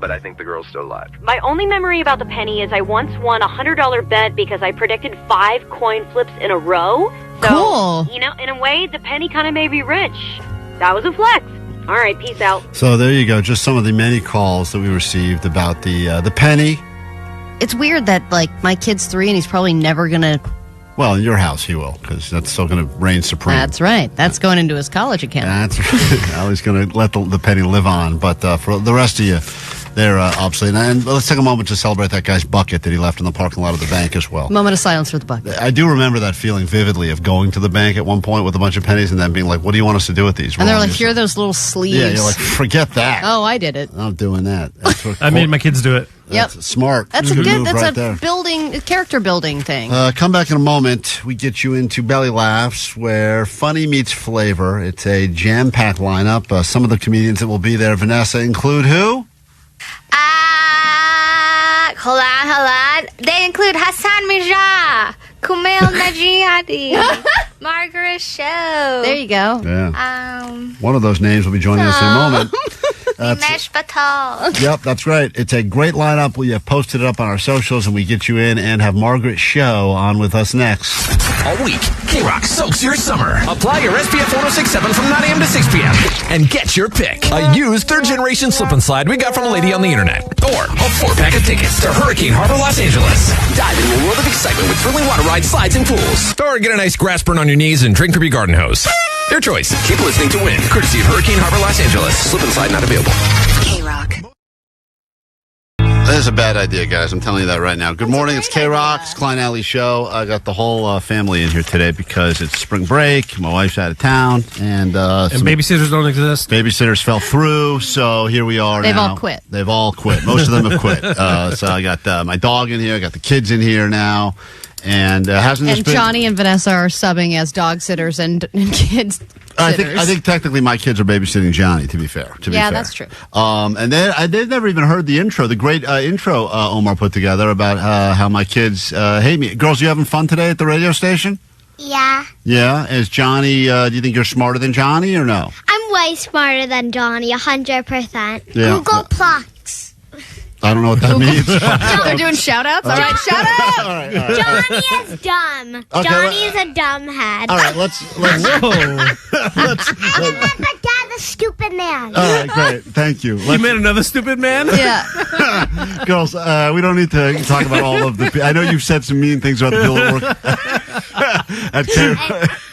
But I think the girl's still alive. My only memory about the penny is I once won a $100 bet because I predicted 5 coin flips in a row. So, cool. In a way, the penny kind of made me rich. That was a flex. All right, peace out. So there you go. Just some of the many calls that we received about the penny. It's weird that, my kid's 3 and he's probably never going to... Well, in your house he will, because that's still going to reign supreme. That's right. That's going into his college account. That's right. Allie's going to let the penny live on. But for the rest of you, they're obsolete. And let's take a moment to celebrate that guy's bucket that he left in the parking lot of the bank as well. Moment of silence for the bucket. I do remember that feeling vividly of going to the bank at one point with a bunch of pennies and then being like, what do you want us to do with these? And they're like, here are those little sleeves. Yeah, you're like, forget that. Oh, I did it. I'm doing that. That's what I made my kids do it. That's smart. That's a character building thing. Come back in a moment. We get you into Belly Laughs, where funny meets flavor. It's a jam-packed lineup. Some of the comedians that will be there, Vanessa, include who? Hold on. They include Hassan Mirza, Kumail Najmi. Margaret Cho. There you go. Yeah. One of those names will be joining us in a moment. Mesh Batal. Yep, that's right. It's a great lineup. We have posted it up on our socials, and we get you in and have Margaret Cho on with us next. All week, KROQ soaks your summer. Apply your SPF 1067 from 9 a.m. to 6 p.m. and get your pick. A used third-generation slip-and-slide we got from a lady on the internet. Or a 4-pack of tickets to Hurricane Harbor, Los Angeles. Dive into a world of excitement with thrilling water rides, slides, and pools. Or get a nice grass burn on your knees and drink from your garden hose. Your choice. Keep listening to win. Courtesy of Hurricane Harbor, Los Angeles. Slip-and-slide not available. KROQ. That is a bad idea, guys. I'm telling you that right now. Good morning. It's KROQ. It's Klein Alley Show. I got the whole family in here today because it's spring break. My wife's out of town. And babysitters don't exist. Babysitters fell through. So here we are They've now. all quit. They've all quit. Most of them have quit. So I got my dog in here. I got the kids in here now. And hasn't this been... Johnny and Vanessa are subbing as dog sitters and kids. I think technically my kids are babysitting Johnny. To be fair, that's true. And they've never even heard the intro, the great intro Omar put together about how my kids hate me. Girls, you having fun today at the radio station? Yeah. Yeah. Is Johnny? Do you think you're smarter than Johnny or no? I'm way smarter than Johnny, 100%. Yeah. Google Plus. I don't know what that means. We're doing shout-outs? All right, shout-out! All right. Johnny is dumb. Okay, Johnny is a dumb head. All right, let's Remember Dad, the stupid man. All right, great. Thank you. You made another stupid man? Yeah. Girls, we don't need to talk about all of the... I know you've said some mean things about the people that work at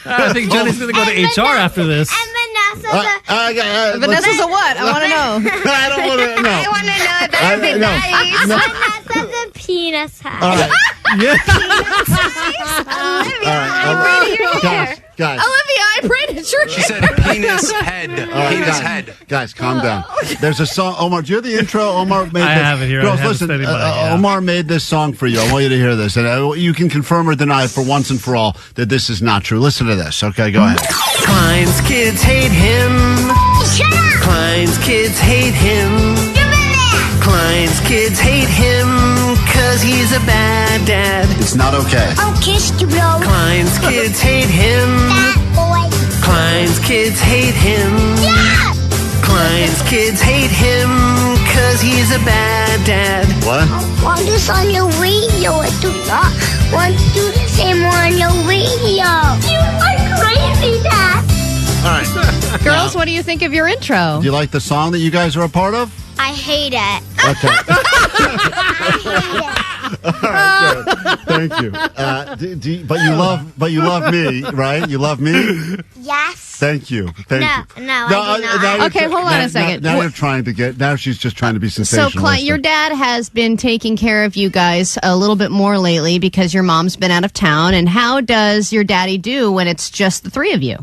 I think Johnny's going to go to HR after this. And Vanessa's Vanessa's a what? I want to know. I don't want to know. I want to know. That would be nice. Vanessa's a penis head. All right. Olivia, Guys. Olivia, I prayed at church. She said penis head. All right, Penis guys, head. Guys, calm down. There's a song. Omar, do you have the intro? Omar made I this. have it here. Girls, I have listen. it steady by, yeah. Omar made this song for you. I want you to hear this. And you can confirm or deny for once and for all that this is not true. Listen to this. Okay, go ahead. Klein's kids hate him. Shut up! Klein's kids hate him. Klein's kids hate him because he's a bad dad. It's not okay. I'll kiss you, bro. Klein's kids hate him. That boy. Klein's kids hate him. Yeah! Klein's kids hate him because he's a bad dad. What? I want this on your radio. I do not want to do the same on your radio. You are crazy, Dad. All right. Girls, what do you think of your intro? Do you like the song that you guys are a part of? I hate it. Okay. I hate it. All right, good. Thank you. But you love me, right? You love me? Yes. Thank you. Thank you. No, I do not. Okay, hold on a second. Now you're trying to get. Now she's just trying to be So, sensational. Klein, your dad has been taking care of you guys a little bit more lately because your mom's been out of town. And how does your daddy do when it's just the three of you?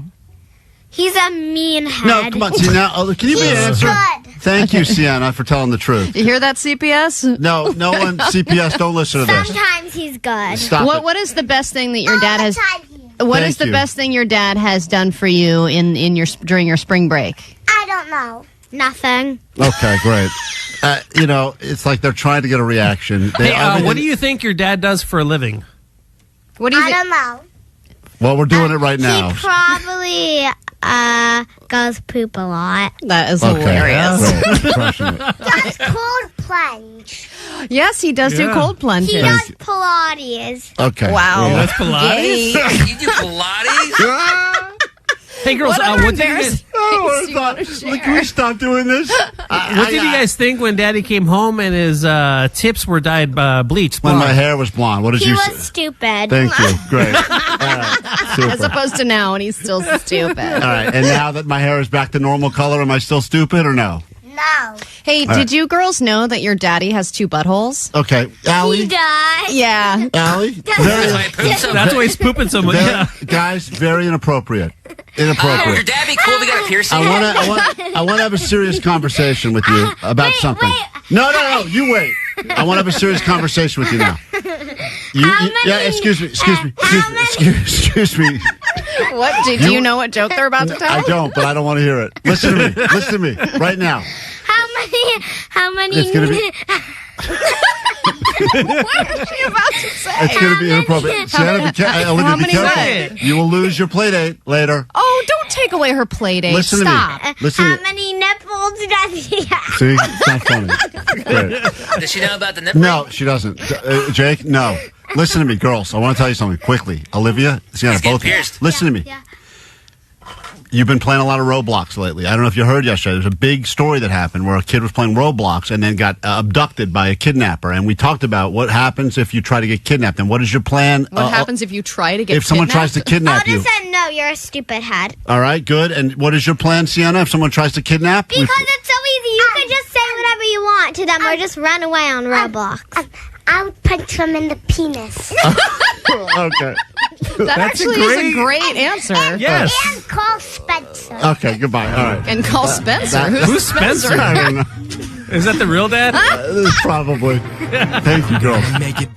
He's a mean head. No, come on. See now, can you be an answer? Good. Thank you, Sienna, for telling the truth. You hear that, CPS? No one. CPS, don't listen to this. Sometimes he's good. Stop it. What is the best thing that your dad has? What Thank is the you. best thing your dad has done for you in your during your spring break? I don't know. Nothing. Okay, great. It's like they're trying to get a reaction. Hey, what do you think your dad does for a living? What do you I don't know. Well, we're doing it right now. He probably goes poop a lot. That is Okay. hilarious. Great. Crushing it. Does cold plunge. Yes, he does do cold plunges. He does Pilates. Okay. Wow. Yeah. That's Pilates? You do Pilates? Hey, girls, What what did you guys... do you want to share? Can we stop doing this? What did you guys think when Daddy came home and his tips were dyed bleached? When blonde? my hair was blonde, what did He you was say? stupid. Thank you. Great. All right. Super. As opposed to now, and he's still stupid. All right. And now that my hair is back to normal color, am I still stupid or no? No. Hey, All did right. you girls know that your daddy has 2 buttholes? Okay. He Allie? does. Yeah. Allie? That's why I pooped so That's much. why he's pooping so much. Yeah. Guys, very inappropriate. Would Inappropriate. your dad be cool if he got a piercing? I want to have a serious conversation with you about something. No, you wait. I want to have a serious conversation with you now. Yeah, excuse me. What? Do you know what joke they're about to tell? I don't, but I don't want to hear it. Listen to me right now. How many? It's gonna be. What is she about to say? It's going to be inappropriate. Olivia, be careful. You will lose your play date later. Oh, don't take away her play date. Listen Stop. to me. Listen How many nipples does he have? See? It's not funny. Great. Does she know about the nipple? No, she doesn't. Jake, no. Listen to me, girls. I want to tell you something quickly. Olivia, Sienna, both of you. Listen to me. Yeah. You've been playing a lot of Roblox lately. I don't know if you heard yesterday. There's a big story that happened where a kid was playing Roblox and then got abducted by a kidnapper. And we talked about what happens if you try to get kidnapped. And what is your plan? What happens if you try to get if someone tries to kidnap you? I'll just say no, you're a stupid head. All right, good. And what is your plan, Sienna, if someone tries to kidnap? Because it's so easy. You can just say whatever you want to them or just run away on Roblox. I would punch them in the penis. Okay. That actually is a great answer. Yes. And call Spencer. Okay, goodbye. All right. And call Spencer. Who's Spencer? I don't know. Is that the real dad? Probably. Thank you, girls. Make it.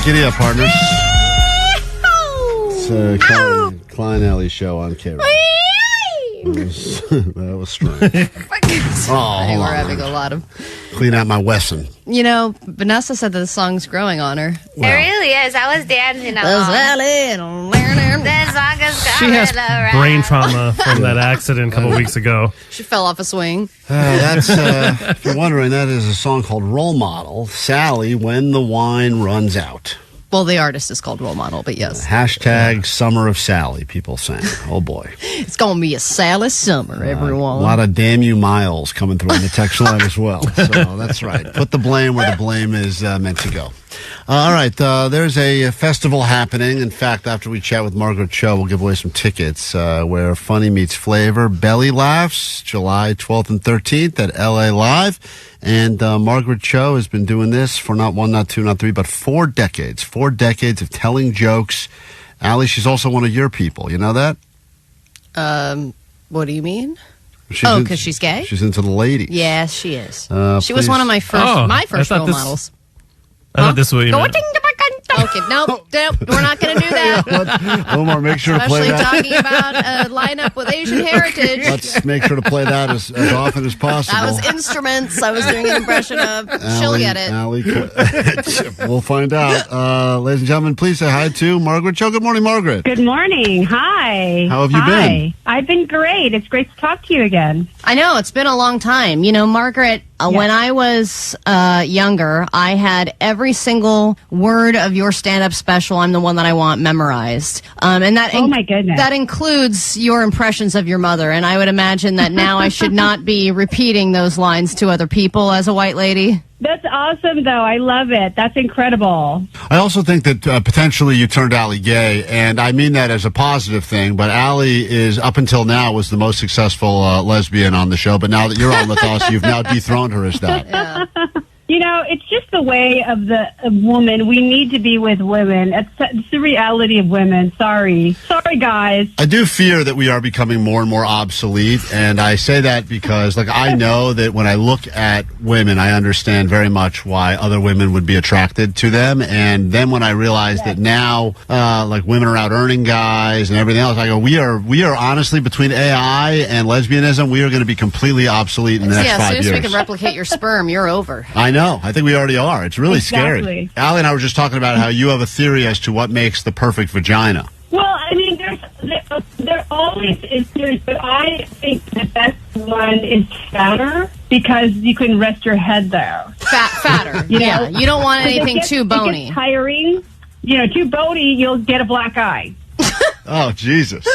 right, giddy up, partners. It's Klein Alley show on KROQ. That was strange. We're having a lot of... Clean out my Wesson. You know, Vanessa said that the song's growing on her. It really is. I was dancing along. She has brain trauma from that accident a couple weeks ago. She fell off a swing. That's, if you're wondering, that is a song called Role Model, Sally, When the Wine Runs Out. Well, the artist is called Role Model, but yes. Hashtag Summer of Sally, people saying. Oh, boy. It's going to be a Sally summer, everyone. A lot of damn you miles coming through on the text line as well. So that's right. Put the blame where the blame is meant to go. All right. There's a festival happening. In fact, after we chat with Margaret Cho, we'll give away some tickets where funny meets flavor. Belly Laughs, July 12th and 13th at LA Live. And Margaret Cho has been doing this for not one, not two, not three, but 4 decades. 4 decades of telling jokes. Allie, she's also one of your people. You know that? What do you mean? Because she's gay? She's into the ladies. Yes, she is. She was one of my first role models. I thought this was you. Okay, nope, we're not going to do that. Omar, make sure to play that. Especially talking about a lineup with Asian heritage. Let's make sure to play that as often as possible. That was instruments I was doing an impression of. She'll get it. Allie, we'll find out. Ladies and gentlemen, please say hi to Margaret Cho. Good morning, Margaret. Good morning. Hi. How have you been? I've been great. It's great to talk to you again. I know, it's been a long time. You know, Margaret, when I was younger, I had every single word of your stand-up special, I'm the one that I want, memorized. And that oh my goodness. That includes your impressions of your mother. And I would imagine that now I should not be repeating those lines to other people as a white lady. That's awesome, though. I love it. That's incredible. I also think that potentially you turned Allie gay, and I mean that as a positive thing, but Allie is, up until now, was the most successful lesbian on the show, but now that you're on with us, you've now dethroned her as that. Yeah. You know, it's just the way of the woman. We need to be with women. It's the reality of women. Sorry, guys. I do fear that we are becoming more and more obsolete, and I say that because, like, I know that when I look at women, I understand very much why other women would be attracted to them, and then when I realize that now, like, women are out earning guys and everything else, I go, we are honestly, between AI and lesbianism, we are going to be completely obsolete in the next 5 years. Yeah, as soon as we can replicate your sperm, you're over. I know. I think we already are. It's really Exactly. scary. Allie and I were just talking about how you have a theory as to what makes the perfect vagina. Well, I mean, there always is theories, but I think the best one is fatter because you can rest your head there. Fatter. Yeah, you don't want anything too bony. It gets tiring. You know, too bony, you'll get a black eye. Oh, Jesus.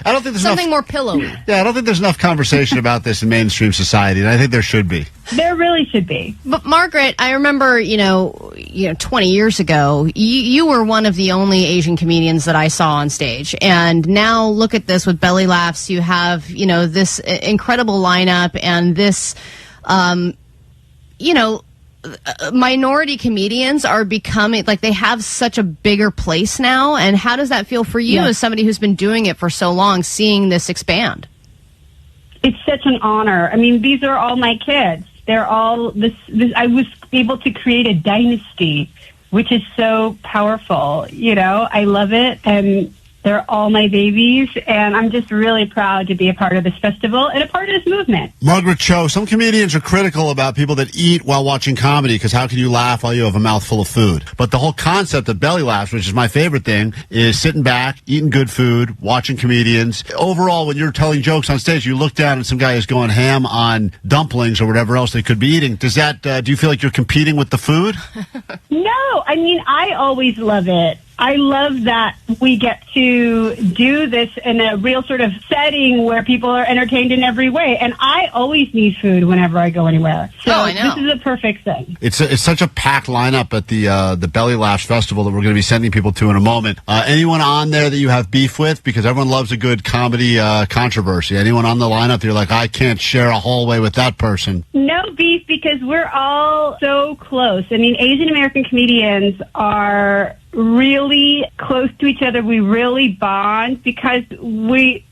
I don't think there's something more pillowy. Yeah, I don't think there's enough conversation about this in mainstream society, and I think there should be. There really should be. But Margaret, I remember, 20 years ago, you were one of the only Asian comedians that I saw on stage, and now look at this with Belly Laughs. You have, this incredible lineup and this, minority comedians are becoming, like, they have such a bigger place now. And how does that feel for you as somebody who's been doing it for so long, seeing this expand? It's such an honor. I mean, these are all my kids. They're all this. I was able to create a dynasty, which is so powerful. I love it, and they're all my babies, and I'm just really proud to be a part of this festival and a part of this movement. Margaret Cho, some comedians are critical about people that eat while watching comedy because how can you laugh while you have a mouthful of food? But the whole concept of Belly Laughs, which is my favorite thing, is sitting back, eating good food, watching comedians. Overall, when you're telling jokes on stage, you look down and some guy is going ham on dumplings or whatever else they could be eating. Does that, do you feel like you're competing with the food? No, I mean, I always love it. I love that we get to do this in a real sort of setting where people are entertained in every way. And I always need food whenever I go anywhere. So I know. This is a perfect thing. It's such a packed lineup at the Belly Laughs Festival that we're going to be sending people to in a moment. Anyone on there that you have beef with? Because everyone loves a good comedy controversy. Anyone on the lineup that you're like, I can't share a hallway with that person? No beef because we're all so close. I mean, Asian American comedians are really close to each other. We really bond because we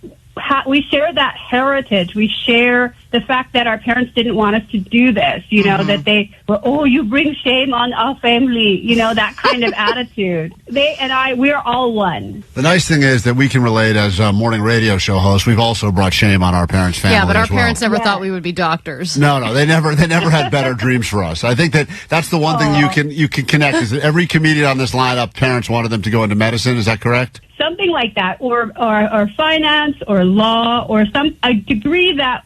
share that heritage. We share the fact that our parents didn't want us to do this, that they were, you bring shame on our family, that kind of attitude. They and we're all one. The nice thing is that we can relate as morning radio show hosts. We've also brought shame on our parents' family. Yeah, but our parents never thought we would be doctors. No, they never had better dreams for us. I think that's the one thing you can connect is that every comedian on this lineup, parents wanted them to go into medicine. Is that correct? So something like that, or finance or law or a degree that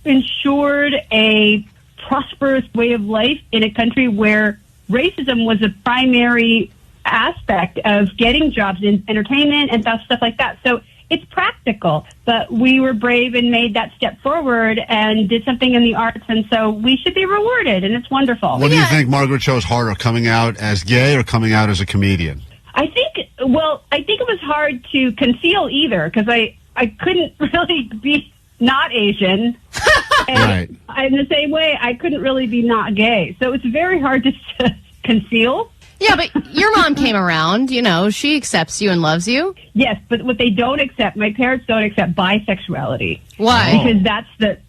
ensured a prosperous way of life in a country where racism was a primary aspect of getting jobs in entertainment and stuff like that. So it's practical, but we were brave and made that step forward and did something in the arts, and so we should be rewarded, and it's wonderful. What do you think Margaret Cho is harder, coming out as gay or coming out as a comedian? I think it was hard to conceal either, because I couldn't really be not Asian. And right. in the same way, I couldn't really be not gay. So it's very hard to conceal. Yeah, but your mom came around, she accepts you and loves you. Yes, but what they don't accept, my parents don't accept bisexuality. Why? Because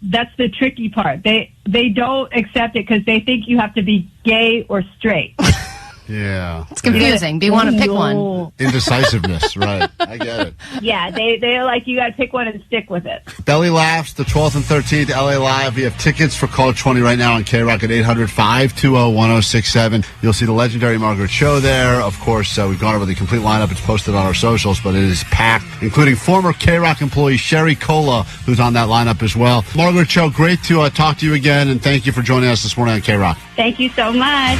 that's the tricky part. They don't accept it because they think you have to be gay or straight. Yeah. It's confusing. Do you want to pick one? Indecisiveness, right. I get it. Yeah, they're like, you got to pick one and stick with it. Belly Laughs, the 12th and 13th, LA Live. We have tickets for Call 20 right now on KROQ at 800-520-1067. You'll see the legendary Margaret Cho there. Of course, we've gone over the complete lineup. It's posted on our socials, but it is packed, including former KROQ employee Sherry Cola, who's on that lineup as well. Margaret Cho, great to talk to you again, and thank you for joining us this morning on KROQ. Thank you so much.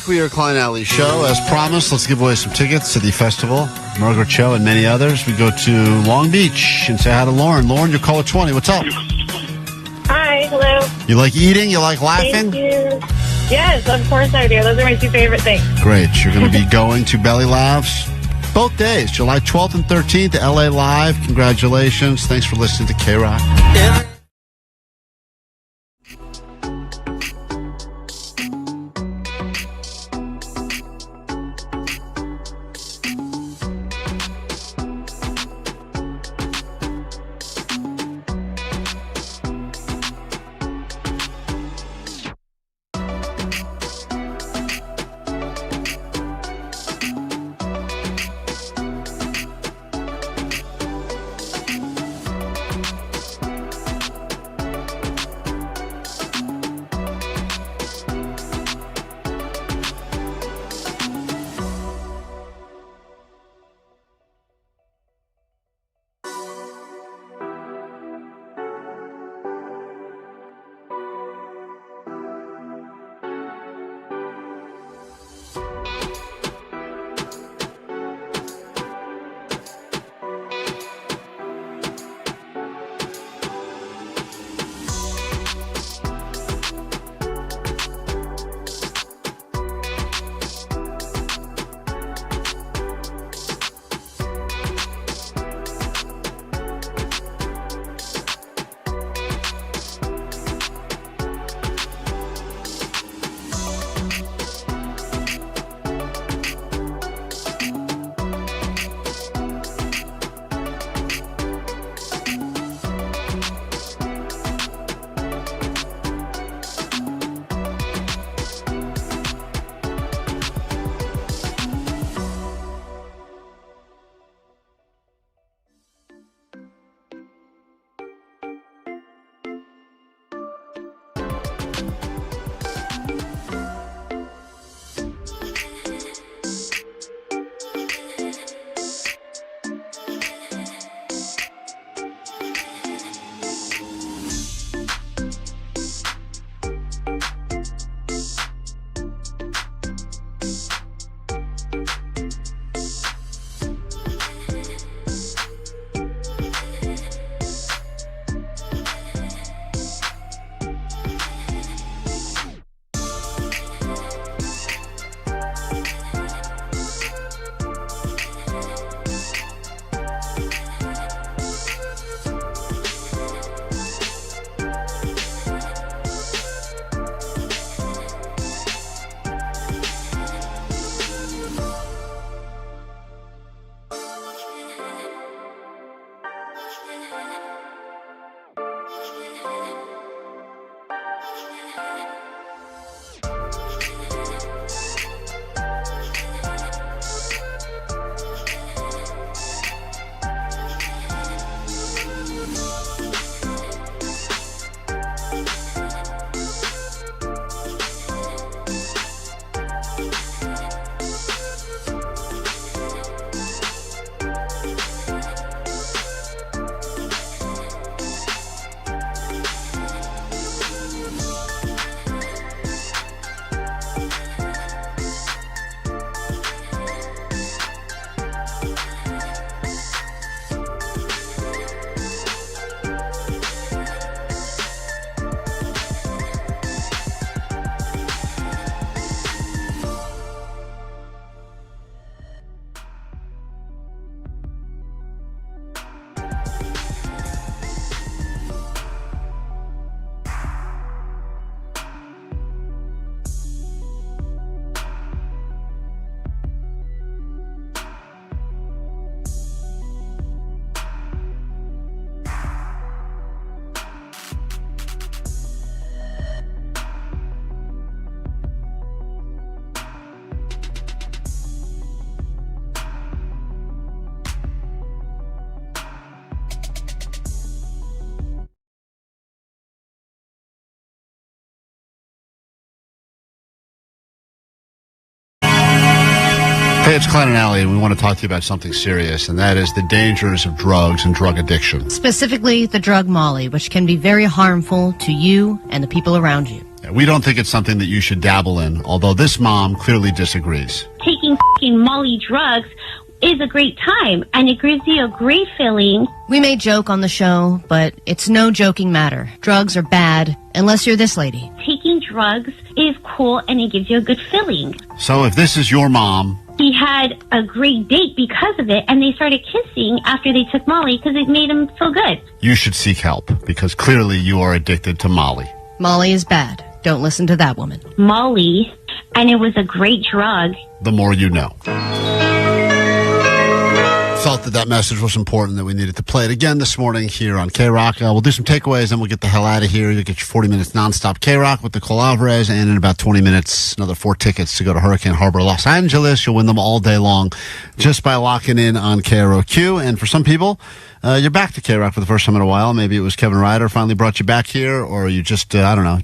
We are Klein Alley Show. As promised, let's give away some tickets to the festival. Margaret Cho and many others. We go to Long Beach and say hi to Lauren. Lauren, you're caller 20. What's up? Hi, hello. You like eating? You like laughing? Thank you. Yes, of course I do. Those are my two favorite things. Great. You're going to be going to Belly Laughs both days, July 12th and 13th, LA Live. Congratulations. Thanks for listening to KROQ. Hey, it's Klein and Allie, and we want to talk to you about something serious, and that is the dangers of drugs and drug addiction. Specifically, the drug Molly, which can be very harmful to you and the people around you. We don't think it's something that you should dabble in, although this mom clearly disagrees. Taking f***ing Molly drugs is a great time, and it gives you a great feeling. We may joke on the show, but it's no joking matter. Drugs are bad, unless you're this lady. Taking drugs is cool, and it gives you a good feeling. So if this is your mom... He had a great date because of it, and they started kissing after they took Molly because it made him feel good. You should seek help, because clearly you are addicted to Molly. Molly is bad. Don't listen to that woman. Molly, and it was a great drug. The more you know. Felt that message was important, that we needed to play it again this morning here on KROQ. We'll do some takeaways, and we'll get the hell out of here. You'll get your 40 minutes nonstop KROQ with Nicole Alvarez, and in about 20 minutes, another 4 tickets to go to Hurricane Harbor, Los Angeles. You'll win them all day long just by locking in on KROQ. And for some people, you're back to KROQ for the first time in a while. Maybe it was Kevin Ryder finally brought you back here, or you just, I don't know,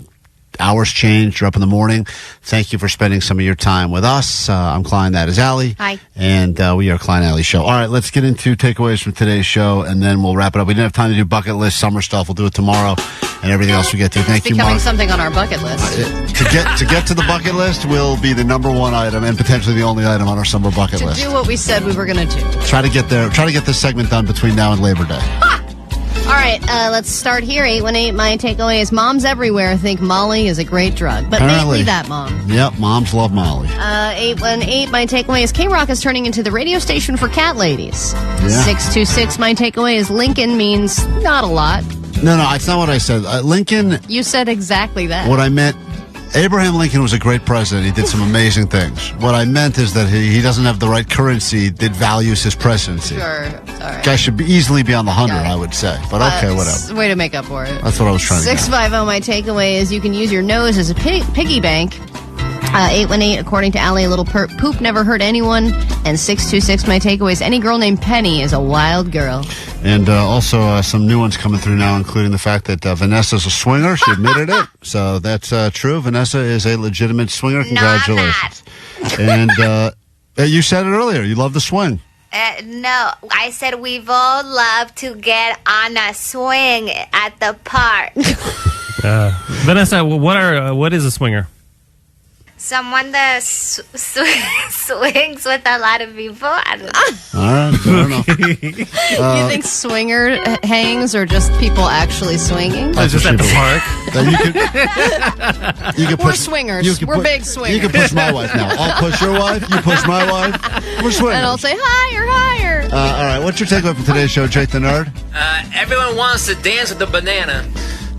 hours changed. You're up in the morning. Thank you for spending some of your time with us. I'm Klein. That is Allie. Hi. And we are Klein Alley Show. All right, let's get into takeaways from today's show, and then we'll wrap it up. We didn't have time to do bucket list, summer stuff. We'll do it tomorrow, and everything else we get to. Thank you, Becoming Mark. something on our bucket list. To get to the bucket list will be the number one item, and potentially the only item on our summer bucket list. To do what we said we were going to do. Try to get there. Try to get this segment done between now and Labor Day. All right, let's start here. 818, my takeaway is moms everywhere think Molly is a great drug. But Apparently. mainly that mom. Yep, moms love Molly. 818, my takeaway is KROQ is turning into the radio station for cat ladies. Yeah. 626, my takeaway is Lincoln means not a lot. No, that's not what I said. Lincoln, You said exactly that. what I meant, Abraham Lincoln was a great president. He did some amazing things. What I meant is that he doesn't have the right currency that values his presidency. Sure, all right. Guy should easily be on the 100, I would say. But okay, whatever. Way to make up for it. That's what I was trying to get. 650, my takeaway is you can use your nose as a piggy bank. 818, according to Allie, a little poop never hurt anyone. And 626, my takeaway is any girl named Penny is a wild girl. And also some new ones coming through now, including the fact that Vanessa's a swinger. She admitted it. So that's true. Vanessa is a legitimate swinger. Congratulations. And you said it earlier. You love the swing. No, I said we've all loved to get on a swing at the park. Vanessa, what is a swinger? Someone that swings with a lot of people. I don't know. All right, fair enough. You think swinger hangs or just people actually swinging? Just at the park. We're swingers. We're big swingers. You can push my wife now. I'll push your wife. You push my wife. We're swingers. And I'll say higher. All right, what's your takeaway from today's show, Jake the Nerd? Everyone wants to dance with the banana.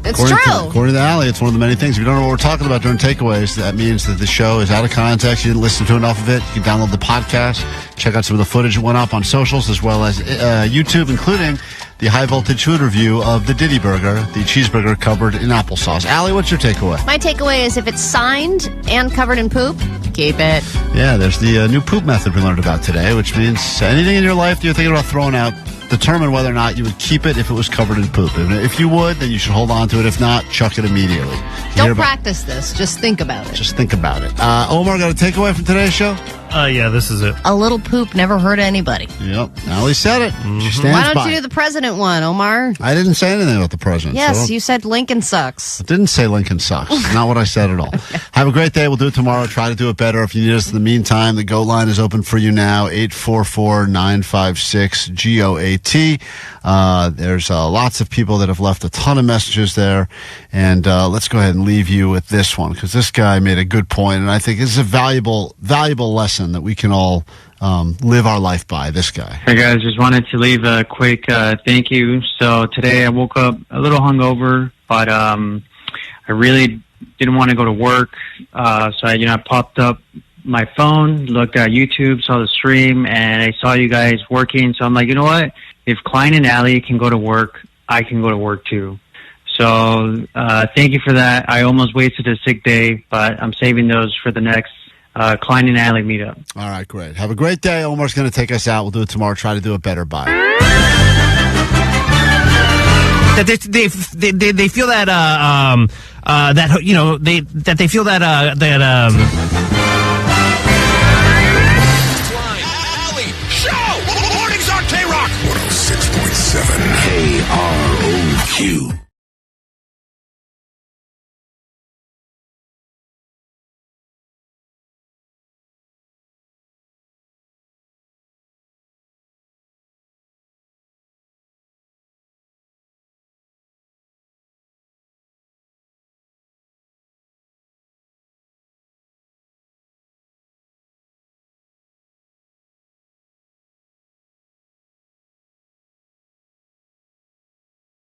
It's true. According to Allie, it's one of the many things. If you don't know what we're talking about during takeaways, that means that the show is out of context. You didn't listen to enough of it. You can download the podcast, check out some of the footage that went up on socials, as well as YouTube, including the high-voltage food review of the Diddy burger, the cheeseburger covered in applesauce. Allie, what's your takeaway? My takeaway is if it's signed and covered in poop, keep it. Yeah, there's the new poop method we learned about today, which means anything in your life that you're thinking about throwing out, determine whether or not you would keep it if it was covered in poop. If you would, then you should hold on to it. If not, chuck it immediately. Don't practice this. Just think about it. Just think about it. Omar, got a takeaway from today's show? Yeah, this is it. A little poop never hurt anybody. Yep. Allie said it. She stands Why don't by you do the president one, Omar? I didn't say anything about the president. Yes, so you said Lincoln sucks. I didn't say Lincoln sucks. Not what I said at all. Have a great day. We'll do it tomorrow. Try to do it better. If you need us in the meantime, the GO line is open for you now, 844-956-GOAT. There's lots of people that have left a ton of messages there. And let's go ahead and leave you with this one, because this guy made a good point, and I think this is a valuable lesson that we can all live our life by. This guy. Hey guys, just wanted to leave a quick thank you. So today I woke up a little hungover, but I really didn't want to go to work. So I popped up my phone, looked at YouTube, saw the stream, and I saw you guys working. So I'm like, you know what? If Klein and Allie can go to work, I can go to work too. So thank you for that. I almost wasted a sick day, but I'm saving those for the next Klein and Allie meetup. All right, great. Have a great day. Omar's going to take us out. We'll do it tomorrow. Try to do it better. Bye. That they feel that they feel that